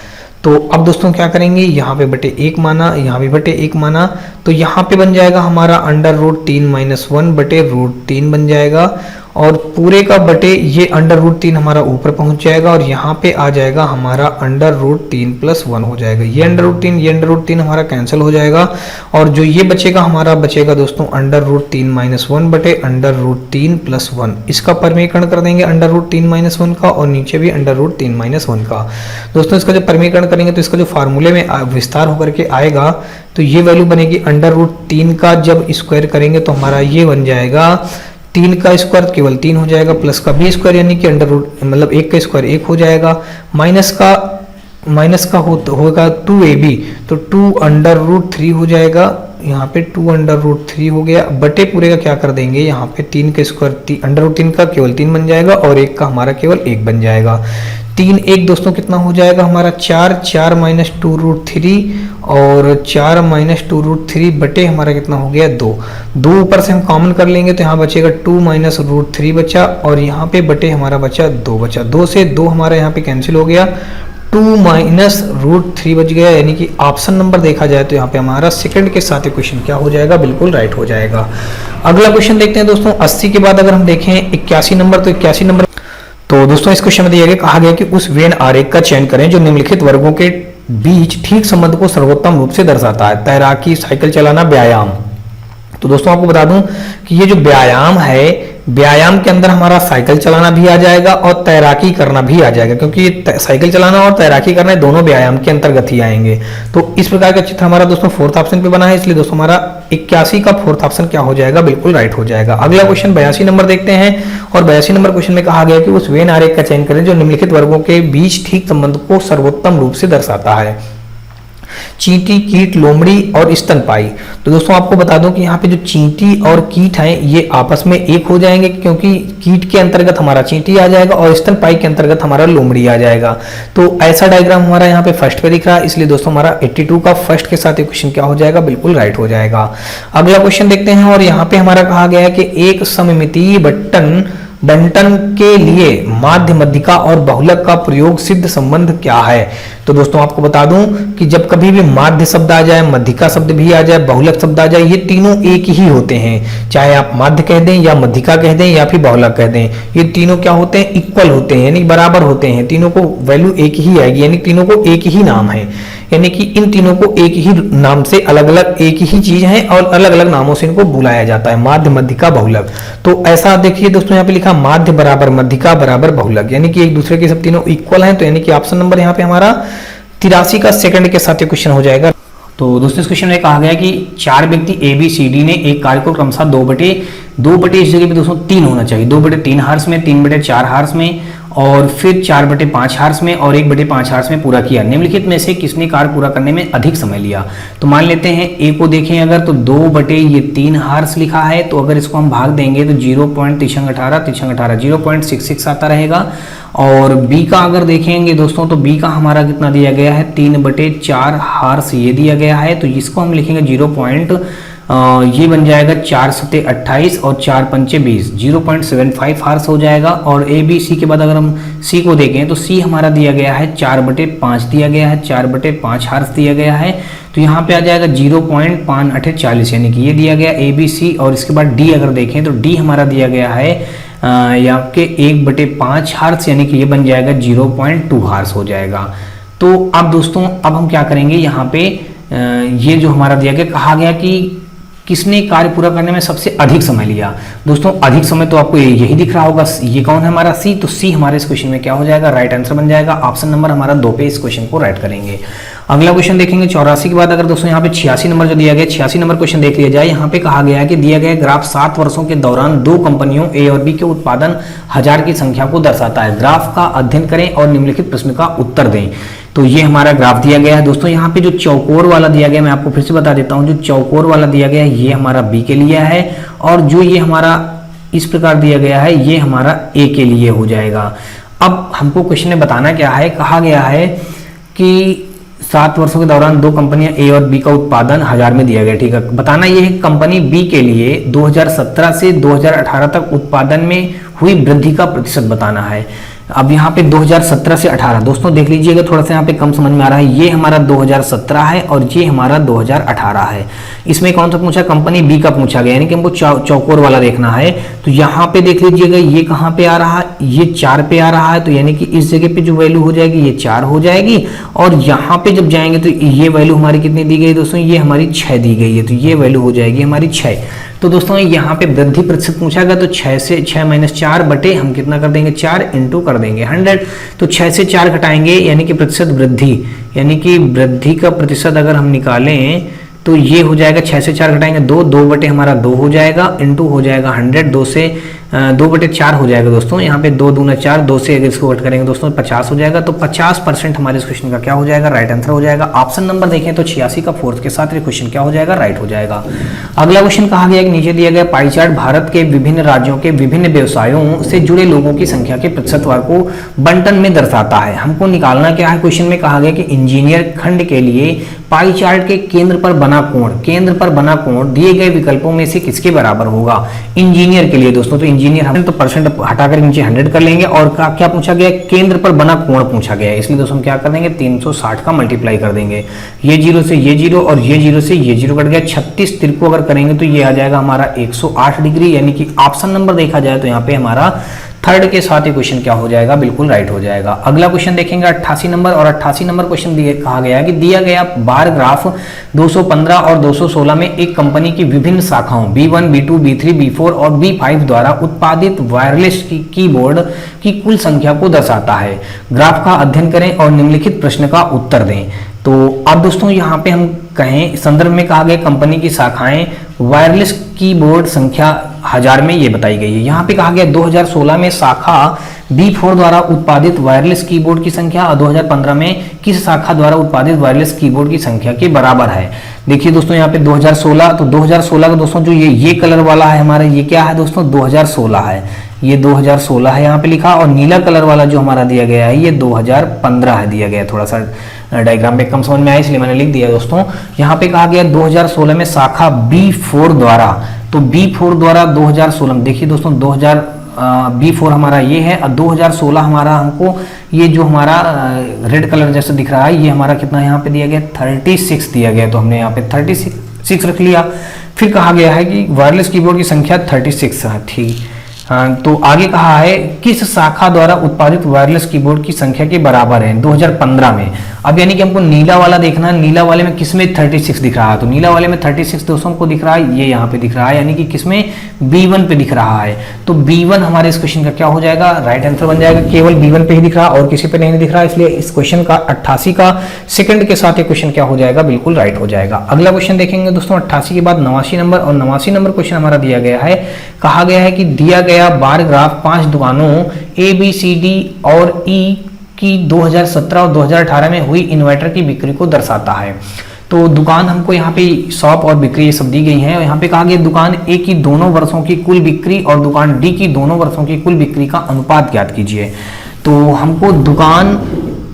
Speaker 1: तो अब दोस्तों क्या करेंगे, यहाँ पे बटे 1 माना, यहाँ भी बटे 1 माना, तो यहाँ पे बन जाएगा हमारा √3 - 1 बटे √3 बन जाएगा और पूरे का बटे ये √3 हमारा ऊपर पहुंच जाएगा और यहाँ पे आ जाएगा हमारा √3 + 1 हो जाएगा। ये √3 हमारा कैंसिल हो जाएगा और जो ये बचेगा हमारा बचेगा दोस्तों √3 - 1 बटे √3 + 1। इसका परमीकरण कर देंगे √3 - 1 का और नीचे भी √3 - 1 का। दोस्तों इसका जब परमीकरण करेंगे तो इसका जो फार्मूले में विस्तार होकर के आएगा तो ये वैल्यू बनेगी √3 का जब स्क्वायर करेंगे तो हमारा ये बन जाएगा 3 का स्क्वायर केवल 3 हो जाएगा, प्लस का भी स्क्वायर यानी कि मतलब 1 का स्क्वायर 1 हो जाएगा, माइनस का होगा 2ab तो 2√3 हो जाएगा, यहाँ पे 2√3 हो गया, बटे पूरे का क्या कर देंगे यहाँ पे 3 का स्क्वायर √3 का केवल 3 बन जाएगा और 1 का हमारा केवल 1 बन जाएगा। 3 1 दोस्तों कितना हो जाएगा हमारा 4 - 2√3 और 4 - 2√3 बटे हमारा कितना हो गया 2 ऊपर से हम कॉमन कर लेंगे तो यहाँ बचेगा 2 - √3 बचा और यहाँ पे बटे हमारा बचा 2 से 2 हमारा यहाँ पे कैंसिल हो गया, 2 - √3 बच गया, यानी कि ऑप्शन नंबर देखा जाए तो यहाँ पे हमारा सेकंड के साथ क्वेश्चन क्या हो जाएगा, बिल्कुल राइट हो जाएगा। अगला क्वेश्चन देखते हैं दोस्तों 80 के बाद अगर हम देखें 81 नंबर, तो 81 नंबर तो दोस्तों इस क्वेश्चन में दिया गया, कहा गया कि उस वेन आरेख का चयन करें जो निम्नलिखित वर्गों के बीच ठीक संबंध को सर्वोत्तम रूप से दर्शाता है, तैराकी, साइकिल चलाना, व्यायाम। तो दोस्तों आपको बता दूं कि ये जो व्यायाम है, व्यायाम के अंदर हमारा साइकिल चलाना भी आ जाएगा और तैराकी करना भी आ जाएगा, क्योंकि साइकिल चलाना और तैराकी करना दोनों व्यायाम के अंतर्गत ही आएंगे। तो इस प्रकार का चित्र हमारा दोस्तों 4th ऑप्शन पे बना है, इसलिए दोस्तों हमारा 81 का 4th ऑप्शन क्या हो जाएगा, बिल्कुल राइट हो जाएगा। अगला क्वेश्चन 82 नंबर देखते हैं और 82 नंबर क्वेश्चन में कहा गया कि उस वेन आरेख का चयन करें जो निम्नलिखित वर्गों के बीच ठीक संबंध को सर्वोत्तम रूप से दर्शाता है, चींटी, कीट, लोमड़ी और स्तनपाई। तो दोस्तों आपको बता दूं कि यहाँ पे जो चींटी और कीट हैं ये आपस में एक हो जाएंगे, क्योंकि कीट के अंतर्गत हमारा चींटी आ जाएगा और स्तनपाई के अंतर्गत हमारा लोमड़ी आ जाएगा। तो ऐसा डायग्राम हमारा यहाँ पे फर्स्ट पे दिख रहा है, इसलिए दोस्तों हमारा 82 का फर्स्ट के साथ क्वेश्चन क्या हो जाएगा, बिल्कुल राइट हो जाएगा। अगला क्वेश्चन देखते हैं और यहाँ पे हमारा कहा गया है कि एक सममितीय बंटन बंटन के लिए माध्य, मध्यिका और बहुलक का प्रयोग सिद्ध संबंध क्या है? तो दोस्तों आपको बता दूं कि जब कभी भी माध्य शब्द आ जाए, मध्यिका शब्द भी आ जाए, बहुलक शब्द आ जाए, ये तीनों एक ही होते हैं। चाहे आप माध्य कह दें या मध्यिका कह दें या फिर बहुलक कह दें, ये तीनों क्या होते हैं? इक्वल होते हैं, यानी बराबर होते हैं। तीनों को वैल्यू एक ही आएगी, यानी तीनों को एक ही नाम है, यानी कि इन तीनों को एक ही नाम से अलग अलग एक ही चीज है और अलग अलग नामों से इनको बुलाया जाता है, माध्य, मध्यिका, बहुलक। तो ऐसा देखिए दोस्तों, यहाँ पे लिखा माध्य बराबर मध्यिका बराबर बहुलक, यानी कि एक दूसरे के सब तीनों इक्वल हैं। तो यानी कि ऑप्शन नंबर यहाँ पे हमारा 83 का सेकंड के साथ ये क्वेश्चन हो जाएगा। तो दोस्तों इस क्वेश्चन में कहा गया कि 4 व्यक्ति ए बी सी डी ने एक कार्य को क्रमशः 2/2 इस जगह पे दोस्तों 3 होना चाहिए, 2/3 हार्स में, 3/4 हार्स में और फिर 4/5 हार्स में और 1/5 हार्स में पूरा किया। निम्नलिखित में से किसने कार्य पूरा करने में अधिक समय लिया? तो मान लेते हैं ए को देखें अगर, तो 2/3 हार्स लिखा है, तो अगर इसको हम भाग देंगे तो 0.18 0.66 आता रहेगा। और बी का अगर देखेंगे दोस्तों, तो बी का हमारा कितना दिया गया है? 3/4 हार्स ये दिया गया है, तो इसको हम लिखेंगे ये बन जाएगा 4 सते 28 और 4 पंचे 20, 0.75 हार्स हो जाएगा। और ए बी सी के बाद अगर हम सी को देखें तो सी हमारा दिया गया है 4/5 दिया गया है, 4/5 हार्स दिया गया है, तो यहाँ पे आ जाएगा 0.5840, यानी कि ये दिया गया ए बी सी। और इसके बाद डी अगर देखें तो डी हमारा दिया गया है यहाँ के 1/5 हार्स, यानी कि ये बन जाएगा 0.2 हार्स हो जाएगा। तो अब दोस्तों अब हम क्या करेंगे, यहाँ पे ये जो हमारा दिया गया, कहा गया कि किसने कार्य पूरा करने में सबसे अधिक समय लिया? दोस्तों अधिक समय तो आपको यही दिख रहा होगा, ये कौन है हमारा? सी। तो सी हमारे इस क्वेश्चन में क्या हो जाएगा? राइट आंसर बन जाएगा। ऑप्शन नंबर हमारा 2 पे इस क्वेश्चन को राइट करेंगे। अगला क्वेश्चन देखेंगे 84 के बाद अगर दोस्तों यहाँ पे 86 नंबर जो दिया गया, 86 नंबर क्वेश्चन देख लिया जाए। यहाँ पे कहा गया है कि दिया गया ग्राफ 7 वर्षों के दौरान 2 कंपनियों ए और बी के उत्पादन 1000 की संख्या को दर्शाता है। ग्राफ का अध्ययन करें और निम्नलिखित प्रश्न का उत्तर दें। तो ये हमारा ग्राफ दिया गया है दोस्तों। यहाँ पे जो चौकोर वाला दिया गया, मैं आपको फिर से बता देता हूँ, जो चौकोर वाला दिया गया है ये हमारा बी के लिए है, और जो ये हमारा इस प्रकार दिया गया है ये हमारा ए के लिए हो जाएगा। अब हमको क्वेश्चन में बताना क्या है, कहा गया है कि 7 वर्षों के दौरान 2 कंपनियां ए और बी का उत्पादन 1000 में दिया गया, ठीक है। बताना यह है कंपनी बी के लिए 2017 से 2018 तक उत्पादन में हुई वृद्धि का प्रतिशत बताना है। अब यहाँ पे 2017 से 18 दोस्तों देख लीजिएगा, थोड़ा सा यहाँ पे कम समझ में आ रहा है। ये हमारा 2017 है और ये हमारा 2018 है। इसमें कौन सा पूछा? कंपनी बी का पूछा गया, यानी कि हमको चौकोर वाला देखना है। तो यहाँ पे देख लीजिएगा, ये कहाँ पे आ रहा है? ये 4 पे आ रहा है, तो यानी कि इस जगह पे जो वैल्यू हो जाएगी ये 4 हो जाएगी। और यहाँ पे जब जाएंगे तो ये वैल्यू हमारी कितनी दी गई दोस्तों? ये हमारी 6 दी गई है, तो ये वैल्यू हो जाएगी हमारी 6। तो दोस्तों यहाँ पे वृद्धि प्रतिशत पूछा गया, तो 6 से 6 - 4 बटे हम कितना कर देंगे? 4 इंटू कर देंगे 100। तो 6 से 4 घटाएंगे यानी कि प्रतिशत वृद्धि, यानी कि वृद्धि का प्रतिशत अगर हम निकालें तो ये हो जाएगा 6 से 4 घटाएंगे 2 बटे हमारा 2 हो जाएगा, इंटू हो जाएगा 100, 2/4 हो जाएगा दोस्तों। यहाँ पे 2 दूना 4, 2 से अगर इसको कट करेंगे दोस्तों 50 हो जाएगा। तो 50% हमारे इस क्वेश्चन का क्या हो जाएगा? राइट आंसर हो जाएगा। ऑप्शन नंबर देखें तो 86 का 4th के साथ ये क्वेश्चन क्या हो जाएगा? राइट हो जाएगा। अगला क्वेश्चन कहा गया कि नीचे दिया गया पाई चार्ट भारत के विभिन्न राज्यों के विभिन्न व्यवसायों से जुड़े लोगों की संख्या के प्रतिशतवार को बंटन में दर्शाता है। हमको निकालना क्या है? क्वेश्चन में कहा गया कि इंजीनियर खंड के लिए पाई चार्ट के केंद्र पर बना कोण दिए गए विकल्पों में से किसके बराबर होगा? इंजीनियर के लिए दोस्तों, तो इंजीनियर हम तो परसेंट हटाकर नीचे 100 कर लेंगे। और क्या पूछा गया? केंद्र पर बना कोण पूछा गया है, इसलिए दोस्तों हम क्या कर देंगे? 360 का मल्टीप्लाई कर देंगे। ये 0 से ये 0 और ये 0 से ये 0 कट गया। 36 तिरको अगर करेंगे तो ये आ जाएगा हमारा 108 डिग्री, यानी कि ऑप्शन नंबर देखा जाए तो यहाँ पे हमारा 3rd के साथ ये क्वेश्चन क्या हो जाएगा? बिल्कुल राइट हो जाएगा। अगला क्वेश्चन देखेंगे 88 नंबर, और 88 नंबर क्वेश्चन कहा गया कि दिया गया बार ग्राफ 215 और 216 में एक कंपनी की विभिन्न शाखाओं B1, B2, B3, B4 और B5 द्वारा उत्पादित वायरलेस कीबोर्ड की कुल संख्या को दर्शाता है। ग्राफ का अध्ययन करें और निम्नलिखित प्रश्न का उत्तर दें। तो अब दोस्तों यहाँ पे हम कहें, संदर्भ में कहा गया कंपनी की शाखाएं वायरलेस कीबोर्ड संख्या 1000 में ये बताई गई है। यहाँ पे कहा गया 2016 में शाखा B4 द्वारा उत्पादित वायरलेस कीबोर्ड की संख्या और 2015 में किस शाखा द्वारा उत्पादित वायरलेस कीबोर्ड की संख्या के बराबर है। देखिए दोस्तों यहाँ पे 2016, तो 2016 का दोस्तों जो ये कलर वाला है हमारा, ये क्या है दोस्तों? 2016 है, ये 2016 है यहाँ पे लिखा। और नीला कलर वाला जो हमारा दिया गया है ये 2015 है दिया गया। थोड़ा सा डायग्राम पे कम समझ में आया इसलिए मैंने लिख दिया दोस्तों। यहाँ पे कहा गया 2016 में शाखा B4 द्वारा, तो B4 द्वारा 2016 देखिए दोस्तों B4 हमारा ये है, और 2016 हमारा हमको ये जो हमारा रेड कलर जैसा दिख रहा है ये हमारा कितना यहाँ पे दिया गया 36 दिया गया, तो हमने यहाँ पे 36 रख लिया। फिर कहा गया है कि वायरलेस कीबोर्ड की संख्या 36 है, ठीक। तो आगे कहा है किस शाखा द्वारा उत्पादित वायरलेस कीबोर्ड की संख्या के बराबर है 2015 में। अब यानी कि हमको नीला वाला देखना है, नीला वाले में किसमें 36 दिख रहा है, तो नीला वाले में 36 दोस्तों को दिख रहा है, ये यहाँ पे दिख रहा है, यानी कि किसमें B1 पे दिख रहा है। तो B1 हमारे इस क्वेश्चन का क्या हो जाएगा, राइट आंसर बन जाएगा। केवल B1 पे ही दिख रहा है और किसी पे नहीं दिख रहा है, इसलिए इस क्वेश्चन का 88 का सेकंड के साथ ये क्वेश्चन क्या हो जाएगा, बिल्कुल राइट हो जाएगा। अगला क्वेश्चन देखेंगे दोस्तों 88 के बाद 89 नंबर, और 89 नंबर क्वेश्चन हमारा दिया गया है। कहा गया है कि दिया गया बार ग्राफ 5 दुकानों ABCD और E की 2017 और 2018 में हुई इन्वर्टर की बिक्री को दर्शाता है। तो दुकान हमको यहाँ पे शॉप और बिक्री ये सब दी गई है, और यहाँ पे कहा गया दुकान A की दोनों वर्षों की कुल बिक्री और दुकान D की दोनों वर्षों की कुल बिक्री का अनुपात ज्ञात कीजिए। तो हमको दुकान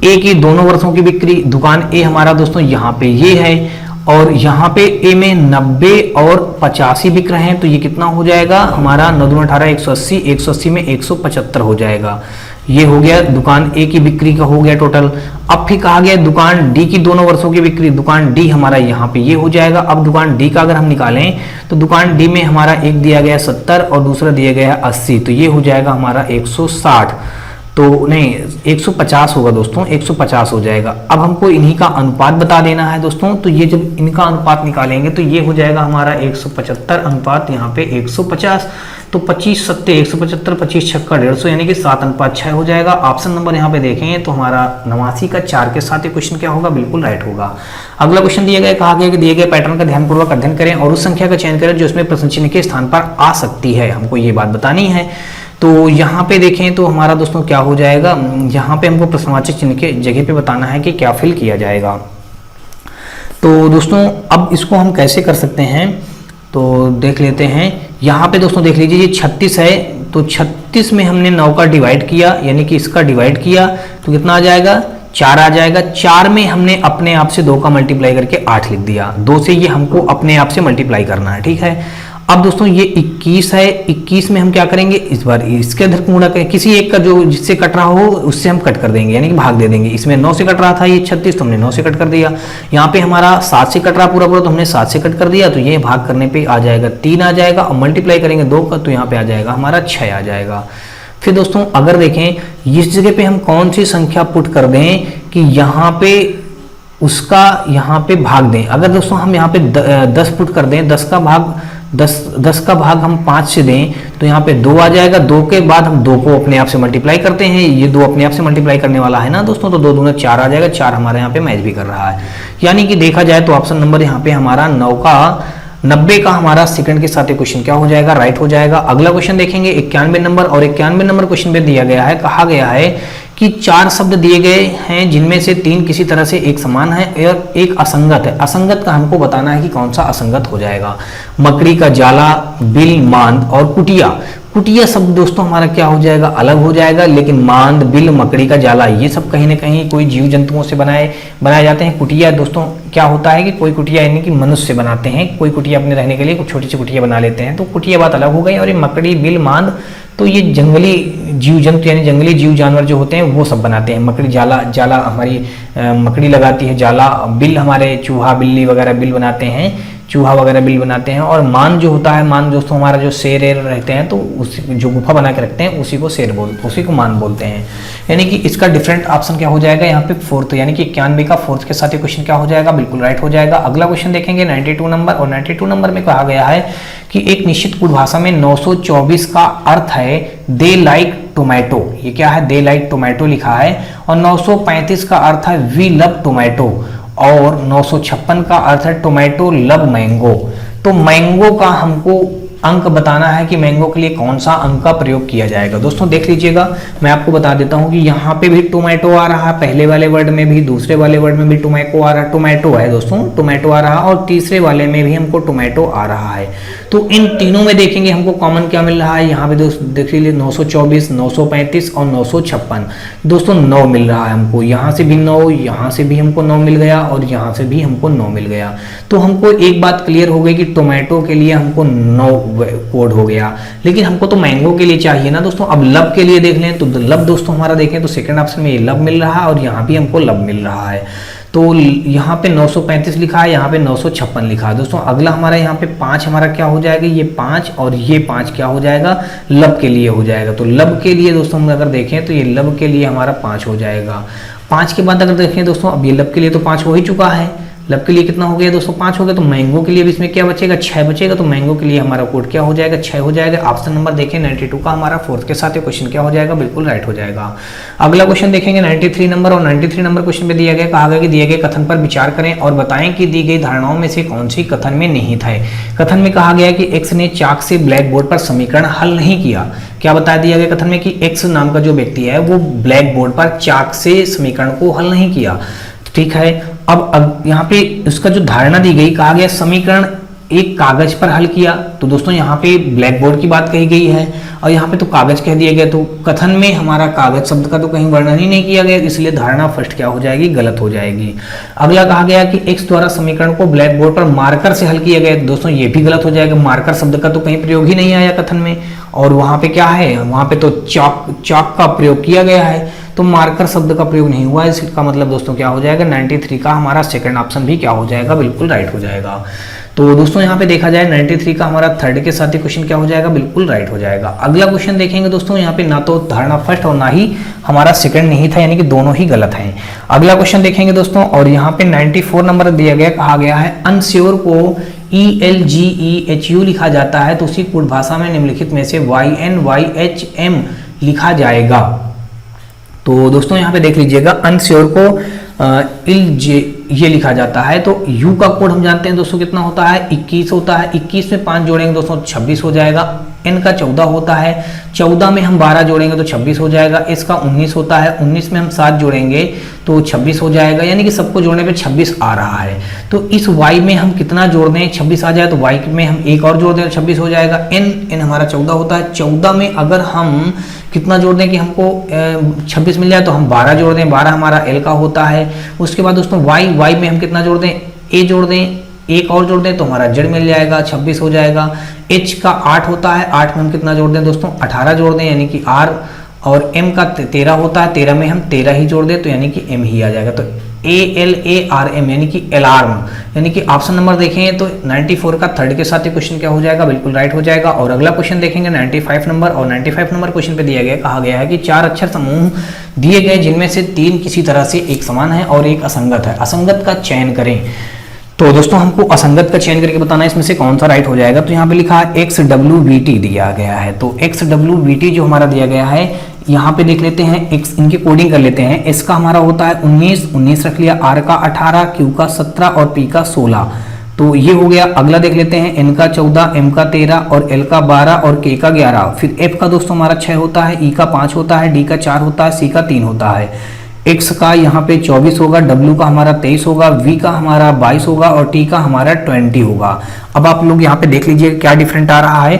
Speaker 1: A की दोनों वर्षों की बिक्री, दुकान A हमारा दोस्तों यहाँ पे ये है, और यहाँ पे A में 90 और 85 बिक रहे हैं, तो ये कितना हो जाएगा हमारा 9 दूनी 18 180, 180 में 175 हो जाएगा। ये हो गया दुकान A की बिक्री का हो गया टोटल। अब फिर कहा गया दुकान D की दोनों वर्षों की बिक्री, दुकान D हमारा यहाँ पे ये हो जाएगा। अब दुकान D का अगर हम निकालें तो दुकान D में हमारा एक दिया गया 70 और दूसरा दिया गया 80, तो ये हो जाएगा हमारा 160, तो नहीं 150 होगा दोस्तों, 150 हो जाएगा। अब हमको इन्हीं का अनुपात बता देना है दोस्तों, तो ये जब इनका अनुपात निकालेंगे तो ये हो जाएगा हमारा 175 अनुपात यहाँ पे 150, तो 25 सत्ते 175, 25 छक्का 150, यानी कि 7:6 हो जाएगा। ऑप्शन नंबर यहाँ पे देखेंगे तो हमारा 89 का 4 के साथ ये क्वेश्चन क्या होगा, बिल्कुल राइट होगा। अगला क्वेश्चन दिया गया, कहा गया कि दिए गए पैटर्न का ध्यानपूर्वक अध्ययन करें और उस संख्या का चयन करें जो इसमें प्रश्न चिन्ह के स्थान पर आ सकती है, हमको ये बात बतानी है। तो यहाँ पे देखें तो हमारा दोस्तों क्या हो जाएगा, यहाँ पे हमको प्रश्नवाचक चिन्ह के जगह पे बताना है कि क्या फिल किया जाएगा। तो दोस्तों अब इसको हम कैसे कर सकते हैं, तो देख लेते हैं। यहाँ पे दोस्तों देख लीजिए ये 36 है, तो 36 में हमने 9 का डिवाइड किया, यानी कि इसका डिवाइड किया तो कितना आ जाएगा 4 आ जाएगा। 4 में हमने अपने आप से 2 का मल्टीप्लाई करके 8 लिख दिया, 2 से ये हमको अपने आप से मल्टीप्लाई करना है, ठीक है। अब दोस्तों ये 21 है, 21 में हम क्या करेंगे, इस बार इसके अंदर गुणा करें, किसी एक का जो जिससे कट रहा हो उससे हम कट कर देंगे, यानी कि भाग दे देंगे। इसमें 9 से कट रहा था ये 36, तो हमने 9 से कट कर दिया। यहाँ पे हमारा 7 से कट रहा पूरा पूरा, तो हमने 7 से कट कर दिया, तो ये भाग करने पे आ जाएगा 3 आ जाएगा, और मल्टीप्लाई करेंगे 2 का, तो यहाँ पे आ जाएगा हमारा 6 आ जाएगा। फिर दोस्तों अगर देखें इस जगह पे हम कौन सी संख्या पुट कर दें कि यहाँ पे उसका यहाँ पे भाग दें। अगर दोस्तों हम यहाँ पे 10 पुट कर दें, 10 का भाग हम 5 से दें, तो यहाँ पे 2 आ जाएगा। 2 के बाद हम 2 को अपने आप से मल्टीप्लाई करते हैं, ये 2 अपने आप से मल्टीप्लाई करने वाला है ना दोस्तों, तो 2 दूना 4 आ जाएगा। 4 हमारे यहाँ पे मैच भी कर रहा है, यानी कि देखा जाए तो ऑप्शन नंबर यहाँ पे हमारा 90 का हमारा सेकंड के साथ क्वेश्चन क्या हो जाएगा, राइट हो जाएगा। अगला क्वेश्चन देखेंगे 91 नंबर, और 91 नंबर क्वेश्चन पे दिया गया है, कहा गया है कि 4 शब्द दिए गए हैं जिनमें से 3 किसी तरह से एक समान है और एक असंगत है। असंगत का हमको बताना है कि कौन सा असंगत हो जाएगा। मकड़ी का जाला, बिल, मांद और कुटिया। कुटिया शब्द दोस्तों हमारा क्या हो जाएगा, अलग हो जाएगा, लेकिन मांद, बिल, मकड़ी का जाला ये सब कहीं ना कहीं कोई जीव जंतुओं से बनाए जाते हैं। कुटिया दोस्तों क्या होता है कि कोई कुटिया यानी कि मनुष्य बनाते हैं, कोई कुटिया अपने रहने के लिए कुछ छोटी सी कुटिया बना लेते हैं, तो कुटिया बात अलग हो गई। और ये मकड़ी, बिल, मांद तो ये जंगली जीव जंतु यानी जंगली जीव जानवर जो होते हैं वो सब बनाते हैं। मकड़ी जाला हमारी मकड़ी लगाती है जाला, बिल हमारे चूहा बिल्ली वगैरह बिल बनाते हैं, चूहा वगैरह बिल बनाते हैं। और मान जो होता है, मान दोस्तों हमारा जो शेर रहते हैं तो उसी जो गुफा बना के रखते हैं उसी को मान बोलते हैं। यानी कि इसका डिफरेंट ऑप्शन क्या हो जाएगा यहाँ पे 4th, यानी कि 91 का 4th के साथ ये क्वेश्चन क्या हो जाएगा, बिल्कुल राइट हो जाएगा। अगला क्वेश्चन देखेंगे 92 नंबर, और 92 नंबर में कहा गया है कि एक निश्चित कुट भाषा में 924 का अर्थ है दे लाइक टोमेटो। ये क्या है, दे लाइक टोमेटो लिखा है। और 935 का अर्थ है वी लव टोमेटो, और 956 का अर्थ है टोमेटो लव मैंगो। तो मैंगो का हमको अंक बताना है कि मैंगो के लिए कौन सा अंक का प्रयोग किया जाएगा। दोस्तों देख लीजिएगा, मैं आपको बता देता हूं कि यहाँ पे भी टोमेटो आ रहा है, पहले वाले वर्ड में भी, दूसरे वाले वर्ड में भी टोमेटो आ रहा है, टोमेटो है दोस्तों, टोमेटो आ रहा है, और तीसरे वाले में भी हमको टोमेटो आ रहा है। तो इन तीनों में देखेंगे हमको कॉमन क्या मिल रहा है। यहाँ पे दोस्तों देख लीजिए 924, 935 और 956 दोस्तों 9 मिल रहा है हमको। यहाँ से भी 9, यहाँ से भी हमको 9 मिल गया, और यहाँ से भी हमको 9 मिल गया। तो हमको एक बात क्लियर हो गई कि टोमेटो के लिए हमको 9 कोड हो गया, लेकिन हमको तो मैंगो के लिए चाहिए ना दोस्तों। अब लब के लिए देख लें तो लब दोस्तों हमारा देखें तो सेकंड ऑप्शन में ये लब मिल रहा है और यहाँ भी हमको लब मिल रहा है। तो यहाँ पे 935 लिखा है, यहाँ पे 956 लिखा है दोस्तों। अगला हमारा यहाँ पे 5 हमारा क्या हो जाएगा, ये 5 और ये 5 क्या हो जाएगा, लब के लिए हो जाएगा। तो लब के लिए दोस्तों हम अगर देखें तो ये लब के लिए हमारा 5 हो जाएगा। 5 के बाद अगर देखें दोस्तों, अब ये लब के लिए तो 5 हो ही चुका है, लब के लिए कितना हो गया दोस्तों, 5 हो गया। तो मैंगो के लिए भी इसमें क्या बचेगा, 6 बचेगा। तो मैंगो के लिए हमारा कोड क्या हो जाएगा, 6 हो जाएगा। ऑप्शन नंबर देखें 92 का हमारा 4th के साथ ये क्वेश्चन क्या हो जाएगा, बिल्कुल राइट हो जाएगा। अगला क्वेश्चन देखेंगे 93 नंबर, और 93 नंबर क्वेश्चन पे दिया गया, कहा गया कि दिए गए कथन पर विचार करें और बताएं कि दी गई धारणाओं में से कौन सी कथन में निहित है। कथन में कहा गया कि एक्स ने चाक से ब्लैक बोर्ड पर समीकरण हल नहीं किया। क्या बता दिया गया कथन में कि एक्स नाम का जो व्यक्ति है वो ब्लैक बोर्ड पर चाक से समीकरण को हल नहीं किया, ठीक है। अब यहाँ पे उसका जो धारणा दी गई, कहा गया समीकरण एक कागज पर हल किया। तो दोस्तों यहाँ पे ब्लैक बोर्ड की बात कही गई है और यहाँ पे तो कागज कह दिया गया, तो कथन में हमारा कागज शब्द का तो कहीं वर्णन ही नहीं किया गया, इसलिए धारणा फर्स्ट क्या हो जाएगी, गलत हो जाएगी। अगला कहा गया कि एक्स द्वारा समीकरण को ब्लैक बोर्ड पर मार्कर से हल किया गया। दोस्तों ये भी गलत हो जाएगा, मार्कर शब्द का तो कहीं प्रयोग ही नहीं आया कथन में, और वहां पे क्या है, वहां पे तो चॉक का प्रयोग किया गया है, तो मार्कर शब्द का प्रयोग नहीं हुआ। इसका मतलब दोस्तों क्या हो जाएगा, 93 का हमारा सेकंड ऑप्शन भी क्या हो जाएगा, बिल्कुल राइट हो जाएगा। तो दोस्तों यहाँ पे देखा जाए 93 का हमारा थर्ड के साथ ही क्वेश्चन क्या हो जाएगा, बिल्कुल राइट हो जाएगा। अगला क्वेश्चन देखेंगे दोस्तों, यहाँ पे ना तो धारणा फर्स्ट और ना ही हमारा सेकंड नहीं था, यानी कि दोनों ही गलत हैं। अगला क्वेश्चन देखेंगे दोस्तों, और यहाँ पे 94 नंबर दिया गया, कहा गया है अनश्योर को ELGEHU लिखा जाता है, तो उसी कूट भाषा में निम्नलिखित में से YNYHM लिखा जाएगा। तो दोस्तों यहाँ पे देख लीजिएगा, अनश्योर को ये लिखा जाता है, तो यू का कोड हम जानते हैं दोस्तों कितना होता है, 21 होता है। 21 में 5 जोड़ेंगे दोस्तों 26 हो जाएगा। एन का 14 होता है, 14 में हम 12 जोड़ेंगे तो 26 हो जाएगा। एस का 19 होता है, 19 में हम 7 जोड़ेंगे तो 26 हो जाएगा, यानी कि सबको जोड़ने पे 26 आ रहा है। तो इस y में हम कितना जोड़ दें, 26 आ जाए, तो y में हम एक और जोड़ दें तो 26 हो जाएगा। एन हमारा 14 होता है, 14 में अगर हम कितना जोड़ दें कि हमको 26 मिल जाए, तो हम 12 जोड़ दें, 12 हमारा एल का होता है। उसके बाद दोस्तों y में हम कितना जोड़ दें, ए जोड़ दें, एक और जोड़ दें तो हमारा जेड मिल जाएगा, 26 हो जाएगा। एच का 8 होता है, 8 में हम कितना जोड़ दें दोस्तों, 18 जोड़ दें, यानी कि आर। और एम का 13 होता है, 13 में हम 13 ही जोड़ दें तो यानी कि एम ही आ जाएगा। तो ALARM यानी कि अलार्म, यानी कि ऑप्शन नंबर देखें तो 94 का थर्ड के साथ ही क्वेश्चन क्या हो जाएगा, बिल्कुल राइट हो जाएगा। और अगला क्वेश्चन देखेंगे 95 नंबर, और 95 नंबर क्वेश्चन पे दिया गया, कहा गया है कि 4 अक्षर समूह दिए गए जिनमें से 3 किसी तरह से एक समान है और एक असंगत है, असंगत का चयन करें। तो दोस्तों हमको असंगत का चयन करके बताना है इसमें से कौन सा राइट हो जाएगा। तो यहाँ पे लिखा है XWVT दिया गया है, तो XWVT जो हमारा दिया गया है, यहाँ पे देख लेते हैं, एक्स इनकी कोडिंग कर लेते हैं। एस का हमारा होता है 19 रख लिया, आर का 18, क्यू का 17 और पी का 16, तो ये हो गया। अगला देख लेते हैं, एन का 14, एम का 13 और एल का 12 और के का 11। फिर एफ का दोस्तों हमारा 6 होता है, ई का 5 होता है, डी का 4 होता है, सी का 3 होता है। एक्स का यहाँ पे 24 होगा, डब्ल्यू का हमारा 23 होगा, वी का हमारा 22 होगा और टी का हमारा 20 होगा। अब आप लोग यहाँ पे देख लीजिए क्या डिफरेंट आ रहा है।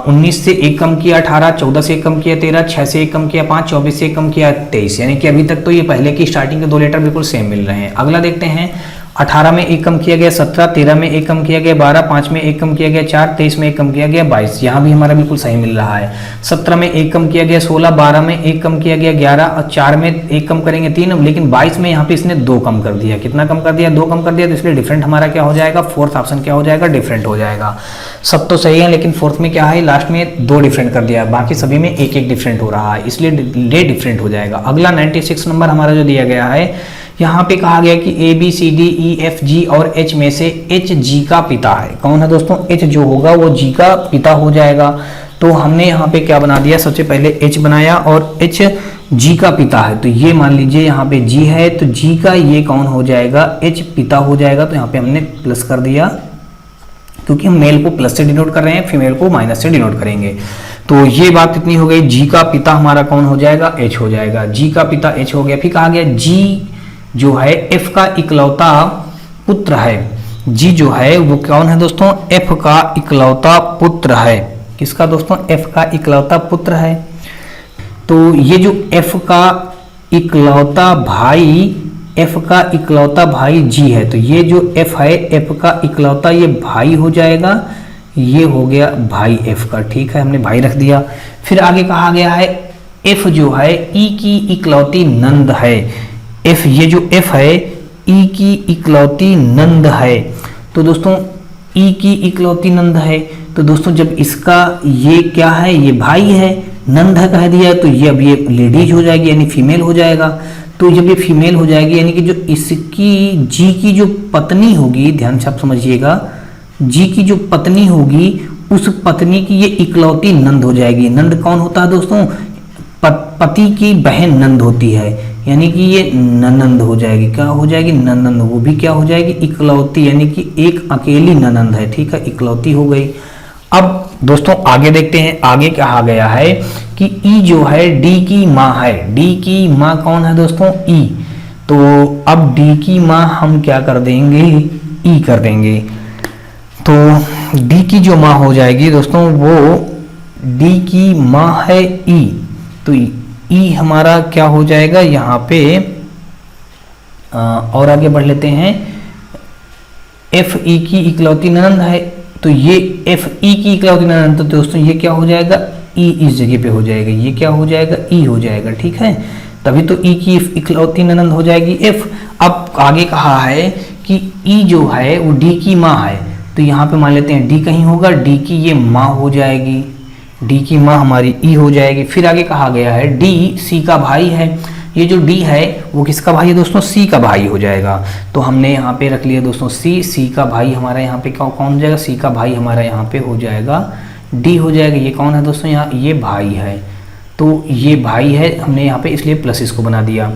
Speaker 1: 19 से 1 कम किया 18, 14 से 1 कम किया 13, 6 से 1 कम किया 5, 24 से 1 कम किया 23, यानी कि अभी तक तो ये पहले की स्टार्टिंग के 2 लेटर बिल्कुल सेम मिल रहे हैं। अगला देखते हैं, 18 में 1 कम किया गया 17, 13 में 1 कम किया गया 12, 5 में 1 कम किया गया 4, 23 में 1 कम किया गया 22, यहाँ भी हमारा बिल्कुल सही मिल रहा है। 17 में 1 कम किया गया 16, 12 में 1 कम किया गया 11 और 4 में 1 कम करेंगे 3, लेकिन 22 में यहाँ पे इसने 2 कम कर दिया। कितना कम कर दिया, 2 कम कर दिया, तो इसलिए डिफरेंट हमारा क्या हो जाएगा, फोर्थ ऑप्शन क्या हो जाएगा, डिफरेंट हो जाएगा। सब तो सही है लेकिन फोर्थ में क्या है, लास्ट में 2 डिफरेंट कर दिया, बाकी सभी में 1 डिफरेंट हो रहा है, इसलिए डे डिफरेंट हो जाएगा। अगला 96 नंबर हमारा जो दिया गया है, यहाँ पे कहा गया कि ABCDEFG और H में से H G का पिता है। कौन है दोस्तों, H जो होगा वो G का पिता हो जाएगा। तो हमने यहाँ पे क्या बना दिया, सबसे पहले H बनाया और H G का पिता है, तो ये मान लीजिए यहाँ पे G है, तो G का ये कौन हो जाएगा, H पिता हो जाएगा। तो यहाँ पे हमने प्लस कर दिया, क्योंकि हम मेल को प्लस से डिनोट कर रहे हैं, फीमेल को माइनस से डिनोट करेंगे। तो ये बात इतनी हो गई। G का पिता हमारा कौन हो जाएगा, H हो जाएगा। G का पिता H हो गया। फिर कहा गया G जो है F का इकलौता पुत्र है। G जो है वो कौन है दोस्तों, F का इकलौता पुत्र है। किसका दोस्तों, F का इकलौता पुत्र है। तो ये जो F का इकलौता भाई G है, तो ये जो F है, F का इकलौता ये भाई हो जाएगा, ये हो गया भाई एफ का, ठीक है, हमने भाई रख दिया। फिर आगे कहा गया है एफ जो है ई की इकलौती नंद है। एफ, ये जो एफ है ई की इकलौती नंद है। तो दोस्तों ई की इकलौती नंद है, तो दोस्तों जब इसका ये क्या है, ये भाई है, नंद है कह दिया, तो ये अब ये लेडीज हो जाएगी यानी फीमेल हो जाएगा। तो जब ये फीमेल हो जाएगी यानी कि जो इसकी जी की जो पत्नी होगी, ध्यान से आप समझिएगा, जी की जो पत्नी होगी उस पत्नी की ये इकलौती नंद हो जाएगी। नंद कौन होता है दोस्तों, पति की बहन नंद होती है, यानी कि ये ननंद हो जाएगी। क्या हो जाएगी, ननंद। वो भी क्या हो जाएगी, इकलौती, यानी कि एक अकेली ननंद है, ठीक है, इकलौती हो गई। अब दोस्तों आगे देखते हैं, आगे कहा गया है कि ई जो है डी की माँ है। डी की माँ कौन है दोस्तों, ई। तो अब डी की माँ हम क्या कर देंगे, ई कर देंगे। तो डी की जो माँ हो जाएगी दोस्तों वो डी की माँ है ई। तो ई हमारा क्या हो जाएगा यहाँ पे, और आगे बढ़ लेते हैं। एफ ई की इकलौती ननंद है, तो ये एफ ई की इकलौती ननंद, तो दोस्तों ये क्या हो जाएगा, ई इस जगह पे हो जाएगा, ये क्या हो जाएगा, ई हो जाएगा, ठीक है। तभी तो ई की इकलौती ननंद हो जाएगी एफ। अब आगे कहा है कि ई जो है वो डी की माँ है, तो यहाँ पे मान लेते हैं डी कहीं होगा, डी की ये माँ हो जाएगी, डी की माँ हमारी ई हो जाएगी। फिर आगे कहा गया है डी सी का भाई है। ये जो डी है वो किसका भाई है दोस्तों, सी का भाई हो जाएगा। तो हमने यहाँ पे रख लिया दोस्तों सी का भाई हमारा यहाँ पे कौन हो जाएगा, सी का भाई हमारा यहाँ पे हो जाएगा डी हो जाएगा। ये कौन है दोस्तों, यहाँ ये भाई है, तो ये भाई है, हमने यहाँ पे इसलिए प्लस इसको बना दिया।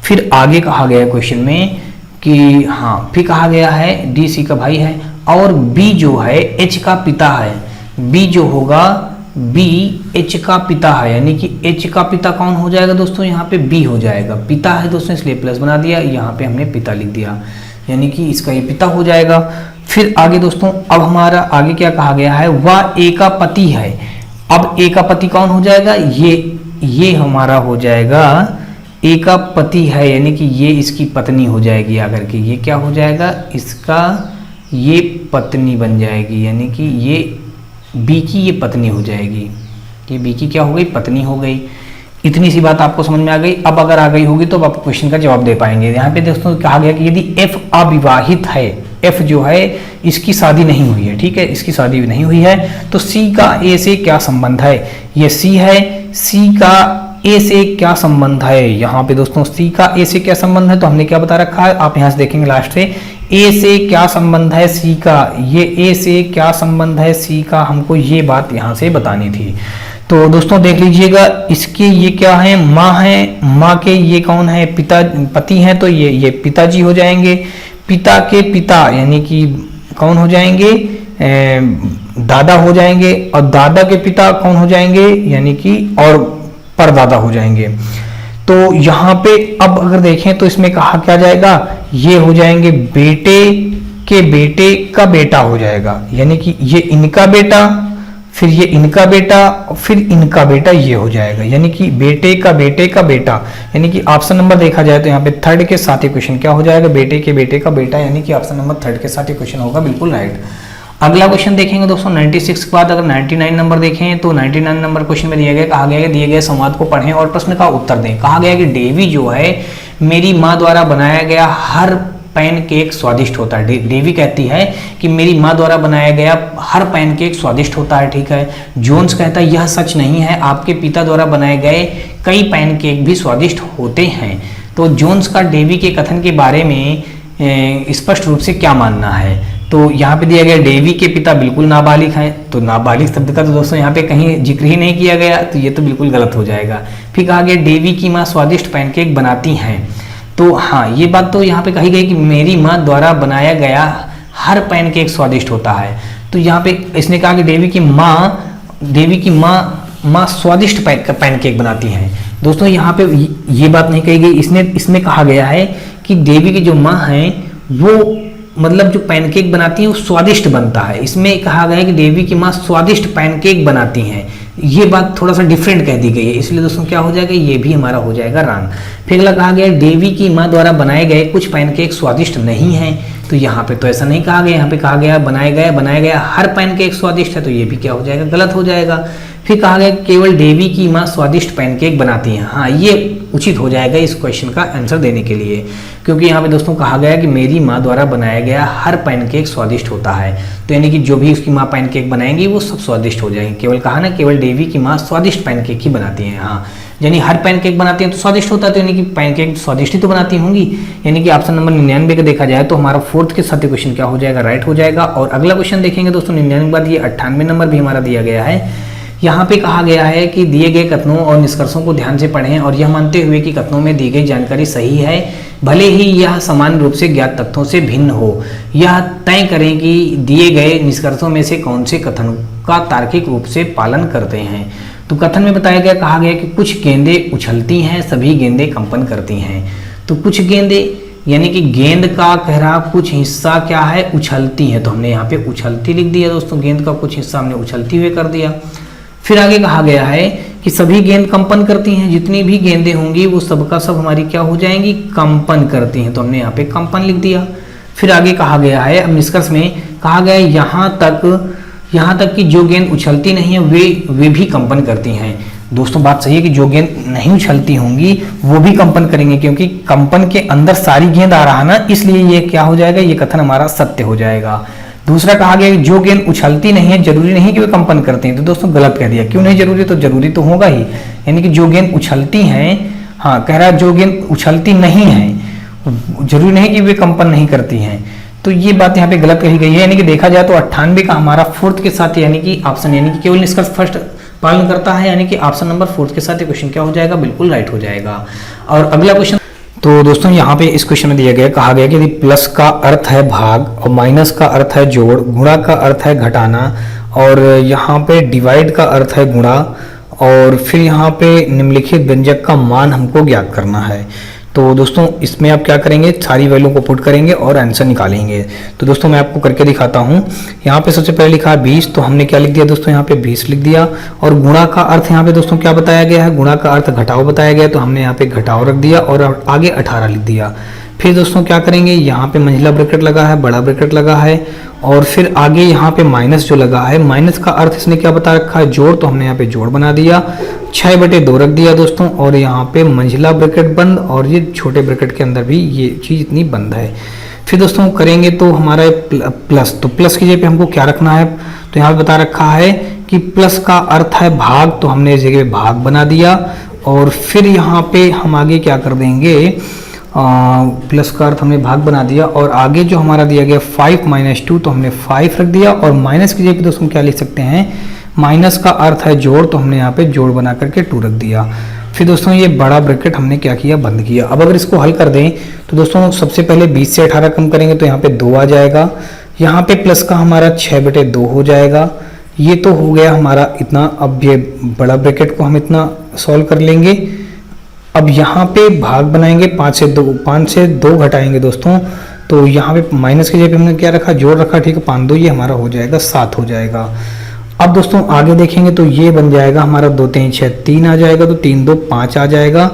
Speaker 1: फिर आगे कहा गया क्वेश्चन में कि हाँ, फिर कहा गया है डी सी का भाई है और बी जो है एच का पिता है। बी जो होगा बी एच का पिता है, यानी कि एच का पिता कौन हो जाएगा दोस्तों, यहाँ पे बी हो जाएगा। पिता है दोस्तों इसलिए प्लस बना दिया, यहाँ पे हमने पिता लिख दिया, यानी कि इसका ये पिता हो जाएगा। फिर आगे दोस्तों अब हमारा आगे क्या कहा गया है, वह ए का पति है। अब ए का पति कौन हो जाएगा, ये हमारा हो जाएगा ए का पति है, यानी कि ये इसकी पत्नी हो जाएगी आकर के, ये क्या हो जाएगा, इसका ये पत्नी बन जाएगी, यानी कि ये बी की ये पत्नी हो जाएगी। ये बी की क्या हो गई, पत्नी हो गई। इतनी सी बात आपको समझ में आ गई। अब अगर आ गई होगी तो आप क्वेश्चन का जवाब दे पाएंगे। यहाँ पे दोस्तों कहा गया कि यदि एफ अविवाहित है, एफ जो है इसकी शादी नहीं हुई है, ठीक है, इसकी शादी नहीं हुई है, तो सी का ए से क्या संबंध है, ये सी है, सी का ए से क्या संबंध है। यहाँ पे दोस्तों सी का ए से क्या संबंध है, तो हमने क्या बता रखा है, आप यहाँ से देखेंगे लास्ट से, ए से क्या संबंध है सी का, ये ए से क्या संबंध है सी का, हमको ये बात यहाँ से बतानी थी। तो दोस्तों देख लीजिएगा, इसके ये क्या है, माँ है, माँ के ये कौन है, पिता, पति हैं, तो ये पिताजी हो जाएंगे। पिता के पिता यानी कि कौन हो जाएंगे, दादा हो जाएंगे, और दादा के पिता कौन हो जाएंगे, यानी कि और परदादा हो जाएंगे। तो यहाँ पे अब अगर देखें तो इसमें कहा क्या जाएगा, ये हो जाएंगे बेटे के बेटे का बेटा हो जाएगा, यानी कि ये इनका बेटा, फिर ये इनका बेटा, फिर इनका बेटा, ये हो जाएगा, यानी कि बेटे का बेटे का बेटा, यानी कि ऑप्शन नंबर देखा जाए तो यहाँ पे थर्ड के साथ ही क्वेश्चन क्या हो जाएगा, बेटे के बेटे का बेटा, यानी कि ऑप्शन नंबर थर्ड के साथ ही क्वेश्चन होगा, बिल्कुल राइट। अगला क्वेश्चन देखेंगे दोस्तों 96 के बाद अगर 99 नंबर देखें तो 99 नंबर क्वेश्चन में दिया गया, कहा गया कि दिए गए संवाद को पढ़ें और प्रश्न का उत्तर दें। कहा गया कि डेवी जो है मेरी माँ द्वारा बनाया गया हर पैनकेक स्वादिष्ट होता है। डेवी कहती है कि मेरी माँ द्वारा बनाया गया हर पैनकेक स्वादिष्ट होता है, ठीक है। जोन्स कहता है यह सच नहीं है, आपके पिता द्वारा बनाए गए कई पैनकेक भी स्वादिष्ट होते हैं। तो जोन्स का डेवी के कथन के बारे में स्पष्ट रूप से क्या मानना है, तो यहाँ पे दिया गया डेवी के पिता बिल्कुल नाबालिग हैं, तो नाबालिग शब्द का तो दोस्तों यहाँ पे कहीं जिक्र ही नहीं किया गया, तो ये तो बिल्कुल गलत हो जाएगा। फिर कहा गया डेवी की माँ स्वादिष्ट पैनकेक बनाती हैं, तो हाँ ये बात तो यहाँ पे कही गई कि मेरी माँ द्वारा बनाया गया हर पैनकेक स्वादिष्ट होता है। तो यहाँ पे इसने कहा कि डेवी की माँ स्वादिष्ट पैनकेक बनाती हैं। दोस्तों यहाँ पे ये बात नहीं कही गई, इसमें कहा गया है कि देवी की जो माँ है वो मतलब जो पैनकेक बनाती है वो स्वादिष्ट बनता है। इसमें कहा गया है कि देवी की माँ स्वादिष्ट पैनकेक बनाती हैं, ये बात थोड़ा सा डिफरेंट कह दी गई है, इसलिए दोस्तों क्या हो जाएगा, ये भी हमारा हो जाएगा रॉन्ग। फिर अगला कहा गया देवी की माँ द्वारा बनाए गए कुछ पैनकेक स्वादिष्ट नहीं हैं, तो यहाँ पे तो ऐसा नहीं कहा गया, यहाँ पे कहा गया बनाया गया हर पैनकेक स्वादिष्ट है, तो ये भी क्या हो जाएगा, गलत हो जाएगा। फिर कहा गया केवल देवी की माँ स्वादिष्ट पैनकेक बनाती हैं, हाँ ये उचित हो जाएगा इस क्वेश्चन का आंसर देने के लिए, क्योंकि यहाँ पे दोस्तों कहा गया कि मेरी माँ द्वारा बनाया गया हर पैनकेक स्वादिष्ट होता है, तो यानी कि जो भी उसकी माँ पैनकेक बनाएंगी वो सब स्वादिष्ट हो जाएंगे। केवल कहा ना केवल देवी की माँ स्वादिष्ट पैनकेक ही बनाती हैं, हाँ यानी हर पैनकेक बनाती हैं तो स्वादिष्ट होता है, तो यानी कि पैनकेक स्वादिष्ट ही तो बनाती होंगी, यानी कि ऑप्शन नंबर 99 का देखा जाए तो हमारा फोर्थ के साथ क्वेश्चन क्या हो जाएगा, राइट हो जाएगा। और अगला क्वेश्चन देखेंगे दोस्तों 99 के बाद ये 98 नंबर भी हमारा दिया गया है। यहाँ पे कहा गया है कि दिए गए कथनों और निष्कर्षों को ध्यान से पढ़ें और यह मानते हुए कि कथनों में दी गई जानकारी सही है, भले ही यह समान रूप से ज्ञात तथ्यों से भिन्न हो, यह तय करें कि दिए गए निष्कर्षों में से कौन से कथन का तार्किक रूप से पालन करते हैं। तो कथन में बताया गया, कहा गया कि कुछ गेंदें उछलती हैं, सभी गेंदें कंपन करती हैं। तो कुछ गेंदें यानी कि गेंद का कह रहा कुछ हिस्सा क्या है, उछलती है, तो हमने यहाँ पे उछलती लिख दिया दोस्तों, गेंद का कुछ हिस्सा हमने उछलती हुए कर दिया। फिर आगे कहा गया है कि सभी गेंद कंपन करती हैं, जितनी भी गेंदें होंगी वो सब का सब हमारी क्या हो जाएंगी, कंपन करती हैं, तो हमने यहाँ पे कंपन लिख दिया। फिर आगे कहा गया है, अब निष्कर्ष में कहा गया है यहाँ तक कि जो गेंद उछलती नहीं है वे भी कंपन करती हैं। दोस्तों बात सही है कि जो गेंद नहीं उछलती होंगी वो भी कंपन करेंगे, क्योंकि कंपन के अंदर सारी गेंद आ रहा है ना, इसलिए ये क्या हो जाएगा, ये कथन हमारा सत्य हो जाएगा। दूसरा कहा गया कि जो गेंद उछलती नहीं है जरूरी नहीं कि वे कंपन करते हैं, तो दोस्तों गलत कह दिया, क्यों नहीं जरूरी, तो जरूरी तो होगा ही, यानी कि जो गेंद उछलती हैं, हाँ कह रहा है जो गेंद उछलती नहीं है जरूरी नहीं कि वे कंपन नहीं करती हैं, तो ये बात यहाँ पे गलत कही गई है। यानी कि देखा जाए तो 98 का हमारा फोर्थ के साथ यानी कि ऑप्शन यानी कि केवल निष्कर्ष फर्स्ट पालन करता है, यानी कि ऑप्शन नंबर फोर्थ के साथ ये क्वेश्चन क्या हो जाएगा, बिल्कुल राइट हो जाएगा। और अगला क्वेश्चन, तो दोस्तों यहाँ पे इस क्वेश्चन में दिया गया, कहा गया कि प्लस का अर्थ है भाग और माइनस का अर्थ है जोड़, गुणा का अर्थ है घटाना और यहाँ पे डिवाइड का अर्थ है गुणा, और फिर यहाँ पे निम्नलिखित व्यंजक का मान हमको ज्ञात करना है। तो दोस्तों इसमें आप क्या करेंगे, सारी वैल्यू को पुट करेंगे और आंसर निकालेंगे। तो दोस्तों मैं आपको करके दिखाता हूँ। यहाँ पे सबसे पहले लिखा है 20, तो हमने क्या लिख दिया दोस्तों, यहाँ पे 20 लिख दिया। और गुणा का अर्थ यहाँ पे दोस्तों क्या बताया गया है, गुणा का अर्थ घटाओ बताया गया, तो हमने यहाँ पे घटाओ रख दिया और आगे 18 लिख दिया। फिर दोस्तों क्या करेंगे, यहाँ पे मंझला ब्रैकेट लगा है, बड़ा ब्रैकेट लगा है, और फिर आगे यहाँ पे माइनस जो लगा है, माइनस का अर्थ इसने क्या बता रखा है, जोड़, तो हमने यहाँ पे जोड़ बना दिया, 6/2 रख दिया दोस्तों, और यहाँ पे मंझला ब्रैकेट बंद, और ये छोटे ब्रैकेट के अंदर भी ये चीज इतनी बंद है। फिर दोस्तों करेंगे तो हमारा प्लस, तो प्लस की जगह पे हमको क्या रखना है, तो यहाँ पे बता रखा है कि प्लस का अर्थ है भाग, तो हमने इस जगह भाग बना दिया। और फिर यहाँ पे हम आगे क्या कर देंगे, प्लस का अर्थ हमने भाग बना दिया, और आगे जो हमारा दिया गया 5 - 2, तो हमने 5 रख दिया, और माइनस की जगह पे दोस्तों क्या लिख सकते हैं, माइनस का अर्थ है जोड़, तो हमने यहाँ पे जोड़ बना करके 2 रख दिया। फिर दोस्तों ये बड़ा ब्रैकेट हमने क्या किया, बंद किया। अब अगर इसको हल कर दें तो दोस्तों सबसे पहले 20 से 18 कम करेंगे तो यहाँ पे 2 आ जाएगा, यहाँ पे प्लस का हमारा 6/2 हो जाएगा। ये तो हो गया हमारा इतना। अब ये बड़ा ब्रैकेट को हम इतना सॉल्व कर लेंगे। अब यहाँ पे भाग बनाएंगे, 5 से 2 घटाएंगे दोस्तों, तो यहाँ पे माइनस की जगह पे हमने क्या रखा, जोड़ रखा, ठीक है, 5 2 ये हमारा हो जाएगा 7 हो जाएगा। अब दोस्तों आगे देखेंगे तो ये बन जाएगा हमारा 2 3 6 3 आ जाएगा, तो 3 2 5 आ जाएगा।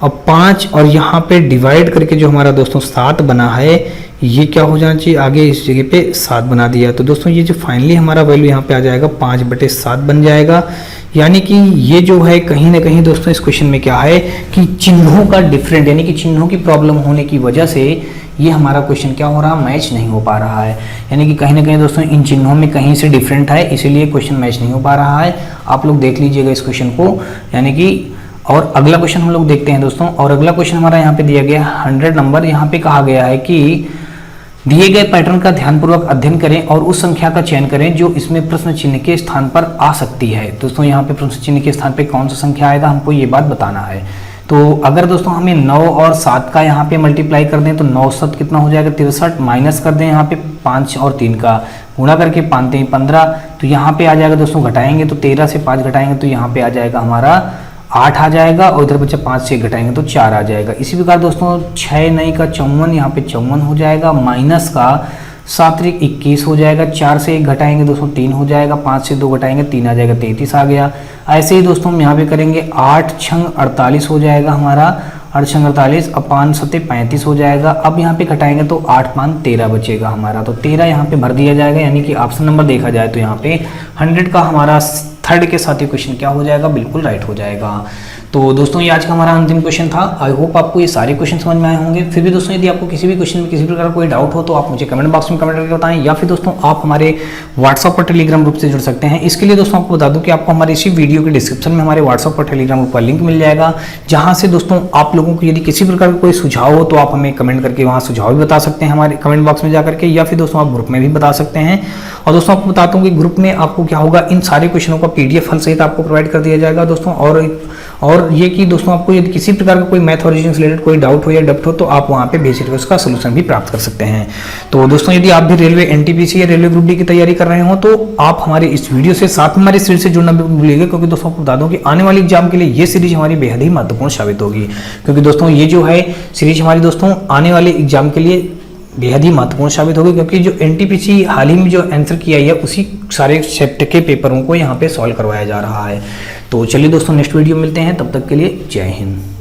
Speaker 1: अब 5 और यहाँ पे डिवाइड करके जो हमारा दोस्तों 7 बना है, ये क्या हो जाना चाहिए, आगे इस जगह पे 7 बना दिया। तो दोस्तों ये जो फाइनली हमारा वैल्यू यहाँ पे आ जाएगा 5/7 बन जाएगा। यानी कि ये जो है कहीं ना कहीं दोस्तों इस क्वेश्चन में क्या है कि चिन्हों का डिफरेंट, यानी कि चिन्हों की प्रॉब्लम होने की वजह से ये हमारा क्वेश्चन क्या हो रहा है, मैच नहीं हो पा रहा है। यानी कि कहीं ना कहीं दोस्तों इन चिन्हों में कहीं से डिफरेंट है, इसीलिए क्वेश्चन मैच नहीं हो पा रहा है। आप लोग देख लीजिएगा इस क्वेश्चन को, यानी कि और अगला क्वेश्चन हम लोग देखते हैं दोस्तों। और अगला क्वेश्चन हमारा यहाँ पे दिया गया 100 नंबर। यहाँ पे कहा गया है कि दिए गए पैटर्न का ध्यानपूर्वक अध्ययन करें और उस संख्या का चयन करें जो इसमें प्रश्न चिन्ह के स्थान पर आ सकती है। दोस्तों यहाँ पे प्रश्न चिन्ह के स्थान पे कौन सा संख्या आएगा, हमको ये बात बताना है। तो अगर दोस्तों हमें 9 और 7 का यहाँ पे मल्टीप्लाई कर दें तो 9 7 कितना हो जाएगा 63, माइनस कर दें यहाँ पे 5 और 3 का गुणा करके 5 3 15, तो यहाँ पे आ जाएगा दोस्तों, घटाएंगे तो 13 से 5 घटाएंगे तो यहाँ पे आ जाएगा हमारा 8 आ जाएगा, और इधर बच्चा 5 से घटाएंगे तो 4 आ जाएगा। इसी प्रकार दोस्तों 6 9 का 54, यहाँ पे 54 हो जाएगा, माइनस का 7 3 21 हो जाएगा, 4 से 1 घटाएंगे दोस्तों 3 हो जाएगा, 5 से 2 घटाएंगे 3 आ जाएगा, 33 आ गया। ऐसे ही दोस्तों हम यहाँ पे करेंगे 8 6 48 हो जाएगा हमारा, 48 अब 5 सते 35 हो जाएगा। अब यहाँ पे घटाएंगे तो 8 5 13 बचेगा हमारा, तो 13 यहाँ पे भर दिया जाएगा, यानी कि ऑप्शन नंबर देखा जाए तो यहाँ पे 100 का हमारा थर्ड के साथ ही क्वेश्चन क्या हो जाएगा, बिल्कुल राइट हो जाएगा। तो दोस्तों ये आज का हमारा अंतिम क्वेश्चन था। आई होप आपको ये सारे क्वेश्चन समझ में आए होंगे। फिर भी दोस्तों यदि आपको किसी भी क्वेश्चन में किसी प्रकार का कोई डाउट हो तो आप मुझे कमेंट बॉक्स में कमेंट करके बताएं, या फिर दोस्तों आप हमारे व्हाट्सअप और टेलीग्राम ग्रुप से जुड़ सकते हैं। इसके लिए दोस्तों आपको बता दूं कि आपको हमारे इसी वीडियो के डिस्क्रिप्शन में हमारे व्हाट्सअप और टेलीग्राम ग्रुप का लिंक मिल जाएगा, जहां से दोस्तों आप लोगों को यदि किसी प्रकार का कोई सुझाव हो तो आप हमें कमेंट करके वहाँ सुझाव भी बता सकते हैं हमारे कमेंट बॉक्स में जाकर के, या फिर दोस्तों आप ग्रुप में भी बता सकते हैं। और दोस्तों आपको बताता हूँ कि ग्रुप में आपको क्या होगा, इन सारे क्वेश्चनों का PDF हल सहित आपको प्रोवाइड कर दिया जाएगा दोस्तों। और ये कि दोस्तों आपको यदि किसी प्रकार का कोई मैथ और रीजनिंग से रिलेटेड कोई डाउट हो या डप्ट हो तो आप वहाँ पे भेज कर उसका सोल्यूशन भी प्राप्त कर सकते हैं। तो दोस्तों यदि आप भी रेलवे NTPC या रेलवे ग्रुप डी की तैयारी कर रहे हो तो आप हमारे इस वीडियो से साथ में हमारी सीरीज से जुड़ना भी भूलिएगा, क्योंकि दोस्तों आपको बता दूं कि आने वाली एग्जाम के लिए ये सीरीज हमारी बेहद ही महत्वपूर्ण साबित होगी। क्योंकि दोस्तों ये जो है सीरीज हमारी दोस्तों आने वाले एग्जाम के लिए बेहद ही महत्वपूर्ण साबित होगी, क्योंकि जो NTPC हाल ही में जो आंसर किया है उसी सारे सब्जेक्ट के पेपरों को यहाँ पे सॉल्व करवाया जा रहा है। तो चलिए दोस्तों नेक्स्ट वीडियो मिलते हैं, तब तक के लिए जय हिंद।